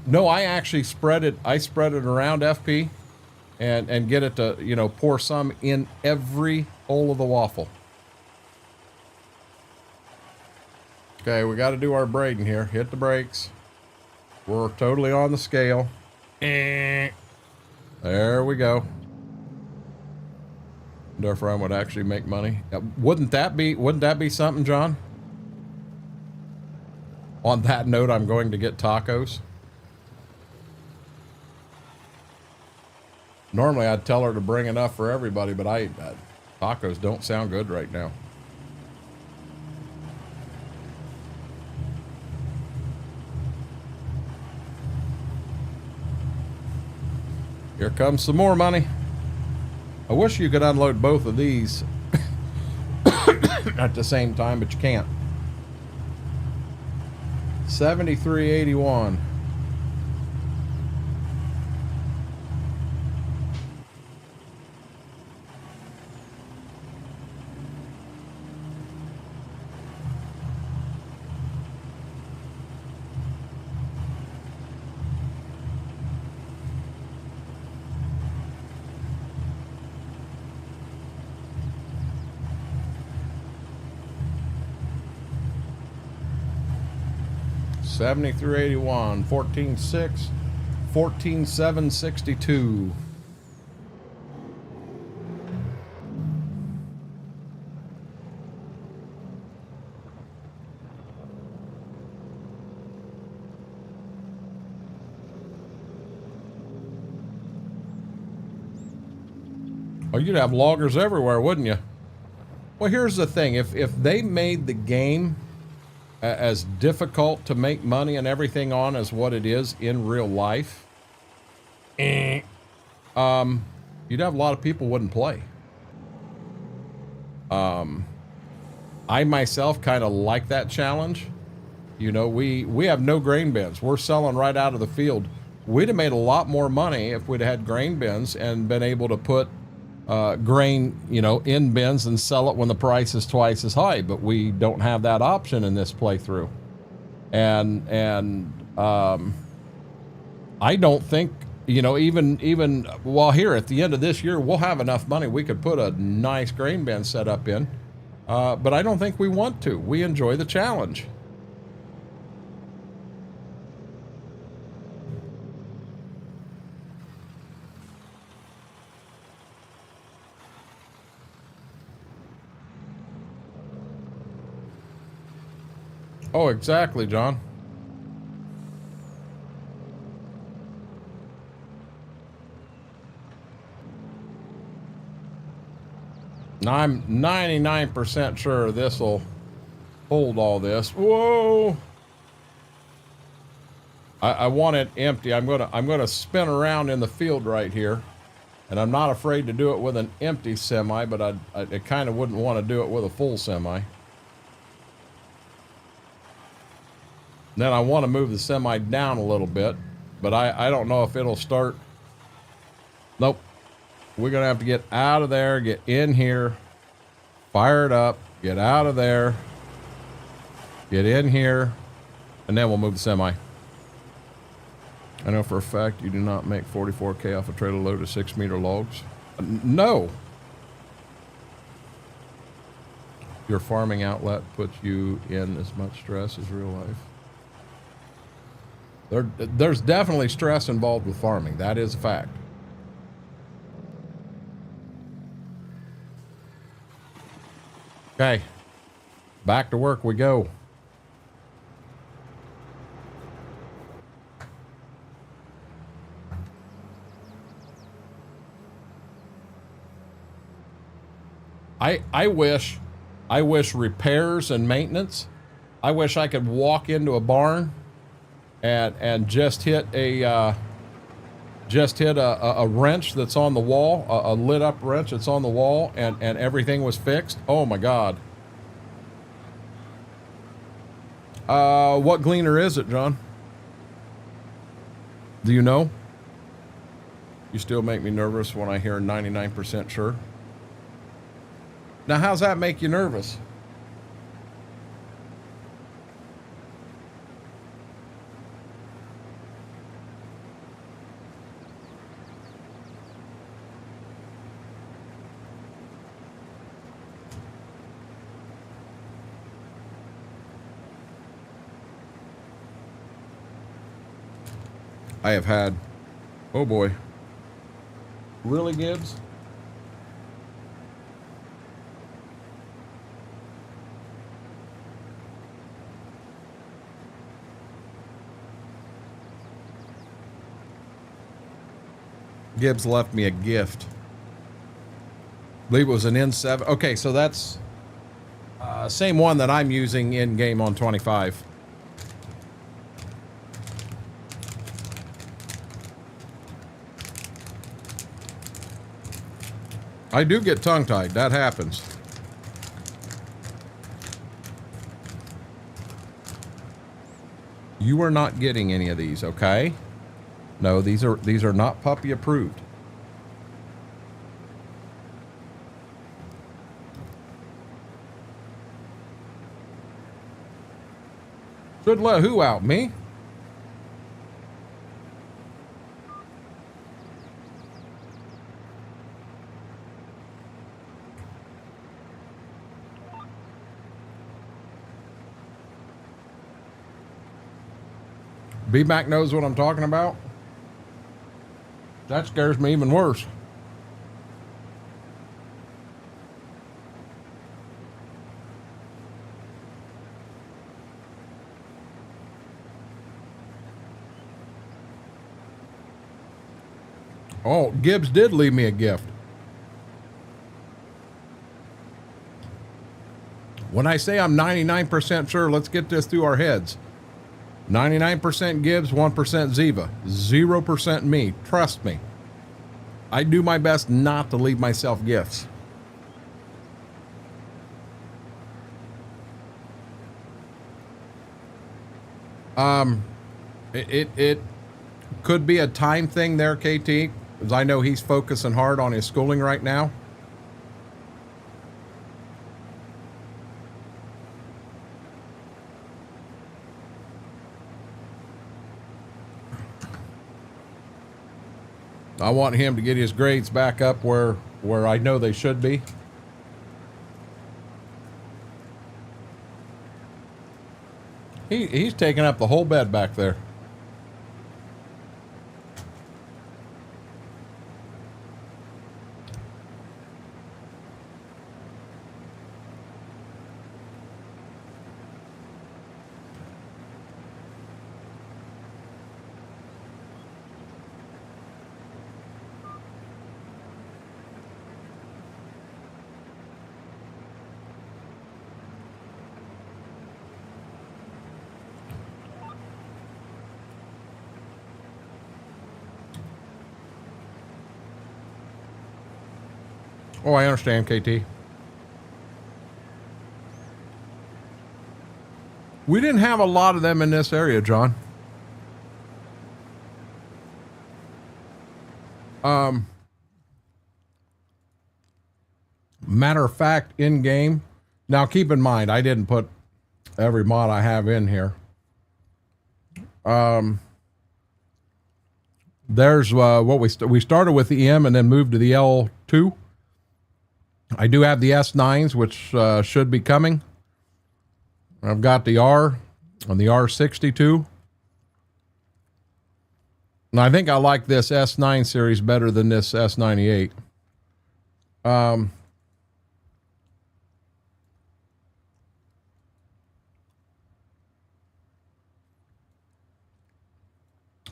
No, I actually spread it. I spread it around FP and get it to, you know, pour some in every hole of the waffle. Okay, we got to do our braiding here. Hit the brakes. We're totally on the scale. There we go. Therefore, I would actually make money. Wouldn't that be something, John? On that note, I'm going to get tacos. Normally, I'd tell her to bring enough for everybody, but tacos don't sound good right now. Here comes some more money. I wish you could unload both of these at the same time, but you can't. 73.81. $73.81, 14.6, 14.762. Oh, you'd have loggers everywhere, wouldn't you? Well, here's the thing. If they made the game as difficult to make money and everything on as what it is in real life, you'd have a lot of people wouldn't play. I myself kind of like that challenge. You know, we have no grain bins. We're selling right out of the field. We'd have made a lot more money if we'd had grain bins and been able to put grain, you know, in bins and sell it when the price is twice as high, but we don't have that option in this playthrough. And I don't think, you know, even well, here at the end of this year, we'll have enough money. We could put a nice grain bin set up in, but I don't think we want to. We enjoy the challenge. Oh, exactly, John. Now, I'm 99% sure this will hold all this. Whoa! I want it empty. I'm gonna spin around in the field right here, and I'm not afraid to do it with an empty semi, but I kind of wouldn't want to do it with a full semi. Then I want to move the semi down a little bit, but I don't know if it'll start. Nope. We're going to have to get out of there, get in here, fire it up, get out of there, get in here, and then we'll move the semi. I know for a fact you do not make 44K off a trailer load of 6-meter logs. No. Your farming outlet puts you in as much stress as real life. There's definitely stress involved with farming. That is a fact. Okay, back to work we go. I wish repairs and maintenance. I wish I could walk into a barn and just hit a wrench that's on the wall, a lit up wrench that's on the wall, and everything was fixed. Oh my God. What gleaner is it, John? Do you know? You still make me nervous when I hear 99% sure. Now, how's that make you nervous? I have had, oh boy. Really, Gibbs? Gibbs left me a gift. I believe it was an N7. Okay, so that's same one that I'm using in game on 25. I do get tongue-tied. That happens. You are not getting any of these, okay? No, these are not puppy approved. Should let who out? Me? B-Mac knows what I'm talking about. That scares me even worse. Oh, Gibbs did leave me a gift. When I say I'm 99% sure, let's get this through our heads. 99% Gibbs, 1% Ziva, 0% me. Trust me. I do my best not to leave myself gifts. It could be a time thing there, KT, because I know he's focusing hard on his schooling right now. I want him to get his grades back up where I know they should be. He's taking up the whole bed back there. Oh, I understand, KT. We didn't have a lot of them in this area, John. Matter of fact, in game. Now, keep in mind, I didn't put every mod I have in here. There's what we started with the M and then moved to the L2. I do have the S9s, which should be coming. I've got the R and the R62. And I think I like this S9 series better than this S98.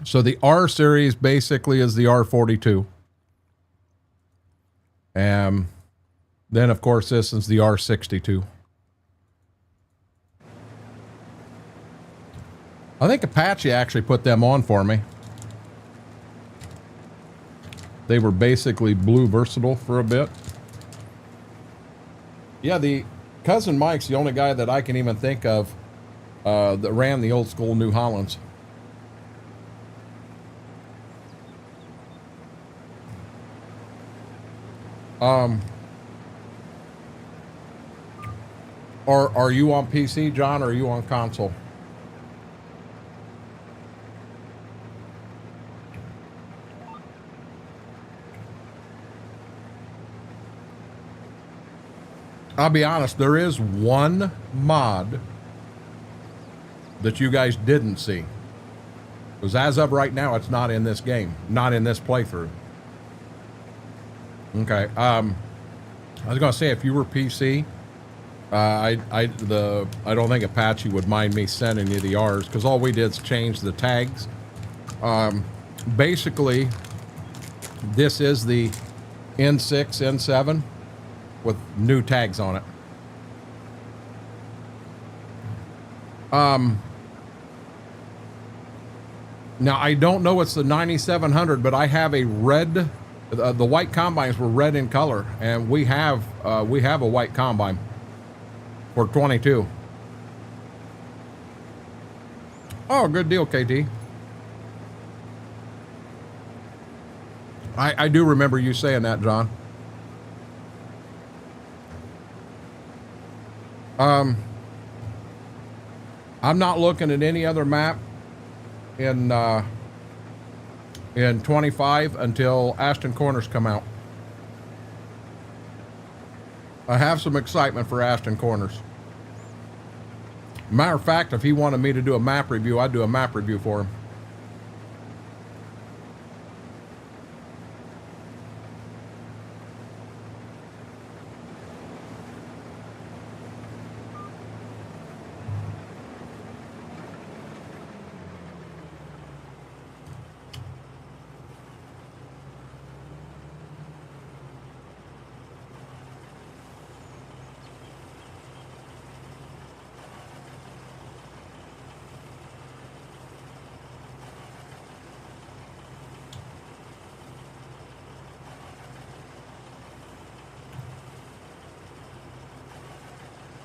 So the R series basically is the R42. Then, of course, this is the R62. I think Apache actually put them on for me. They were basically blue versatile for a bit. Yeah, the Cousin Mike's the only guy that I can even think of that ran the old school New Hollands. Are you on PC, John, or are you on console? I'll be honest, there is one mod that you guys didn't see. Because as of right now, it's not in this game, not in this playthrough. Okay. I was gonna say, if you were PC, I don't think Apache would mind me sending you the R's, because all we did is change the tags. Basically, this is the N6, N7 with new tags on it. Now I don't know it's the 9700, but I have a red. The white combines were red in color, and we have a white combine for 22. Oh, good deal, KT. I do remember you saying that, John. I'm not looking at any other map in 25 until Ashton Corners come out. I have some excitement for Ashton Corners. Matter of fact, if he wanted me to do a map review, I'd do a map review for him.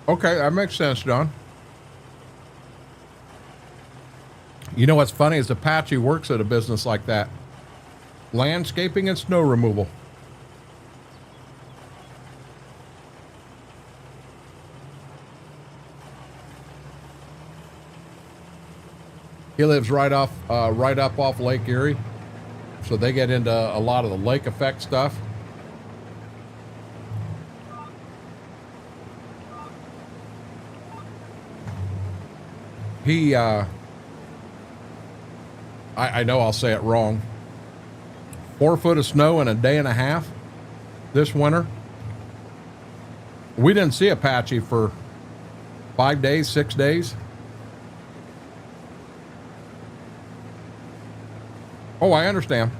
Okay, that makes sense, John. You know what's funny is Apache works at a business like that. Landscaping and snow removal. He lives right up off Lake Erie. So they get into a lot of the lake effect stuff. He, I know I'll say it wrong. 4 foot of snow in a day and a half this winter. We didn't see Apache for 5 days, 6 days. Oh, I understand.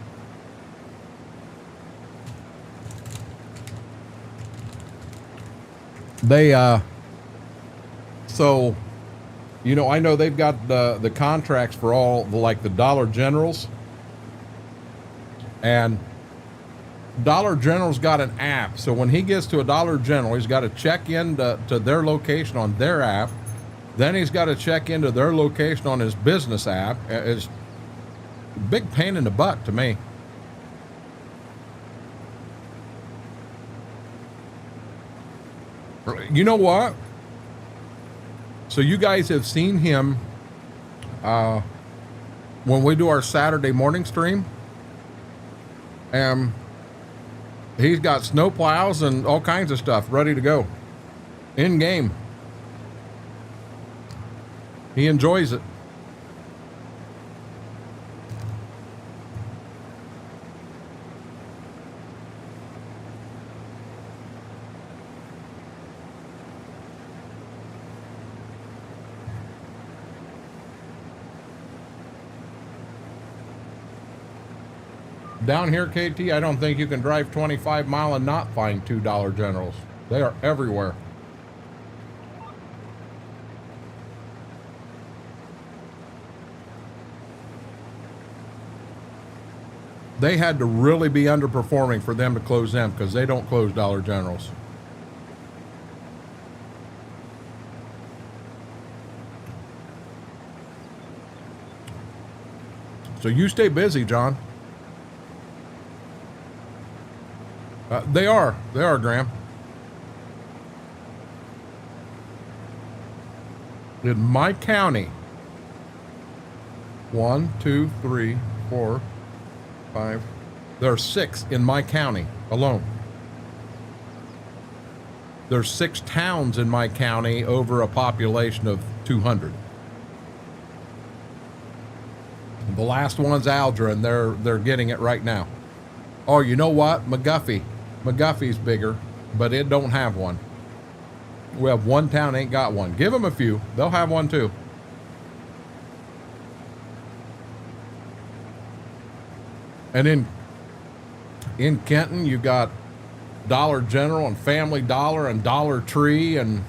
They, so, you know, I know they've got the contracts for all the, like the Dollar Generals, and Dollar General's got an app. So when he gets to a Dollar General, he's got to check in to their location on their app. Then he's got to check into their location on his business app. It's a big pain in the butt to me. You know what? So you guys have seen him when we do our Saturday morning stream. He's got snow plows and all kinds of stuff ready to go in game. He enjoys it. Down here, KT, I don't think you can drive 25 mile and not find $2 Generals. They are everywhere. They had to really be underperforming for them to close them, because they don't close Dollar Generals. So you stay busy, John. They are, Graham. In my county, 1, 2, 3, 4, 5. There are 6 in my county alone. There's 6 towns in my county over a population of 200. The last one's Aldra, and they're getting it right now. Oh, you know what? McGuffey's bigger, but it don't have one. We have one town ain't got one. Give them a few. They'll have one too. And in Kenton, you got Dollar General and Family Dollar and Dollar Tree and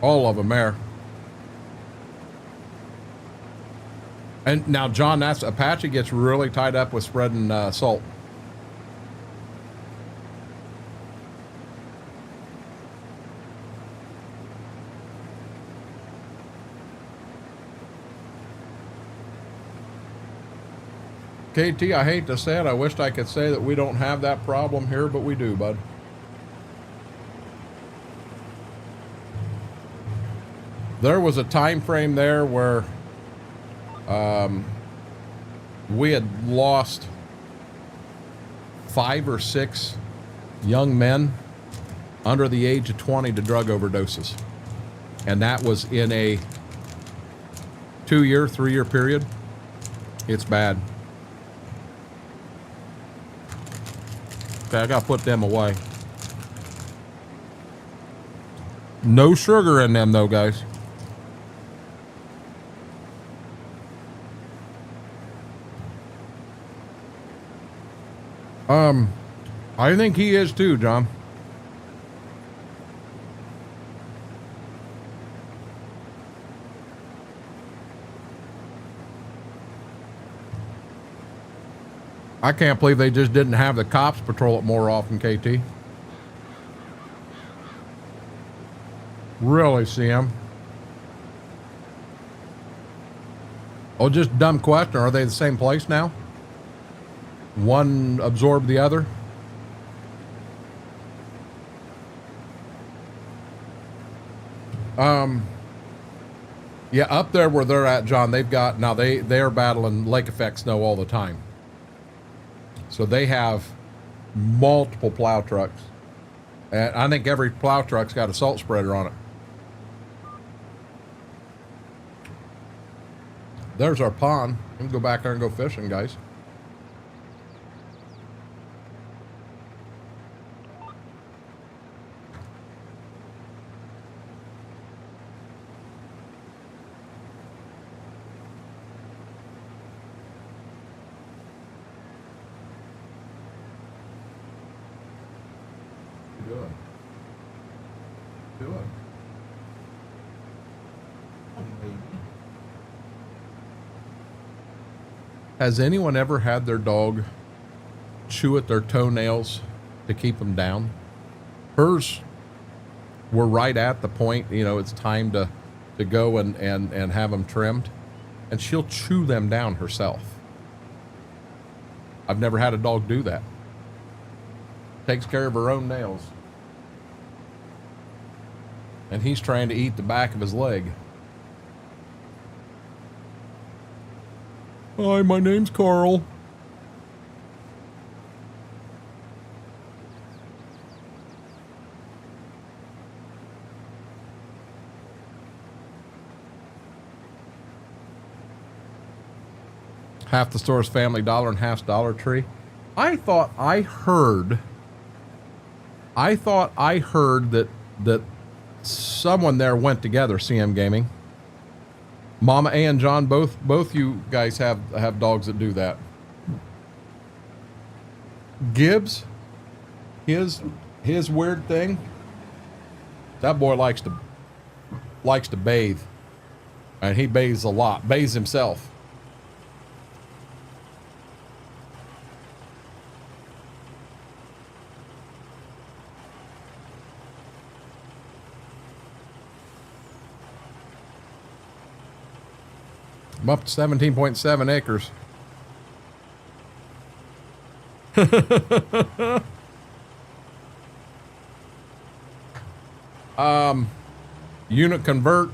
all of them there. And now, John, that's Apache gets really tied up with spreading salt. KT, I hate to say it. I wished I could say that we don't have that problem here, but we do, bud. There was a time frame there where we had lost 5 or 6 young men under the age of 20 to drug overdoses. And that was in a 2-year, 3-year period. It's bad. Okay, I gotta put them away. No sugar in them though, guys. I think he is too, John. I can't believe they just didn't have the cops patrol it more often, KT. Really, CM? Oh, just dumb question. Are they the same place now? One absorbed the other? Yeah, up there where they're at, John, they've got, now they are battling lake effect snow all the time. So they have multiple plow trucks. And I think every plow truck's got a salt spreader on it. There's our pond. We can go back there and go fishing, guys. Has anyone ever had their dog chew at their toenails to keep them down? Hers were right at the point, you know, it's time to go and have them trimmed, and she'll chew them down herself. I've never had a dog do that. Takes care of her own nails. And he's trying to eat the back of his leg. Hi, my name's Carl. Half the store's Family Dollar and half's Dollar Tree. I thought I heard that someone there went together, CM Gaming. Mama and John, both you guys have dogs that do that. Gibbs, his weird thing, that boy likes to bathe. And he bathes a lot, bathes himself. I'm up to 17.7 acres. Unit convert.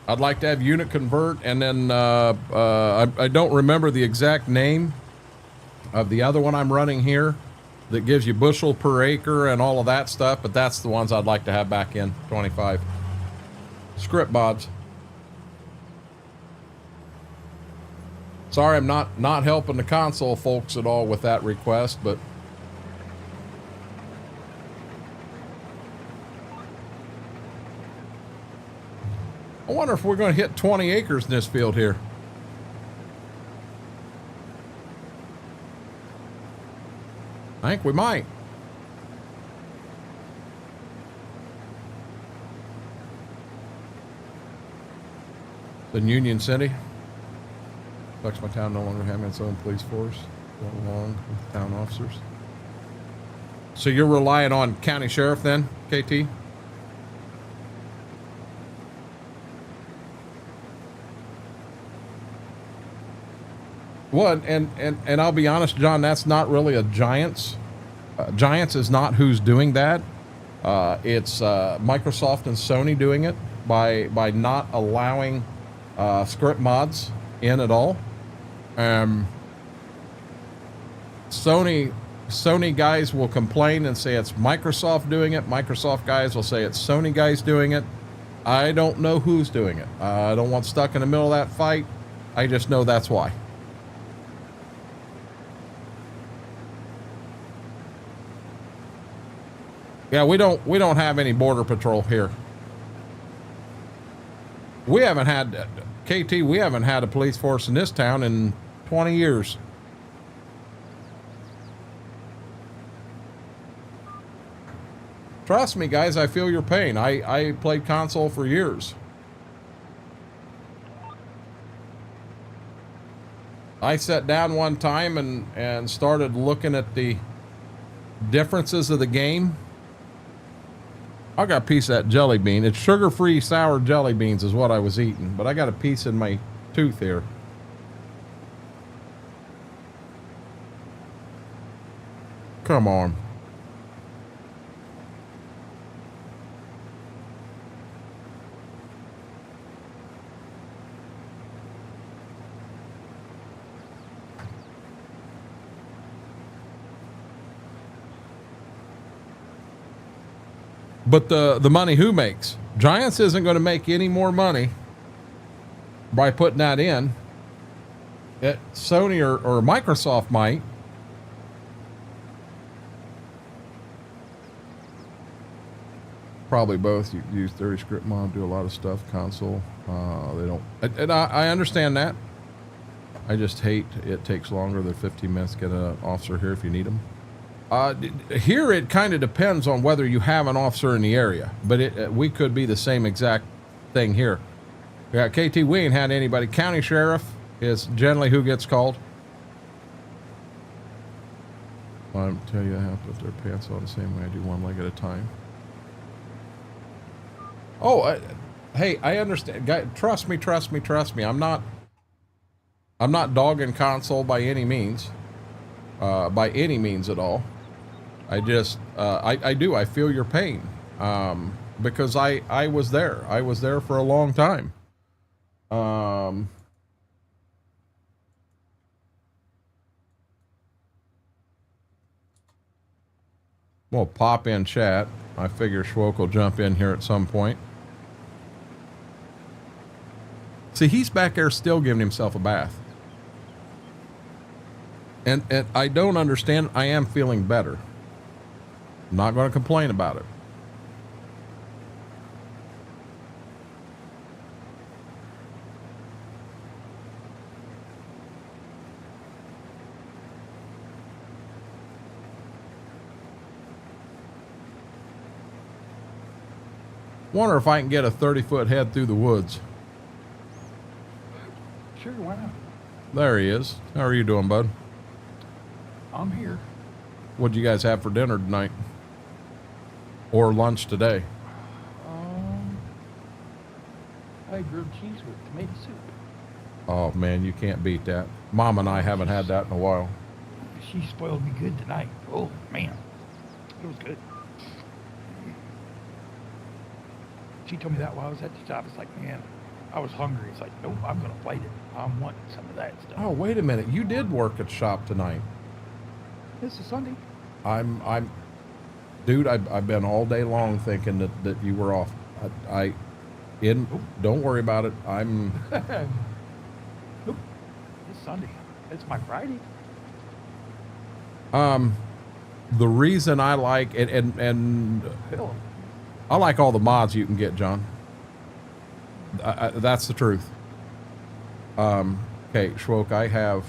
I'd like to have unit convert, and then I don't remember the exact name of the other one I'm running here that gives you bushel per acre and all of that stuff, but that's the ones I'd like to have back in 25. Script Bobs. Sorry, I'm not helping the console folks at all with that request, but I wonder if we're going to hit 20 acres in this field here. I think we might. In Union City. Affects my town no longer having its own police force. Going along with town officers. So you're relying on county sheriff then, KT? Well, and I'll be honest, John, that's not really a Giants. Giants is not who's doing that. It's Microsoft and Sony doing it by not allowing script mods in at all. Sony guys will complain and say it's Microsoft doing it. Microsoft guys will say it's Sony guys doing it. I don't know who's doing it. I don't want stuck in the middle of that fight. I just know that's why. Yeah, we don't have any border patrol here. We haven't had KT. We haven't had a police force in this town in 20 years. Trust me, guys. I feel your pain. I played console for years. I sat down one time and started looking at the differences of the game. I got a piece of that jelly bean. It's sugar-free sour jelly beans is what I was eating, but I got a piece in my tooth here. Come on. But the money who makes? Giants isn't going to make any more money by putting that in. Sony or Microsoft might. Probably both. You use 30 script mod, do a lot of stuff. Console, they don't. And I understand that. I just hate it takes longer than 15 minutes to get an officer here if you need them. Here it kind of depends on whether you have an officer in the area, but we could be the same exact thing here. Yeah, KT, we ain't had anybody. County sheriff is generally who gets called. I'll tell you, I have to put their pants on the same way I do, one leg at a time. Oh, hey, I understand. Guy, trust me. I'm not dogging console by any means at all. I just, I feel your pain, because I was there. I was there for a long time. We'll pop in chat. I figure Schwoke will jump in here at some point. See, he's back there still giving himself a bath. And I don't understand. I am feeling better. I'm not going to complain about it. Wonder if I can get a 30-foot head through the woods. Sure, why not? There he is. How are you doing, bud? I'm here. What'd you guys have for dinner tonight? Or lunch today? I had grilled cheese with tomato soup. Oh, man, you can't beat that. Mom and I haven't had that in a while. She spoiled me good tonight. Oh, man. It was good. She told me that while I was at the shop. It's like, man, I was hungry. It's like, nope, I'm going to fight it. I'm wanting some of that stuff. Oh, wait a minute. You did work at shop tonight. This is Sunday. Dude, I've been all day long thinking that you were off. Don't worry about it. Nope. This Sunday. It's my Friday. The reason I like it, and Hell, I like all the mods you can get, John. That's the truth. Okay, Schwoke,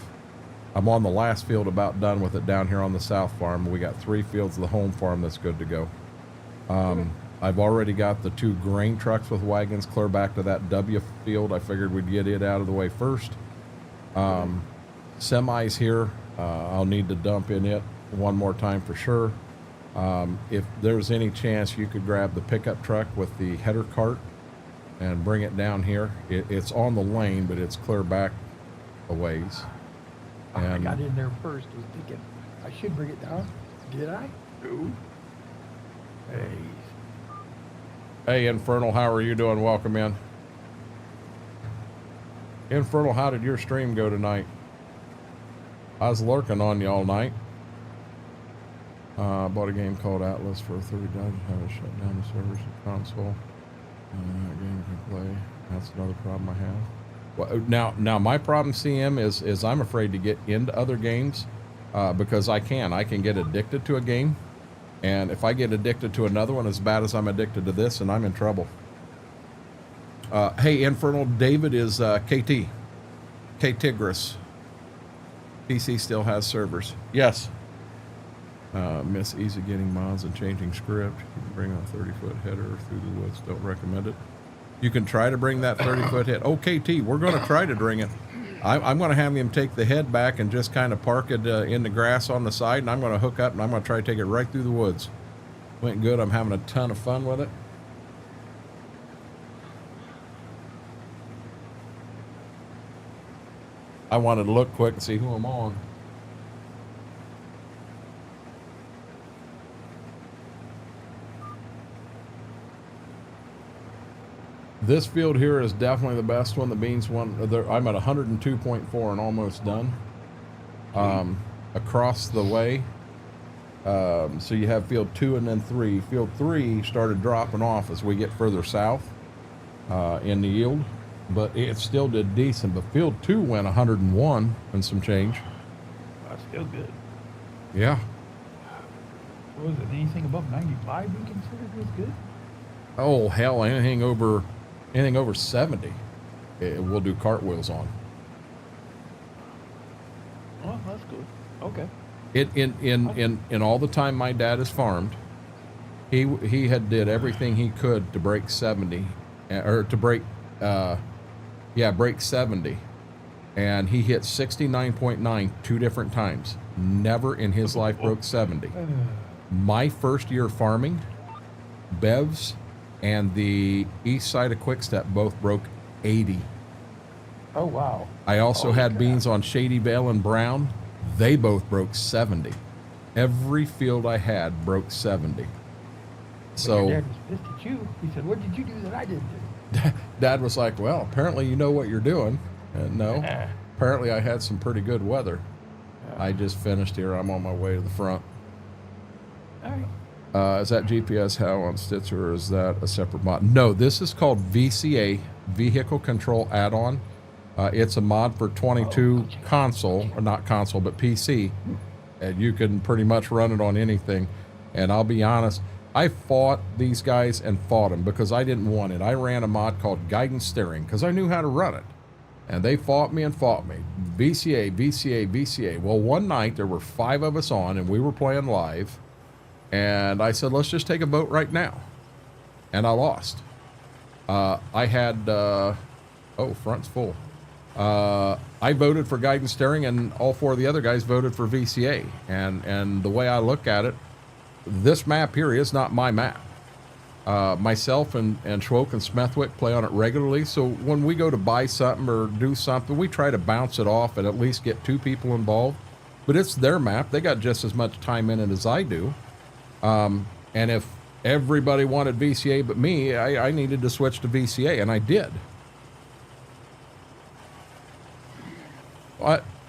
I'm on the last field, about done with it down here on the south farm. We got 3 fields of the home farm that's good to go. I've already got the 2 grain trucks with wagons clear back to that W field. I figured we'd get it out of the way first. Semis here, I'll need to dump in it one more time for sure. If there's any chance you could grab the pickup truck with the header cart and bring it down here. It's on the lane, but it's clear back a ways. I And got in there first. Was thinking I should bring it down. Did I? No. Hey. hey, Infernal, how are you doing? Welcome in. Infernal, how did your stream go tonight? I was lurking on you all night. Bought a game called Atlas for $30. Had to shut down the servers and console. Game can play. That's another problem I have. Well, now my problem, CM, is I'm afraid to get into other games because I can get addicted to a game, and if I get addicted to another one as bad as I'm addicted to this, and I'm in trouble. Hey, Infernal, David is KT. K-Tigris. PC still has servers. Yes. Miss easy getting mods and changing script. You can bring a 30-foot header through the woods. Don't recommend it. You can try to bring that 30-foot head. Oh, KT, we're going to try to bring it. I'm going to have him take the head back and just kind of park it in the grass on the side, and I'm going to hook up, and I'm going to try to take it right through the woods. Went good. I'm having a ton of fun with it. I wanted to look quick and see who I'm on. This field here is definitely the best one. The beans one, I'm at 102.4 and almost done. Across the way. So you have field 2 and then 3. Field 3 started dropping off as we get further south in the yield, but it still did decent. But field 2 went 101 and some change. That's still good. Yeah. Was it anything above 95 you considered was good? Oh hell, anything over 70, we'll do cartwheels on. Oh, that's good. Okay. In all the time my dad has farmed, he had did everything he could to break 70, or to break break 70, and he hit 69.9 2 different times. Never in his life broke 70. My first year farming, Bev's and the east side of Quickstep both broke 80. Oh, wow. I also had beans on Shady Vale and Brown. They both broke 70. Every field I had broke 70. So Your dad was pissed at you. He said, what did you do that I didn't do? Dad was like, well, apparently you know what you're doing. And no, apparently I had some pretty good weather. I just finished here. I'm on my way to the front. All right. Is that GPS HAL on Stitzer, or is that a separate mod? No, this is called VCA, Vehicle Control Add-on. It's a mod for 22 console, or not console, but PC. And you can pretty much run it on anything. And I'll be honest, I fought these guys and fought them because I didn't want it. I ran a mod called Guidance Steering because I knew how to run it. And they fought me and fought me. VCA, VCA, VCA. Well, one night there were 5 of us on and we were playing live. And I said, let's just take a vote right now. And I lost. I had, front's full. I voted for Guidance Steering, and all 4 of the other guys voted for VCA. And the way I look at it, this map here is not my map. Myself and Schwoke and Smethwick play on it regularly. So when we go to buy something or do something, we try to bounce it off and at least get 2 people involved. But it's their map. They got just as much time in it as I do. And if everybody wanted VCA but me, I needed to switch to VCA, and I did.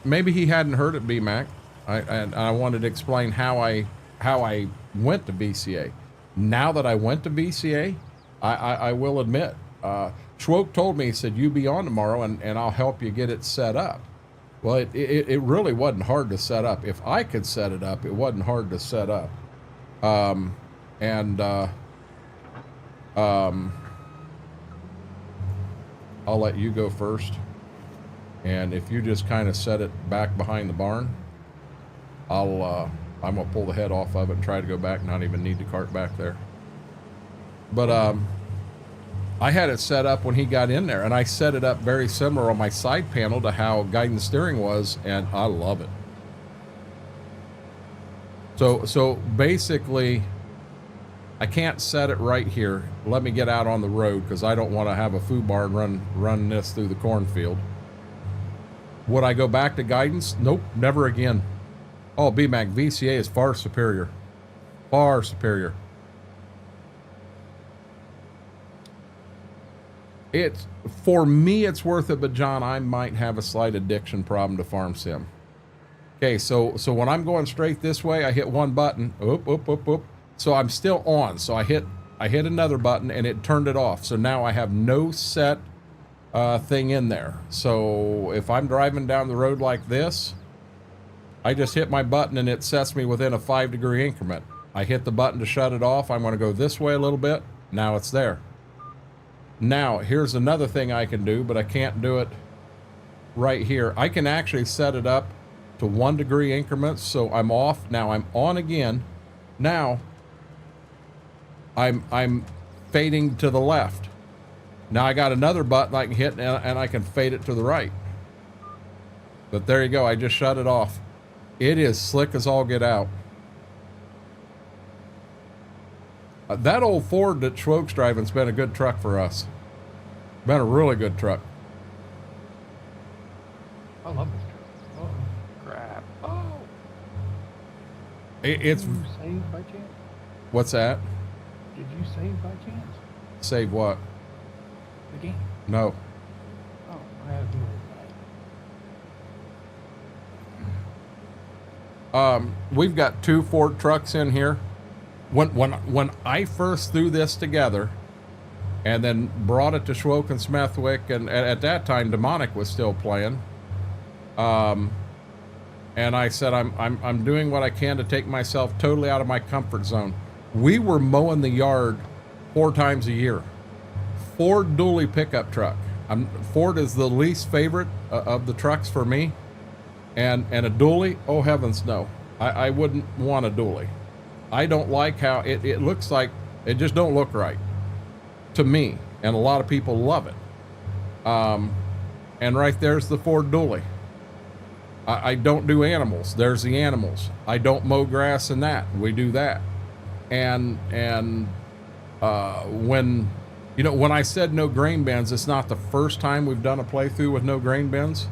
Maybe he hadn't heard it, B-Mac. I wanted to explain how I went to VCA. Now that I went to VCA, I will admit, Schwoke told me, he said, you be on tomorrow and I'll help you get it set up. Well, it really wasn't hard to set up. If I could set it up, it wasn't hard to set up. And I'll let you go first. And if you just kind of set it back behind the barn, I'm gonna pull the head off of it and try to go back, not even need the cart back there. But I had it set up when he got in there, and I set it up very similar on my side panel to how guidance steering was, and I love it. So basically, I can't set it right here. Let me get out on the road because I don't want to have a food barn run this through the cornfield. Would I go back to guidance? Nope, never again. Oh, BMAC VCA is far superior. Far superior. It's, for me, it's worth it, but John, I might have a slight addiction problem to Farm Sim. Okay, so when I'm going straight this way, I hit one button. Oop, oop, oop, oop. So I'm still on. So I hit another button and it turned it off. So now I have no set thing in there. So if I'm driving down the road like this, I just hit my button and it sets me within a 5-degree increment. I hit the button to shut it off. I'm going to go this way a little bit. Now it's there. Now, here's another thing I can do, but I can't do it right here. I can actually set it up to 1-degree increments. So I'm off. Now I'm on again. Now I'm fading to the left. Now I got another button I can hit and I can fade it to the right. But there you go. I just shut it off. It is slick as all get out. That old Ford that Schwoke's driving's been a good truck for us. Been a really good truck. I love this truck. Oh, crap. Oh. It's. Did you save by chance? What's that? Did you save by chance? Save what? The game. No. Oh, I have to do it. We've got 2 Ford trucks in here. When I first threw this together and then brought it to Schwoke and Smethwick, and at that time Demonic was still playing, and I said I'm doing what I can to take myself totally out of my comfort zone. We were mowing the yard 4 times a year. Ford dually pickup truck. Ford is the least favorite of the trucks for me, and a dually, oh heavens no, I wouldn't want a dually. I don't like how it looks like. It just don't look right to me, and a lot of people love it. And right there's the Ford dually. I don't do animals. There's the animals. I don't mow grass and that. We do that. And when I said no grain bins, it's not the first time we've done a playthrough with no grain bins.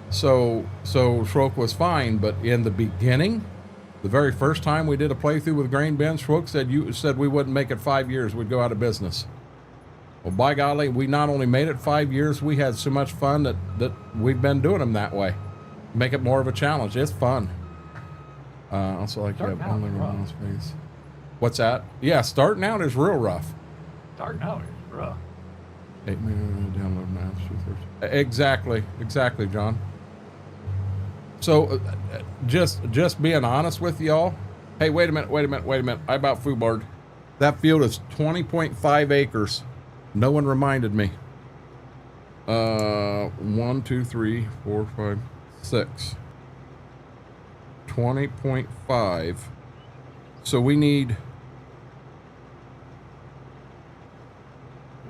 So Schwoke was fine, but in the beginning, the very first time we did a playthrough with grain bins, Schwoke said we wouldn't make it 5 years, we'd go out of business. Well, by golly, we not only made it 5 years, we had so much fun that we've been doing them that way. Make it more of a challenge. It's fun. Also, like you have only one space. What's that? Yeah, starting out is real rough. Starting out is rough. Download maps. Exactly, John. So, just being honest with y'all. Hey, wait a minute. I about foodboard. That field is 20.5 acres. No one reminded me. 1, 2, 3, 4, 5, 6. 20.5. So we need.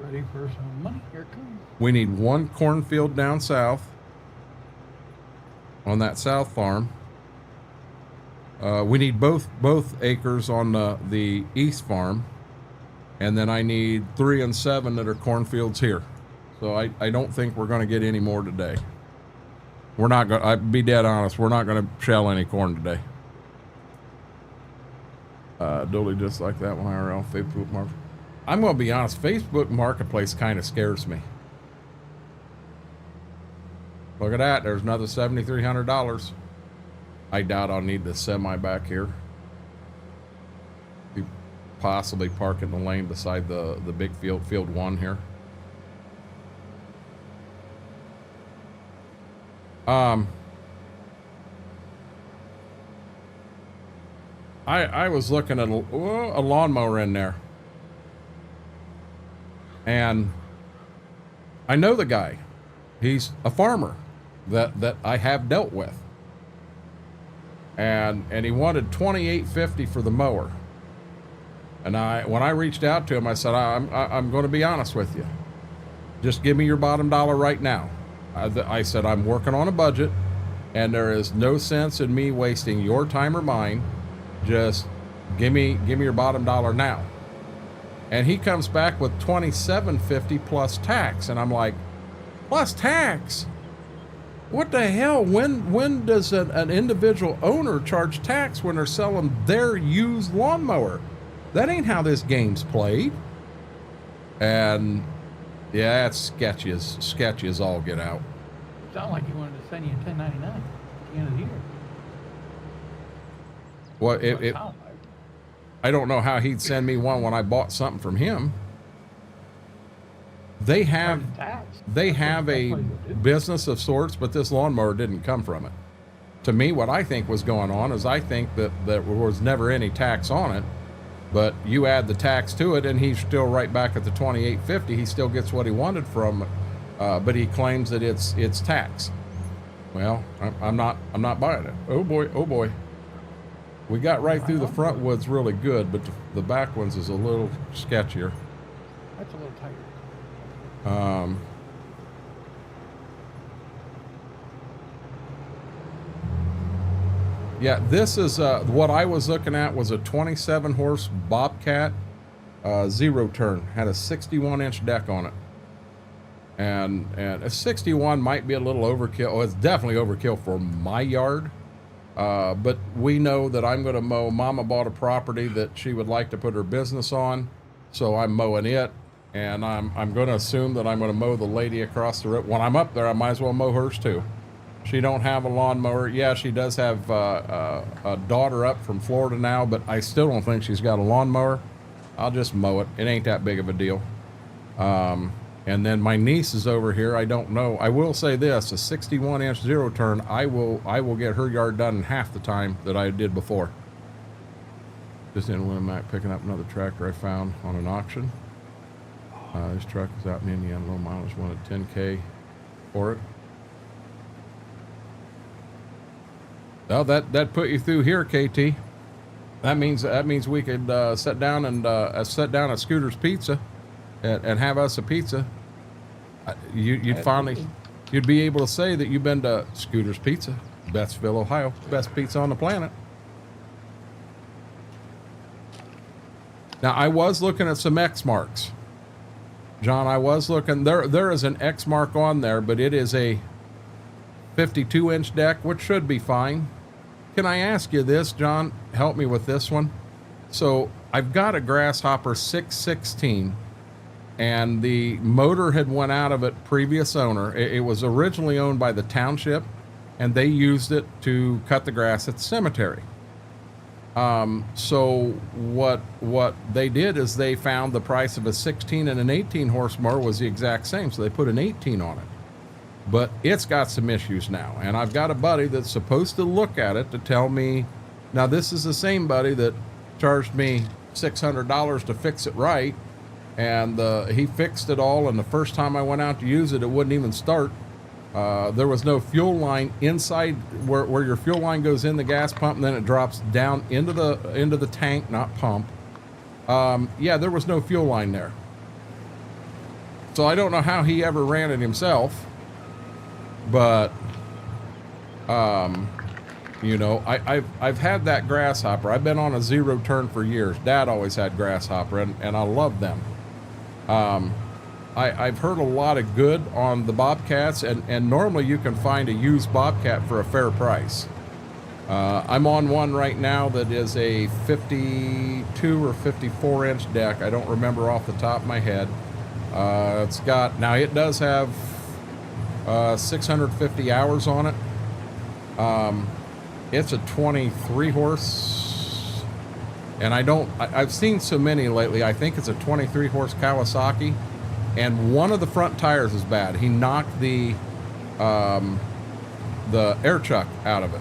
Ready for some money? Here it comes. We need 1 cornfield down south. On that south farm. We need both acres on the east farm, and then I need 3 and 7 that are cornfields here. So I don't think we're going to get any more today. We're not going. I'd be dead honest. We're not going to shell any corn today. Dolly, just like that one IRL Facebook Market. I'm going to be honest. Facebook Marketplace kind of scares me. Look at that. There's another $7,300. I doubt I'll need the semi back here. You possibly park in the lane beside the big field 1 here. I was looking at a lawnmower in there, and I know the guy. He's a farmer that I have dealt with, and he wanted $28.50 for the mower. And when I reached out to him, I said, I'm going to be honest with you. Just give me your bottom dollar right now. I said, I'm working on a budget, and there is no sense in me wasting your time or mine. Just give me your bottom dollar now. And he comes back with $27.50 plus tax, and I'm like, plus tax? What the hell? When does an individual owner charge tax when they're selling their used lawnmower? That ain't how this game's played. And yeah, it's sketchy as all get out. Sound like he wanted to send you a 1099 at the end of the year. Well, I don't know how he'd send me one when I bought something from him. They have a business of sorts, but this lawnmower didn't come from it. To me, what I think was going on is I think that there was never any tax on it. But you add the tax to it, and he's still right back at the $28.50. He still gets what he wanted from it, but he claims that it's tax. Well, I'm not buying it. Oh boy. We got right through the front woods really good, but the back ones is a little sketchier. That's a little tighter. Yeah, this is what I was looking at was a 27 horse Bobcat, zero turn, had a 61-inch deck on it, and a 61 might be a little overkill. Oh, it's definitely overkill for my yard, but we know that I'm going to mow. Mama bought a property that she would like to put her business on, so I'm mowing it, and I'm going to assume that I'm going to mow the lady across the road. When I'm up there, I might as well mow hers too. She don't have a lawnmower. Yeah, she does have a daughter up from Florida now, but I still don't think she's got a lawnmower. I'll just mow it. It ain't that big of a deal. And then my niece is over here. I don't know. I will say this, a 61-inch zero turn, I will get her yard done in half the time that I did before. Just in William picking up another tractor I found on an auction. This truck is out in Indiana, low mileage, wanted $10K for it. Well, that put you through here, KT. That means we could sit down at Scooter's Pizza, and have us a pizza. You'd be able to say that you've been to Scooter's Pizza, Betsville, Ohio, best pizza on the planet. Now I was looking at some X marks, John. I was looking. There is an X mark on there, but it is a 52-inch deck, which should be fine. Can I ask you this, John? Help me with this one. So I've got a Grasshopper 616, and the motor had went out of it previous owner. It was originally owned by the township, and they used it to cut the grass at the cemetery. So what they did is they found the price of a 16 and an 18 horse mower was the exact same, so they put an 18 on it. But it's got some issues now, and I've got a buddy that's supposed to look at it to tell me. Now this is the same buddy that charged me $600 to fix it right, and he fixed it all, and the first time I went out to use it, it wouldn't even start. There was no fuel line inside where your fuel line goes in the gas pump, and then it drops down into the tank, not pump. Yeah, there was no fuel line there. So I don't know how he ever ran it himself. But, you know, I've had that Grasshopper. I've been on a zero turn for years. Dad always had Grasshopper, and I love them. I've heard a lot of good on the Bobcats, and normally you can find a used Bobcat for a fair price. I'm on one right now that is a 52 or 54-inch deck. I don't remember off the top of my head. Now it does have 650 hours on it. It's a 23 horse, and I've seen so many lately. I think it's a 23 horse Kawasaki, and one of the front tires is bad. He knocked the air chuck out of it,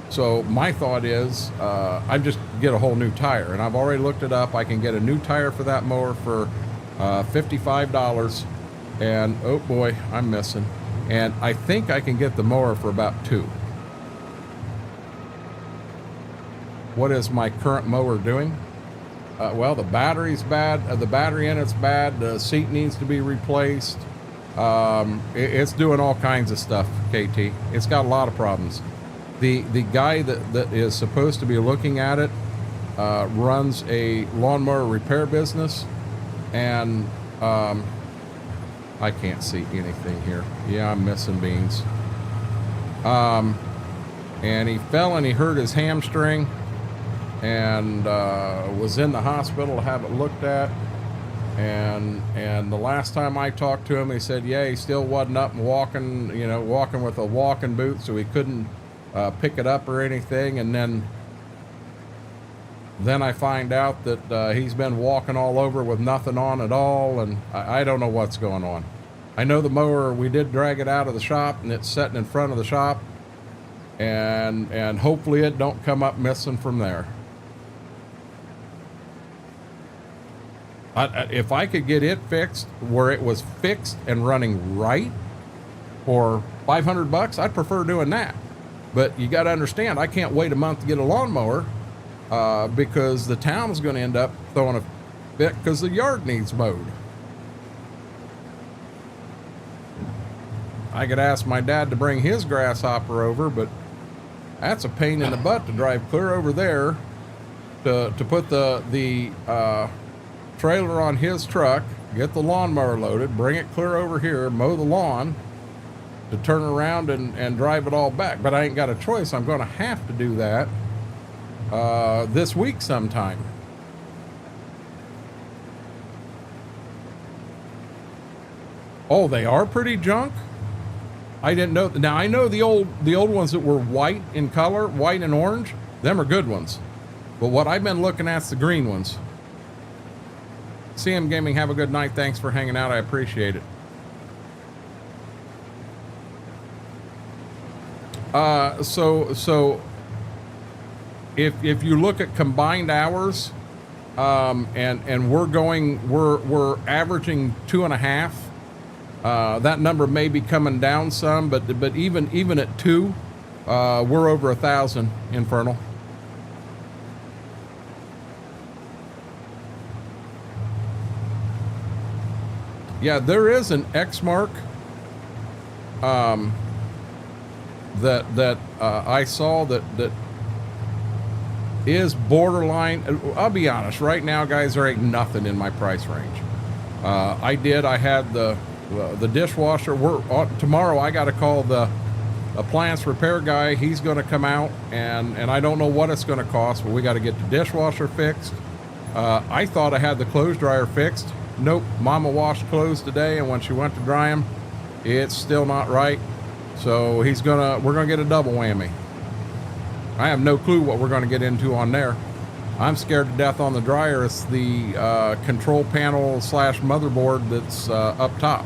So my thought is, I just get a whole new tire, and I've already looked it up. I can get a new tire for that mower for $55, and oh boy, I'm missing. And I think I can get the mower for about $2. What is my current mower doing? Well, the battery's bad. The battery in it's bad. The seat needs to be replaced. It's doing all kinds of stuff, KT. It's got a lot of problems. The guy that is supposed to be looking at it runs a lawnmower repair business, and I can't see anything here. Yeah, I'm missing beans. And he fell and he hurt his hamstring, and was in the hospital to have it looked at. And the last time I talked to him, he said, yeah, he still wasn't up and walking, you know, walking with a walking boot, so he couldn't pick it up or anything. And then I find out that he's been walking all over with nothing on at all, and I don't know what's going on. I know the mower, we did drag it out of the shop, and it's sitting in front of the shop, and hopefully it don't come up missing from there. If I could get it fixed where it was fixed and running right for $500, I'd prefer doing that. But you got to understand, I can't wait a month to get a lawnmower because the town's going to end up throwing a fit because the yard needs mowed. I could ask my dad to bring his grasshopper over, but that's a pain in the butt to drive clear over there to put the trailer on his truck, get the lawnmower loaded, bring it clear over here, mow the lawn, to turn around and drive it all back. But I ain't got a choice. I'm going to have to do that this week sometime. Oh, they are pretty junk? I didn't know. Now, I know the old ones that were white in color, white and orange, them are good ones. But what I've been looking at is the green ones. CM Gaming, have a good night. Thanks for hanging out. I appreciate it. So if you look at combined hours, and we're averaging 2.5. That number may be coming down some, but even at 2, we're over 1,000 Infernal. Yeah, there is an X mark that I saw that is borderline. I'll be honest, right now, guys, there ain't nothing in my price range. I had the dishwasher. Tomorrow I got to call the appliance repair guy. He's going to come out, and I don't know what it's going to cost, but we got to get the dishwasher fixed. I thought I had the clothes dryer fixed. Nope, Mama washed clothes today, and when she went to dry them, it's still not right. So we're gonna get a double whammy. I have no clue what we're gonna get into on there. I'm scared to death on the dryer. It's the control panel / motherboard that's up top.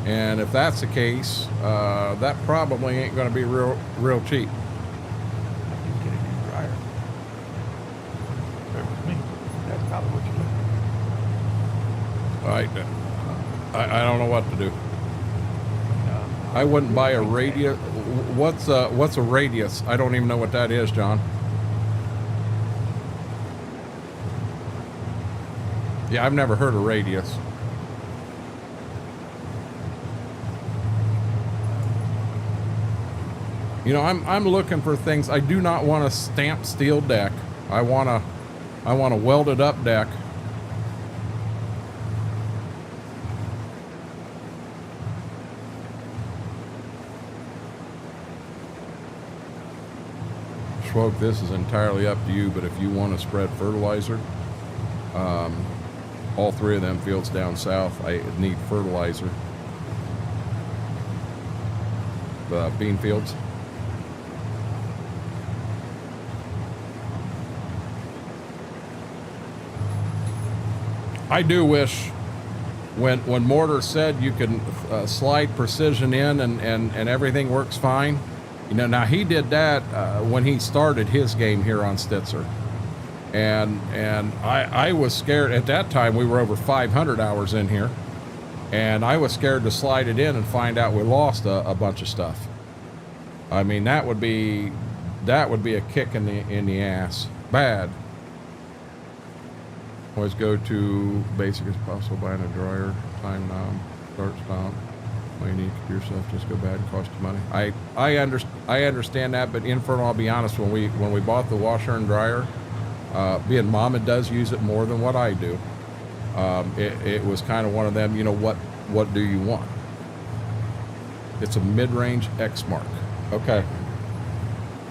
And if that's the case, that probably ain't gonna be real cheap. Get a new dryer. Bear with me. That's probably what you're looking I don't know what to do. I wouldn't buy a radius. What's a radius? I don't even know what that is, John. Yeah, I've never heard of radius. You know, I'm looking for things. I do not want a stamped steel deck. I want a welded up deck. Schwoke, this is entirely up to you, but if you want to spread fertilizer, all 3 of them fields down south, I need fertilizer. The bean fields. I do wish when Mortar said you can slide precision in and everything works fine, You know, now he did that when he started his game here on Stitzer. And I was scared. At that time, we were over 500 hours in here. And I was scared to slide it in and find out we lost a bunch of stuff. I mean, that would be a kick in the ass. Bad. Always go to basic as possible, buying a dryer, time knob, start, stop. All you need to yourself, just go bad and cost you money. I understand that, but Infernal, I'll be honest, when we bought the washer and dryer, being Mama does use it more than what I do. It was kind of one of them, you know, what do you want? It's a mid-range X mark. Okay.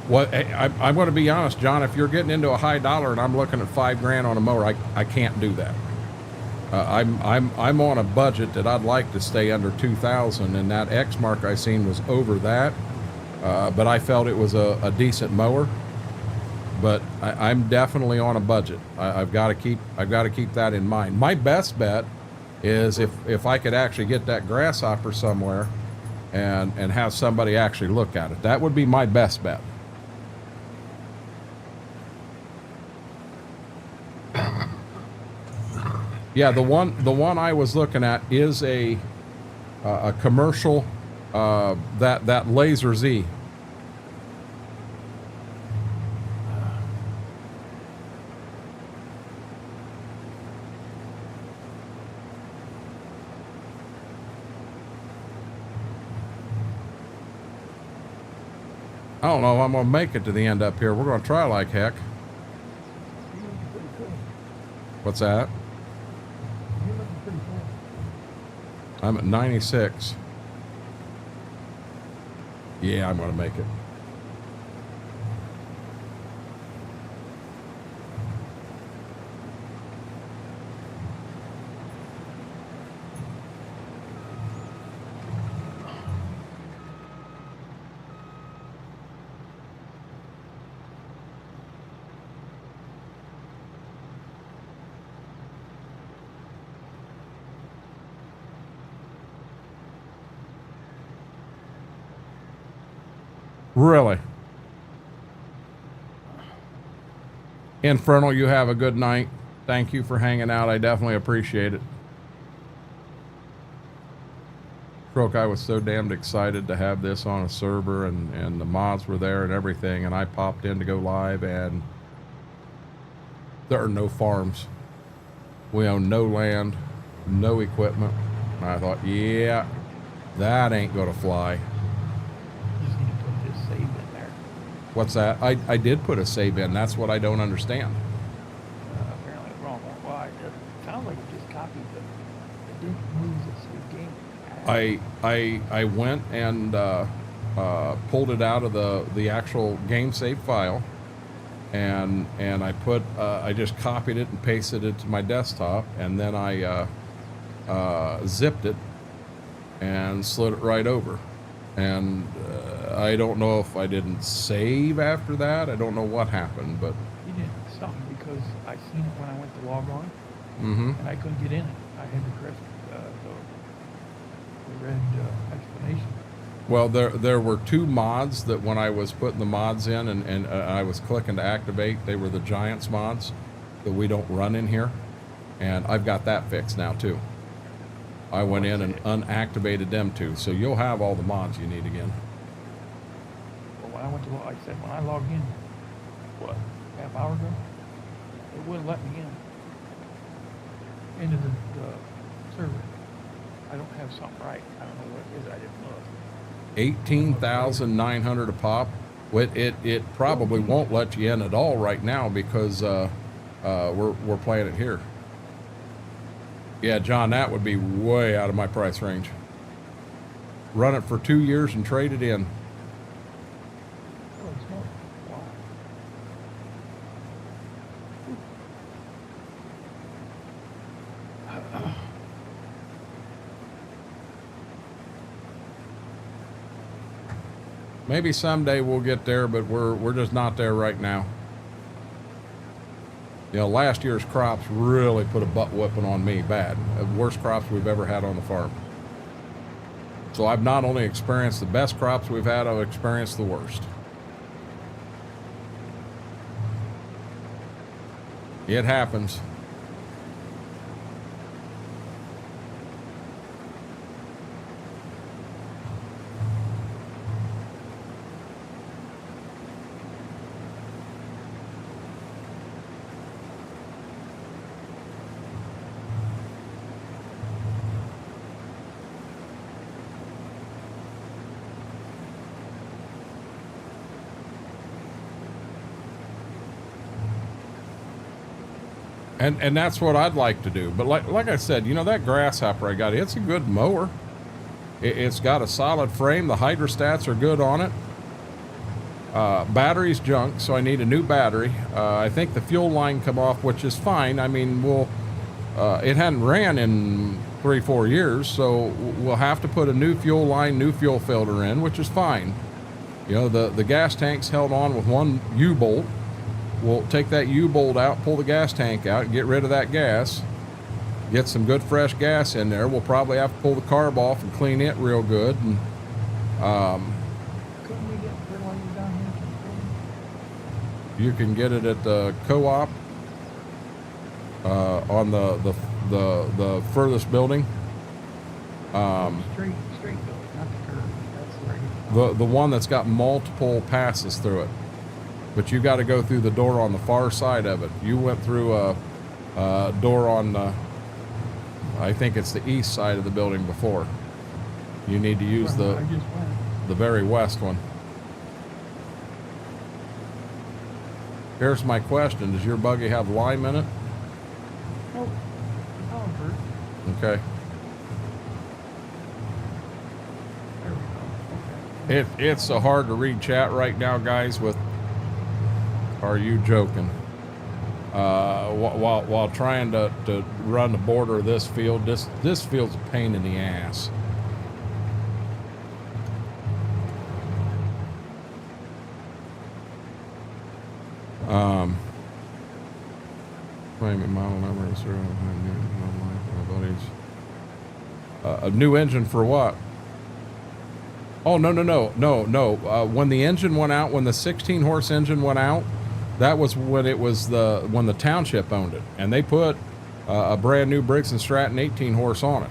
Well, I'm going to be honest, John, if you're getting into a high dollar and I'm looking at $5,000 on a mower, I can't do that. I'm on a budget that I'd like to stay under 2,000, and that X mark I seen was over that. But I felt it was a decent mower. But I'm definitely on a budget. I've got to keep that in mind. My best bet is if I could actually get that grasshopper somewhere and have somebody actually look at it. That would be my best bet. Yeah, the one I was looking at is a commercial that Laser Z. I don't know if I'm going to make it to the end up here. We're going to try like heck. What's that? I'm at 96. Yeah, I'm going to make it. Really? Infernal, you have a good night. Thank you for hanging out. I definitely appreciate it. Croak, I was so damned excited to have this on a server, and the mods were there and everything, and I popped in to go live, and there are no farms. We own no land, no equipment. And I thought, yeah, that ain't gonna fly. What's that? I did put a save in. That's what I don't understand. Apparently wrong. Why? It sounds like it just copied it didn't move the game. I went and pulled it out of the actual game save file, and I just copied it and pasted it to my desktop, and then I zipped it and slid it right over. And I don't know if I didn't save after that. I don't know what happened, but You did something, because I seen it when I went to log on, mm-hmm. and I couldn't get in it. I had to press the red explanation. Well, there were two mods that when I was putting the mods in and I was clicking to activate, they were the Giants mods that we don't run in here, and I've got that fixed now too. I went in and unactivated them too, so you'll have all the mods you need again. Well, when I went to, like I said, when I logged in, what, half hour ago, it wouldn't let me in into the server. I don't have something right. I don't know what it is. I didn't look. 18,900 a pop. It probably won't let you in at all right now because we're playing it here. Yeah, John, that would be way out of my price range. Run it for 2 years and trade it in. Oh, it's not. Wow. Maybe someday we'll get there, but we're just not there right now. You know, last year's crops really put a butt whooping on me bad. The worst crops we've ever had on the farm. So I've not only experienced the best crops we've had, I've experienced the worst. It happens. And that's what I'd like to do. But like I said, you know, that grasshopper I got, it's a good mower. It's got a solid frame. The hydrostats are good on it. Battery's junk, so I need a new battery. I think the fuel line come off, which is fine. I mean, it hadn't ran in 3-4 years, so we'll have to put a new fuel line, new fuel filter in, which is fine. You know, the gas tank's held on with one U-bolt. We'll take that U-bolt out, pull the gas tank out, get rid of that gas, get some good fresh gas in there. We'll probably have to pull the carb off and clean it real good. And Couldn't we get fertilizer down here? you can get it at the co-op on the furthest building. Straight building, not the curve. That's the regular. The one that's got multiple passes through it. But you got to go through the door on the far side of it. You went through a door on, I think it's the east side of the building before. You need to use the very west one. Here's my question. Does your buggy have lime in it? Oh, Okay. there we go. Okay. It's so hard to read chat right now, guys, with are you joking? While trying to run the border of this field, this field's a pain in the ass. Claiming model number and serial number, a new engine for what? Oh, no. When the engine went out, when the 16 horse engine went out, that was when it was when the township owned it, and they put a brand new Briggs & Stratton 18 horse on it.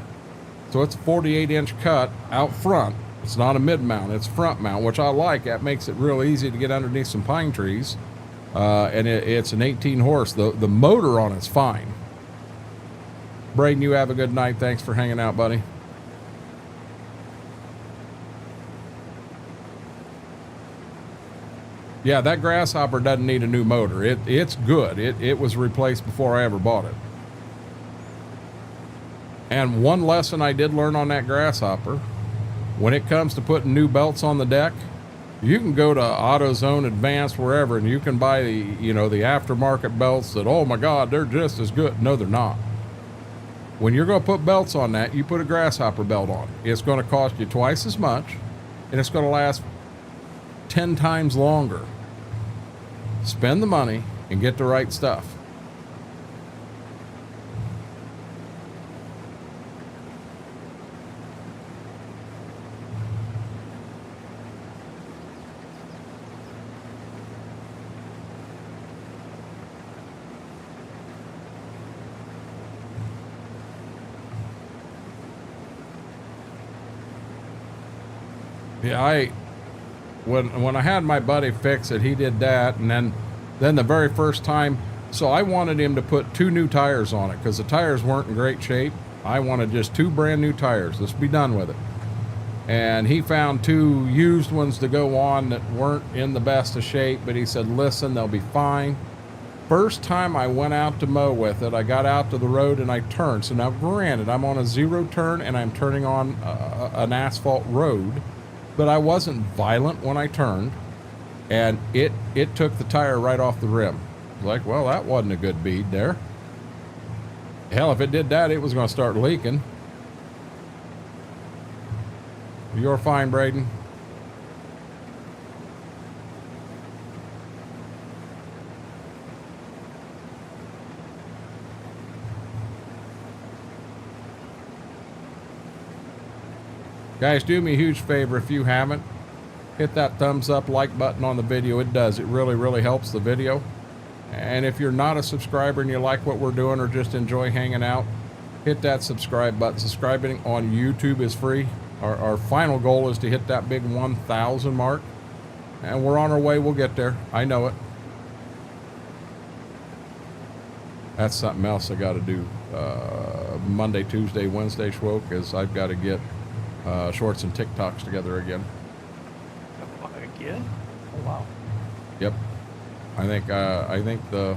So it's a 48-inch cut out front. It's not a mid mount, it's front mount, which I like. That makes it real easy to get underneath some pine trees. And it's an 18 horse. The motor on it's fine. Braden, you have a good night. Thanks for hanging out, buddy. Yeah, that grasshopper doesn't need a new motor. It's good. It was replaced before I ever bought it. And one lesson I did learn on that grasshopper, when it comes to putting new belts on the deck, you can go to AutoZone, Advanced, wherever, and you can buy the aftermarket belts that, oh my God, they're just as good. No, they're not. When you're going to put belts on that, you put a grasshopper belt on. It's going to cost you twice as much, and it's going to last 10 times longer. Spend the money and get the right stuff. Yeah, when I had my buddy fix it, he did that, and then the very first time, so I wanted him to put 2 new tires on it because the tires weren't in great shape. I wanted just 2 brand new tires. Let's be done with it. And he found 2 used ones to go on that weren't in the best of shape, but he said, listen, they'll be fine. First time I went out to mow with it, I got out to the road and I turned. So now granted, I'm on a 0 turn and I'm turning on an asphalt road, but I wasn't violent when I turned, and it took the tire right off the rim. I was like, well, that wasn't a good bead there. Hell, if it did that, it was going to start leaking. You're fine, Braden. Guys, do me a huge favor if you haven't. Hit that thumbs up, like button on the video. It does. It really, really helps the video. And if you're not a subscriber and you like what we're doing or just enjoy hanging out, hit that subscribe button. Subscribing on YouTube is free. Our final goal is to hit that big 1,000 mark. And we're on our way. We'll get there. I know it. That's something else I got to do. Monday, Tuesday, Wednesday, Schwoke, is I've got to get shorts and TikToks together again. Again? Oh, wow. Yep. I think the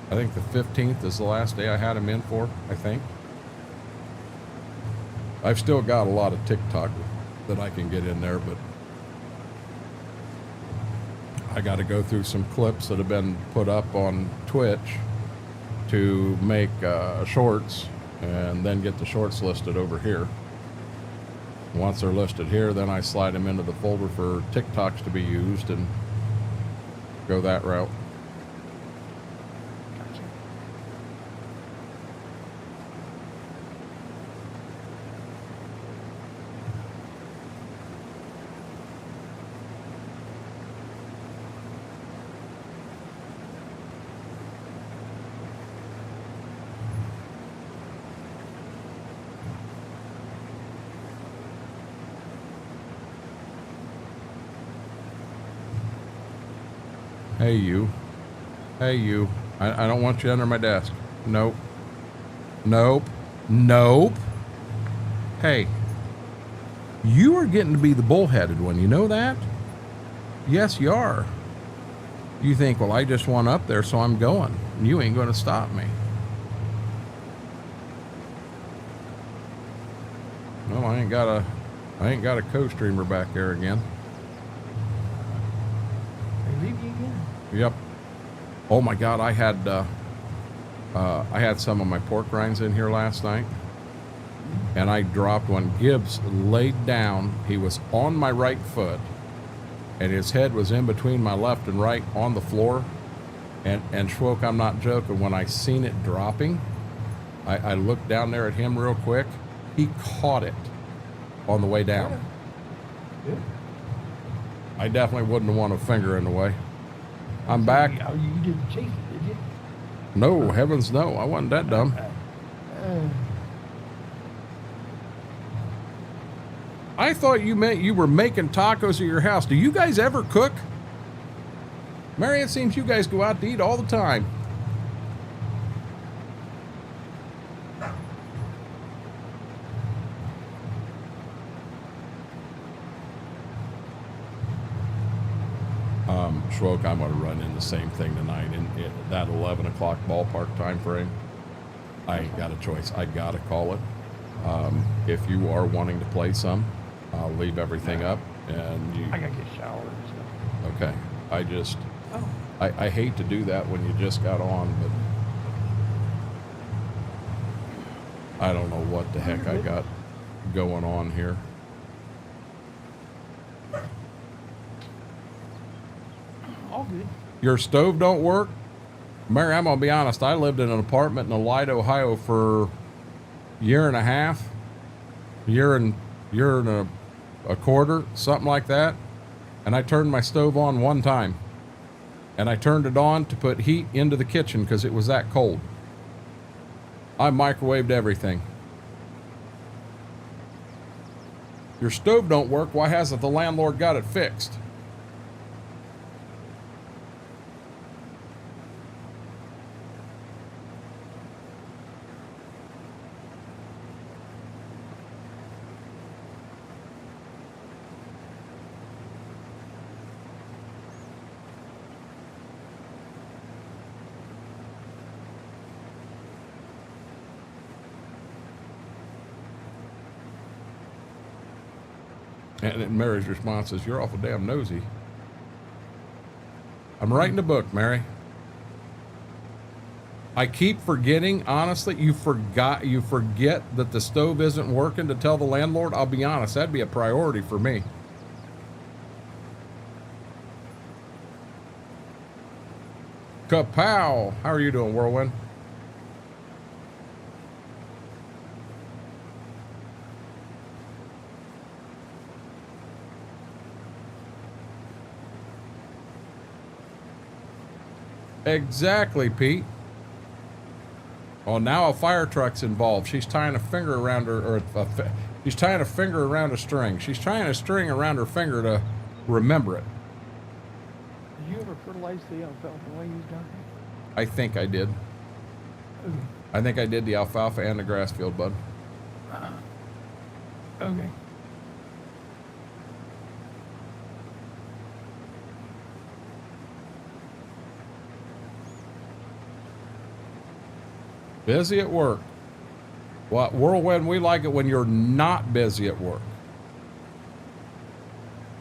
15th is the last day I had him in for, I think. I've still got a lot of TikTok that I can get in there, but I got to go through some clips that have been put up on Twitch to make shorts, and then get the shorts listed over here. Once they're listed here, then I slide them into the folder for TikToks to be used and go that route. Gotcha. Hey, you. Hey, you. I don't want you under my desk. Nope. Nope. Nope. Hey. You are getting to be the bullheaded one. You know that? Yes, you are. You think, well, I just want up there, so I'm going. You ain't going to stop me. No, I ain't got a co-streamer back there again. They leave you again? Yep. Oh my God, I had some of my pork rinds in here last night, and I dropped one. Gibbs laid down. He was on my right foot, and his head was in between my left and right on the floor. And Schwoke, I'm not joking. When I seen it dropping, I looked down there at him real quick. He caught it on the way down. Yeah. I definitely wouldn't want a finger in the way. I'm back. You didn't chase it, did you? No, heavens no. I wasn't that dumb. I thought you meant you were making tacos at your house. Do you guys ever cook? Mary, it seems you guys go out to eat all the time. Schwoke, I'm going to run in the same thing tonight in that 11 o'clock ballpark time frame. I ain't got a choice. I got to call it. If you are wanting to play some, I'll leave everything up. And you. I got to get showered and stuff. Okay. I hate to do that when you just got on, but I don't know what the heck I got going on here. All good. Your stove don't work? Mary, I'm going to be honest. I lived in an apartment in Allied, Ohio for a year and a half, year and a quarter, something like that. And I turned my stove on one time. And I turned it on to put heat into the kitchen because it was that cold. I microwaved everything. Your stove don't work. Why hasn't the landlord got it fixed? And then Mary's response is, "You're awful damn nosy." I'm writing a book, Mary. I keep forgetting, honestly, you forget that the stove isn't working to tell the landlord. I'll be honest, that'd be a priority for me. Kapow! How are you doing, Whirlwind? Exactly, Pete. Oh, now a fire truck's involved. She's tying a finger around her, or she's tying a finger around a string. She's tying a string around her finger to remember it. Did you ever fertilize the alfalfa while you was down here? I think I did. Okay. I think I did the alfalfa and the grass field, bud. Okay. Busy at work. Well, Whirlwind, we like it when you're not busy at work.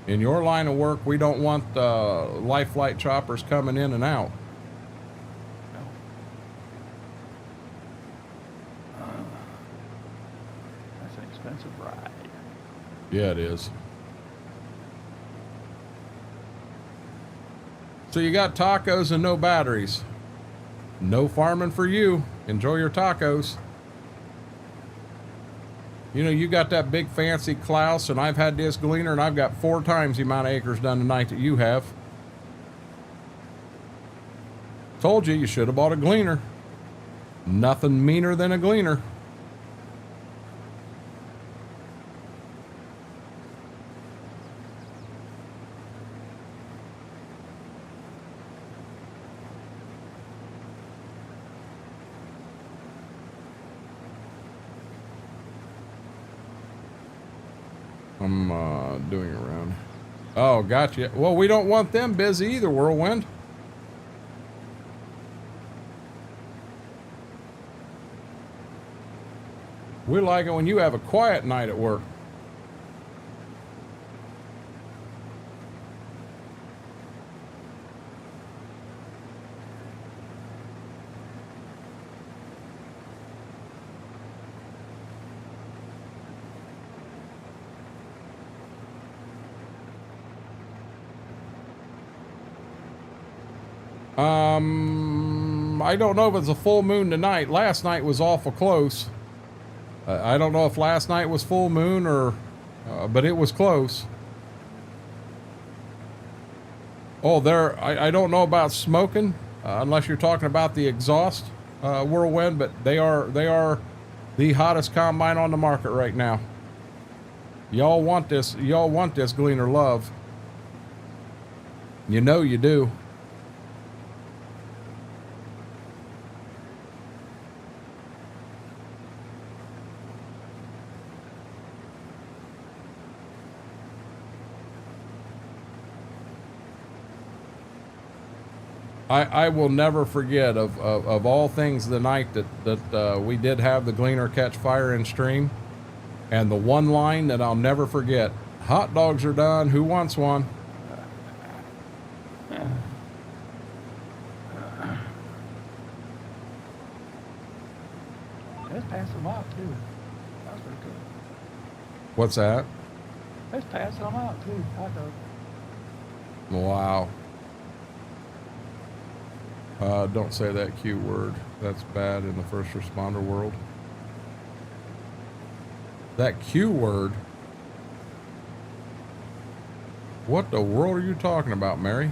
In your line of work, we don't want life flight choppers coming in and out. No. That's an expensive ride. Yeah, it is. So you got tacos and no batteries. No farming for you. Enjoy your tacos. You know, you got that big fancy Klaus, and I've had this gleaner, and I've got 4 times the amount of acres done tonight that you have. Told you should have bought a gleaner. Nothing meaner than a gleaner. I'm doing it around. Oh, gotcha. Well, we don't want them busy either, Whirlwind. We like it when you have a quiet night at work. I don't know if it's a full moon tonight. Last night was awful close. I don't know if last night was full moon or, but it was close. Oh, I don't know about smoking, unless you're talking about the exhaust, Whirlwind, but they are the hottest combine on the market right now. Y'all want this gleaner love. You know you do. I will never forget of all things the night that we did have the gleaner catch fire in stream, and the one line that I'll never forget: hot dogs are done, who wants one? Let's pass them out too. That's pretty good. What's that? Let's pass them out too. Hot dog. Wow. Don't say that Q word. That's bad in the first responder world. That Q word? What the world are you talking about, Mary?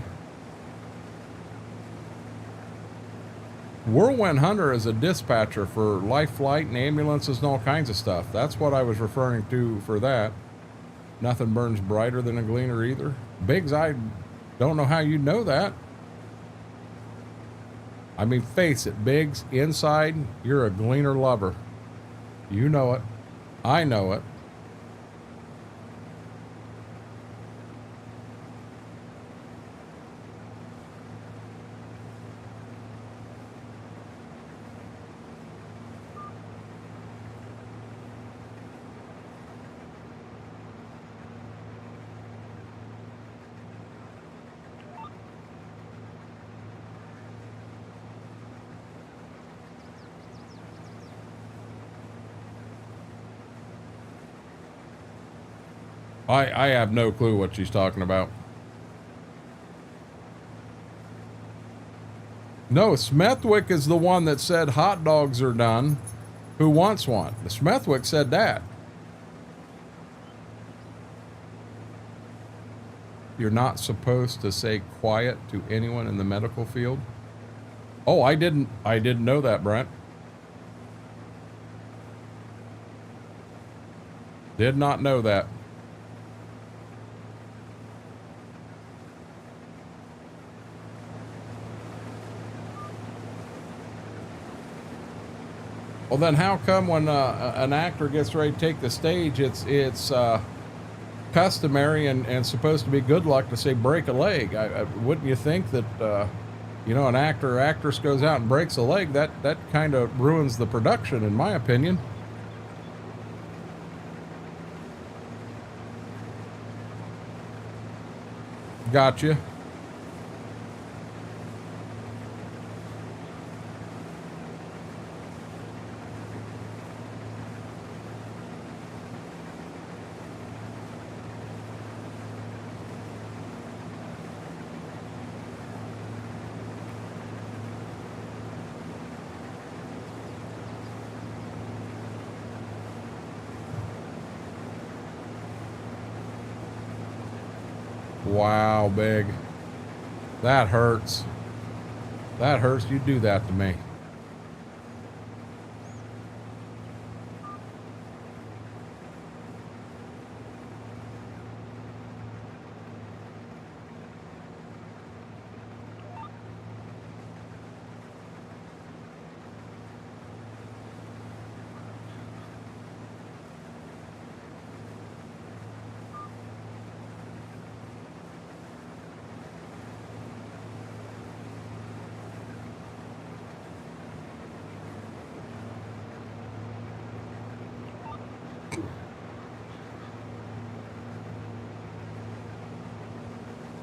Whirlwind Hunter is a dispatcher for life flight and ambulances and all kinds of stuff. That's what I was referring to for that. Nothing burns brighter than a gleaner either. Biggs, I don't know how you know that. I mean, face it, Biggs, inside, you're a gleaner lover. You know it. I know it. I have no clue what she's talking about. No, Smethwick is the one that said hot dogs are done. Who wants one? The Smethwick said that. You're not supposed to say quiet to anyone in the medical field. Oh, I didn't know that, Brent. Did not know that. Well, then how come when an actor gets ready to take the stage, it's customary and supposed to be good luck to say break a leg? Wouldn't you think that you know, an actor or actress goes out and breaks a leg, that kind of ruins the production, in my opinion. Gotcha. Wow, big. That hurts. That hurts. You do that to me.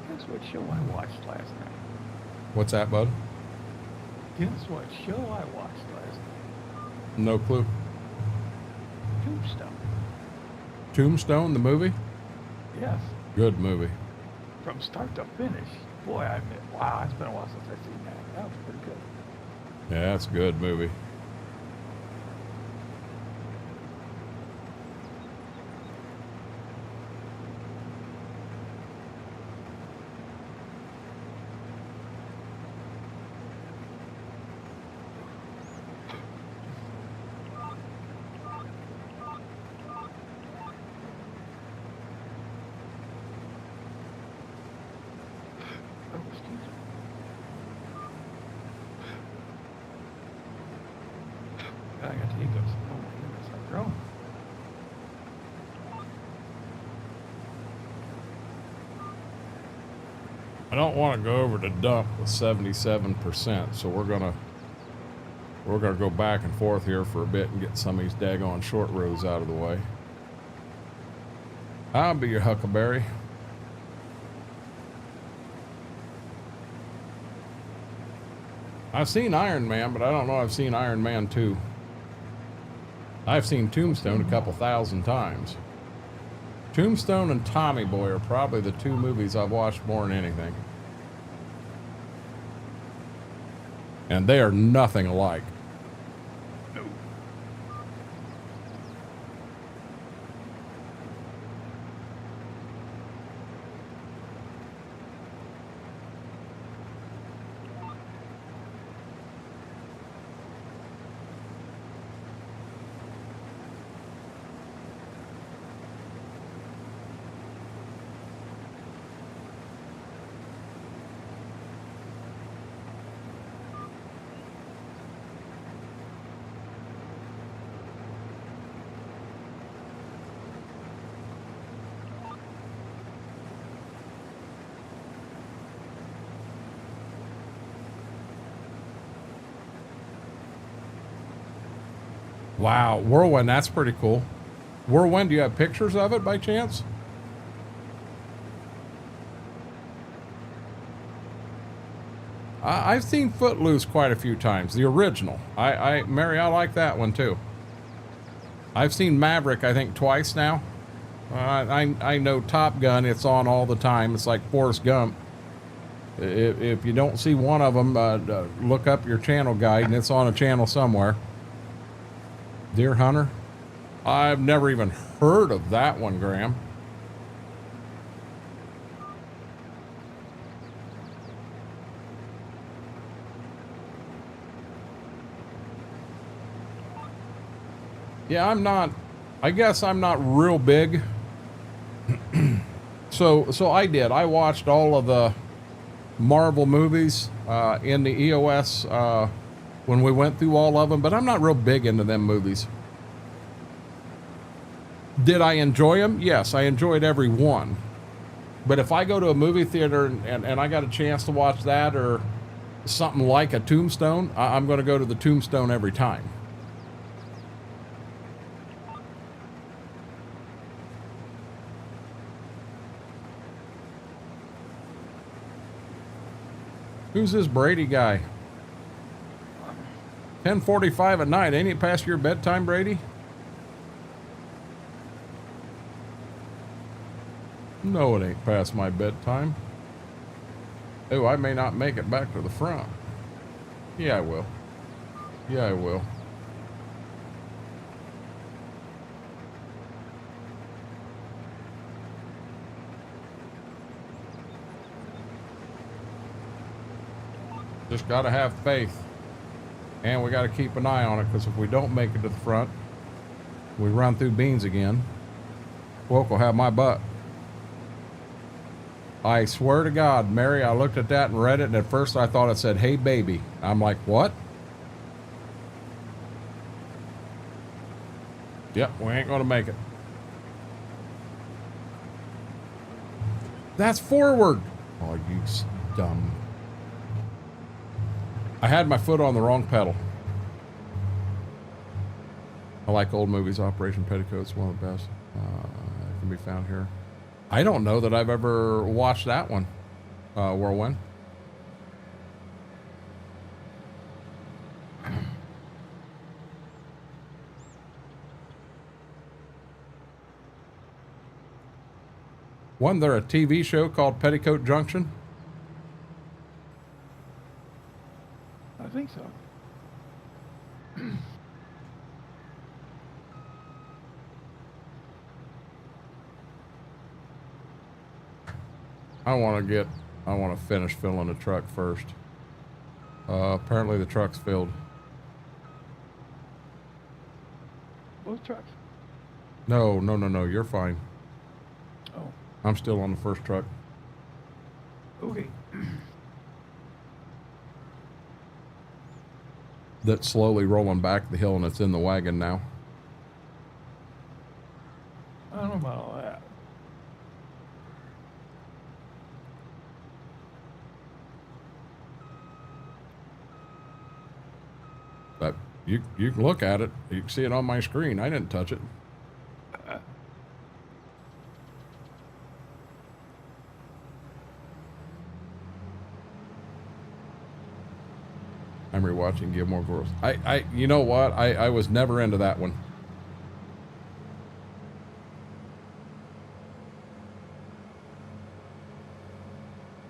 Guess what show I watched last night? What's that, bud? Guess what show I watched last night? No clue. Tombstone. Tombstone, the movie? Yes. Good movie. From start to finish. Boy, I admit, wow, it's been a while since I've seen that. That was pretty good. Yeah, that's a good movie. Oh, excuse me. I got the hiccups. Oh my goodness, I'm growing. I don't want to go over to dump with 77%, so we're gonna go back and forth here for a bit and get some of these daggone short rows out of the way. I'll be your huckleberry. I've seen Iron Man, but I don't know I've seen Iron Man 2. I've seen Tombstone a couple thousand times. Tombstone and Tommy Boy are probably the two movies I've watched more than anything. And they are nothing alike. No. Wow, Whirlwind, that's pretty cool. Whirlwind, do you have pictures of it by chance? I've seen Footloose quite a few times, the original. Mary, I like that one too. I've seen Maverick, I think, twice now. I know Top Gun, it's on all the time. It's like Forrest Gump. If you don't see one of them, look up your channel guide, and it's on a channel somewhere. Deer Hunter? I've never even heard of that one, Graham. Yeah, I'm not. I guess I'm not real big. So I did. I watched all of the Marvel movies in the EOS when we went through all of them, but I'm not real big into them movies. Did I enjoy them? Yes, I enjoyed every one. But if I go to a movie theater and I got a chance to watch that or something like a Tombstone, I'm going to go to the Tombstone every time. Who's this Brady guy? 10:45 at night. Ain't it past your bedtime, Brady? No, it ain't past my bedtime. Oh, I may not make it back to the front. Yeah, I will. Yeah, I will. Just got to have faith. And we got to keep an eye on it, because if we don't make it to the front, we run through beans again. Woke will have my butt. I swear to God, Mary, I looked at that and read it, and at first I thought it said, "Hey, baby." I'm like, what? Yep, we ain't going to make it. That's forward. Oh, you dumb. I had my foot on the wrong pedal. I like old movies. Operation Petticoat's one of the best. Can be found here. I don't know that I've ever watched that one. Whirlwind. Wasn't there a TV show called Petticoat Junction? I think so. I want to finish filling the truck first. Apparently the truck's filled. Both trucks? No, you're fine. Oh. I'm still on the first truck. Okay. That's slowly rolling back the hill, and it's in the wagon now. I don't know about all that. But you can look at it. You can see it on my screen. I didn't touch it. I'm rewatching Gilmore Girls. You know what? I was never into that one.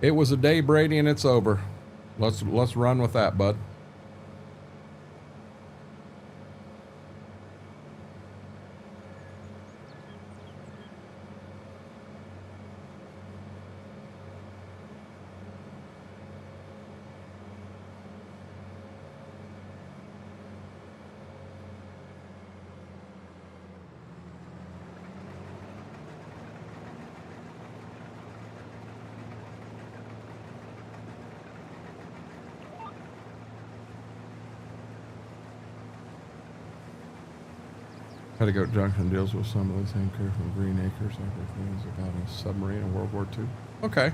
It was a day, Brady, and it's over. Let's run with that, bud. Petticoat Junction deals with some of the same characters from Green Acres, things about a submarine in World War II. Okay.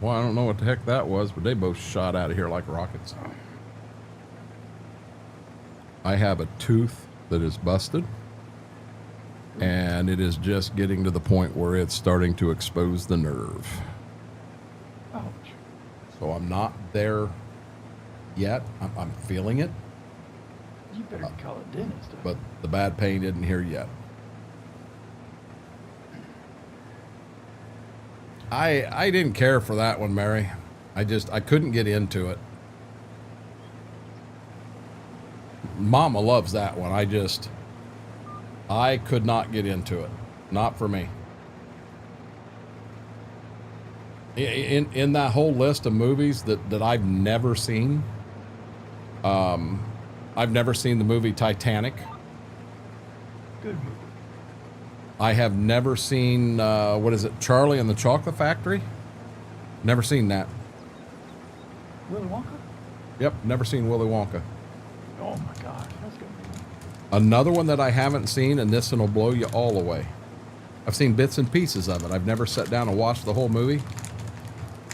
Well, I don't know what the heck that was, but they both shot out of here like rockets. I have a tooth that is busted, and it is just getting to the point where it's starting to expose the nerve. Ouch. So I'm not there yet. I'm feeling it, You better call a dentist. but the bad pain isn't here yet. I didn't care for that one, Mary. I couldn't get into it. Mama loves that one. I could not get into it. Not for me. In that whole list of movies that I've never seen, I've never seen the movie Titanic. Good movie. I have never seen, what is it, Charlie and the Chocolate Factory? Never seen that. Willy Wonka? Yep, never seen Willy Wonka. Oh my gosh, that's good. Another one that I haven't seen, and this one will blow you all away. I've seen bits and pieces of it. I've never sat down and watched the whole movie.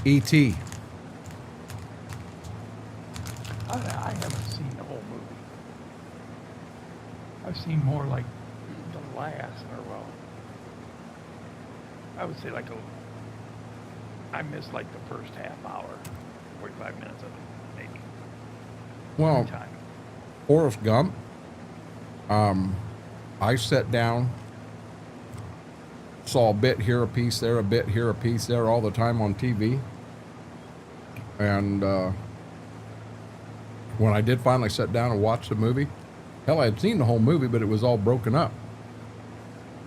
E.T. I haven't seen the whole movie. I've seen more like the last, or well, I would say I missed like the first half hour, 45 minutes of it, maybe. Well, Time. Forrest Gump, I sat down, saw a bit here, a piece there, a bit here, a piece there, all the time on TV. And when I did finally sit down and watch the movie, hell, I had seen the whole movie, but it was all broken up.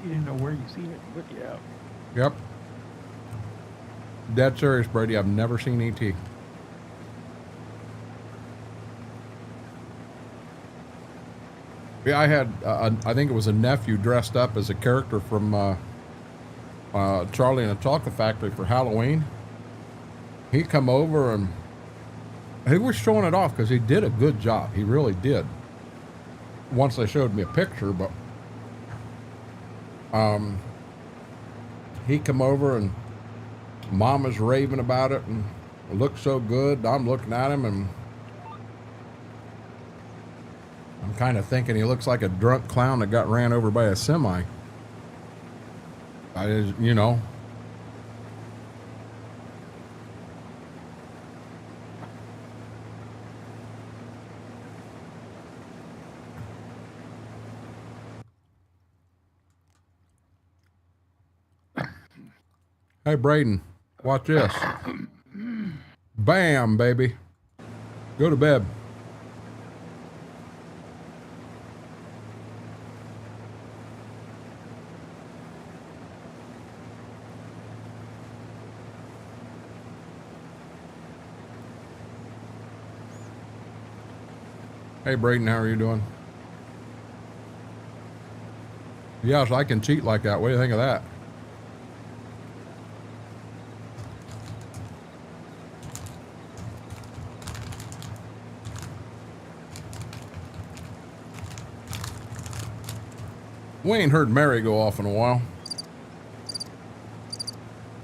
You didn't know where you seen it, but yeah. Yep. Dead serious, Brady. I've never seen E.T. Yeah, I had, I think it was a nephew dressed up as a character from Charlie and the Chocolate Factory for Halloween. He come over and he was showing it off because he did a good job. He really did. Once they showed me a picture, but he come over and Mama's raving about it and it looked so good. I'm looking at him and I'm kind of thinking he looks like a drunk clown that got ran over by a semi. You know. Hey, Braden, watch this. Bam, baby. Go to bed. Hey, Braden, how are you doing? Yes, I can cheat like that. What do you think of that? We ain't heard Mary go off in a while.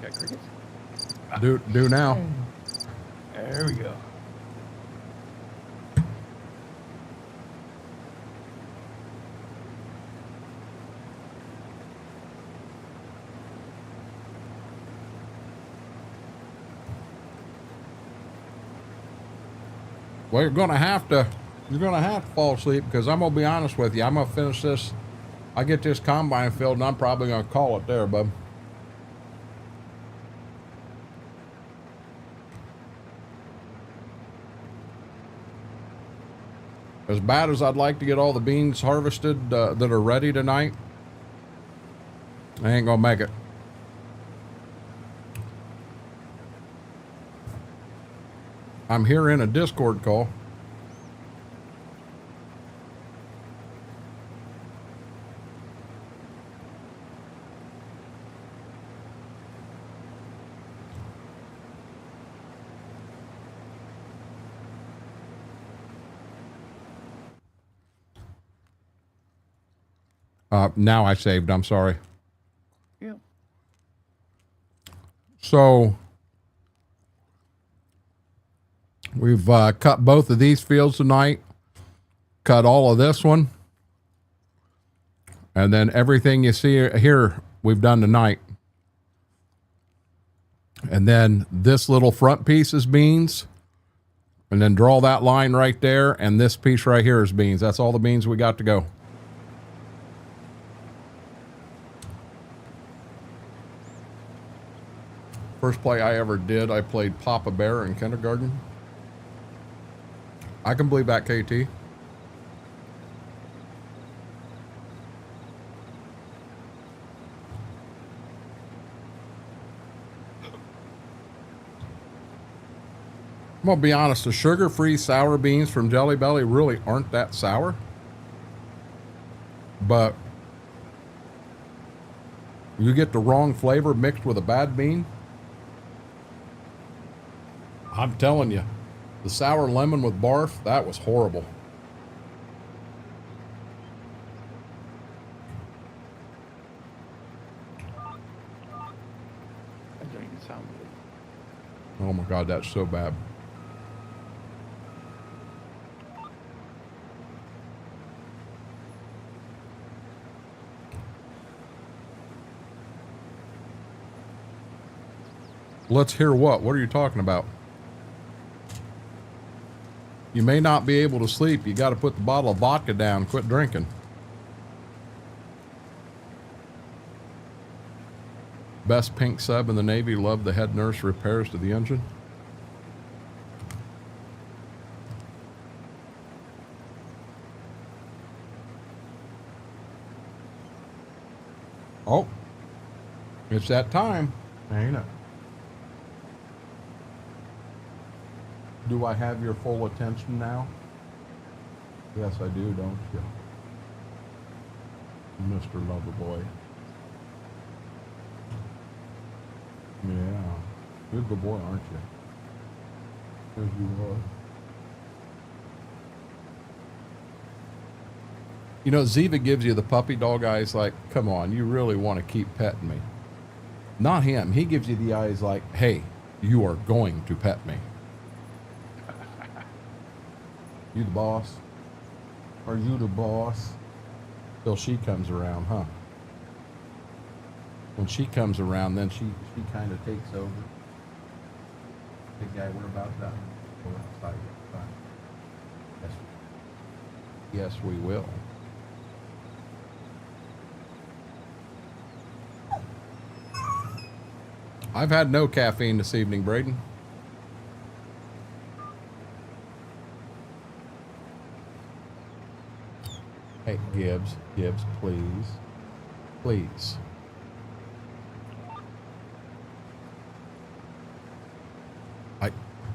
Got crickets? Do now. There we go. Well, you're gonna have to fall asleep because I'm gonna be honest with you. I'm gonna finish this. I get this combine filled and I'm probably gonna call it there, bub. As bad as I'd like to get all the beans harvested that are ready tonight, I ain't gonna make it. I'm here in a Discord call. Now I saved, I'm sorry. Yeah. So we've cut both of these fields tonight, cut all of this one, and then everything you see here we've done tonight. And then this little front piece is beans, And then draw that line right there, and this piece right here is beans. That's all the beans we got to go. First play I ever did, I played Papa Bear in kindergarten. I can believe that, KT. I'm gonna be honest, the sugar-free sour beans from Jelly Belly really aren't that sour. But you get the wrong flavor mixed with a bad bean. I'm telling you, the sour lemon with barf, that was horrible. That don't even sound good. Oh my God, that's so bad. Let's hear what? What are you talking about? You may not be able to sleep. You got to put the bottle of vodka down. Quit drinking. Best pink sub in the Navy. Love the head nurse repairs to the engine. Oh, it's that time, ain't it? Do I have your full attention now? Yes, I do, don't you? Mr. Loverboy. Yeah. You're a good boy, aren't you? Yes, you are. You know, Ziva gives you the puppy dog eyes like, come on, you really want to keep petting me. Not him. He gives you the eyes like, hey, you are going to pet me. You the boss? Are you the boss? Till she comes around, huh? When she comes around, then she kind of takes over. Big guy, we're about done. Go outside. Yes. Yes, we will. I've had no caffeine this evening, Braden. Hey, Gibbs, please. Please.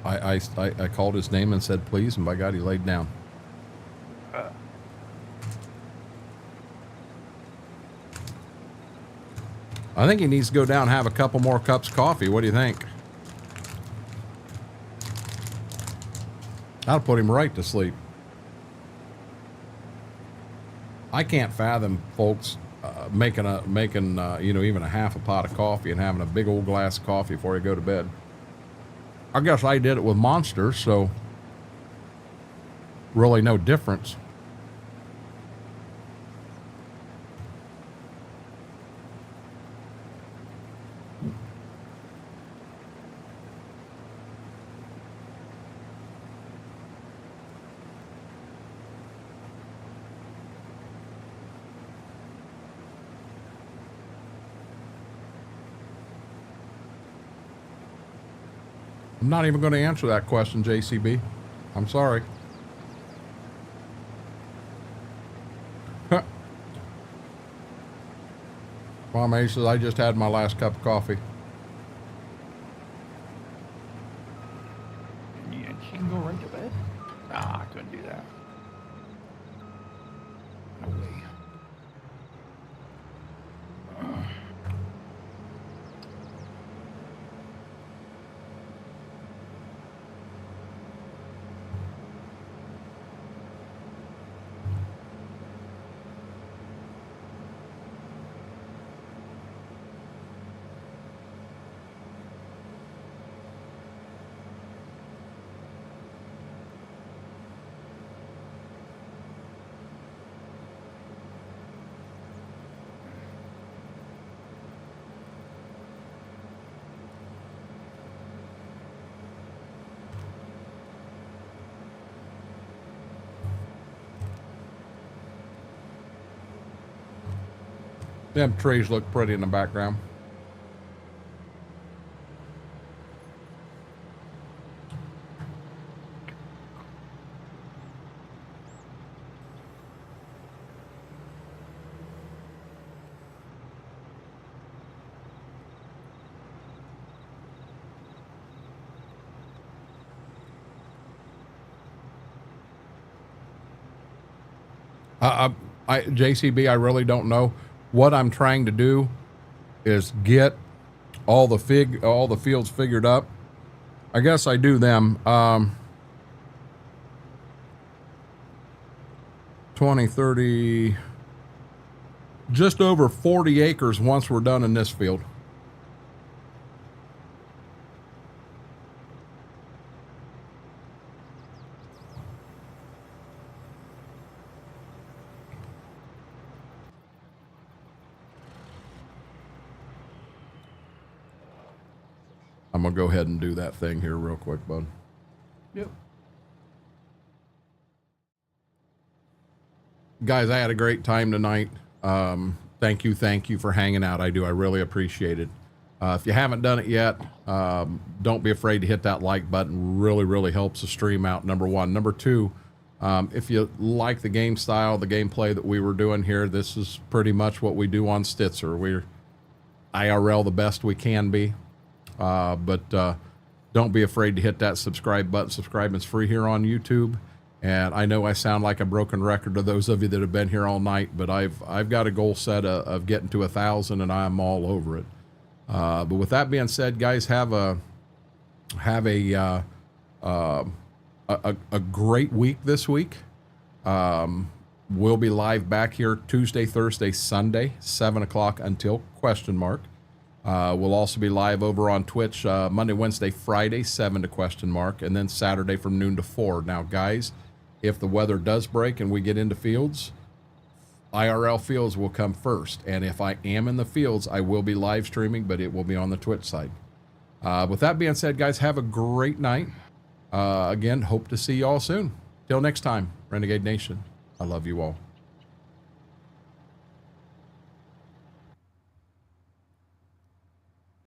I called his name and said please, and by God, he laid down. I think he needs to go down and have a couple more cups of coffee. What do you think? That'll put him right to sleep. I can't fathom, folks, making you know, even a half a pot of coffee and having a big old glass of coffee before you go to bed. I guess I did it with Monster, so really no difference. I'm not even going to answer that question, JCB. I'm sorry. Mom Ace says, I just had my last cup of coffee. And she can go right to bed? Nah, I couldn't do that. No way. Them trees look pretty in the background. JCB, I really don't know. What I'm trying to do is get all the fields figured up. I guess I do them. 20, 30, just over 40 acres once we're done in this field. I'm gonna go ahead and do that thing here real quick, bud. Yep. Guys, I had a great time tonight. Thank you for hanging out. I really appreciate it. If you haven't done it yet, don't be afraid to hit that like button. Really helps the stream out, number one. Number two, if you like the game style, the gameplay that we were doing here, this is pretty much what we do on Stitzer. We're IRL the best we can be. But don't be afraid to hit that subscribe button. Subscribing's free here on YouTube. And I know I sound like a broken record to those of you that have been here all night, but I've got a goal set of getting to 1,000, and I'm all over it. But with that being said, guys, have a great week this week. We'll be live back here Tuesday, Thursday, Sunday, 7 o'clock until ? We'll also be live over on Twitch Monday, Wednesday, Friday, 7 to ? And then Saturday from noon to 4. Now, guys, if the weather does break and we get into fields, IRL fields will come first. And if I am in the fields, I will be live streaming, but it will be on the Twitch side. With that being said, guys, have a great night. Again, hope to see you all soon. Till next time, Renegade Nation, I love you all.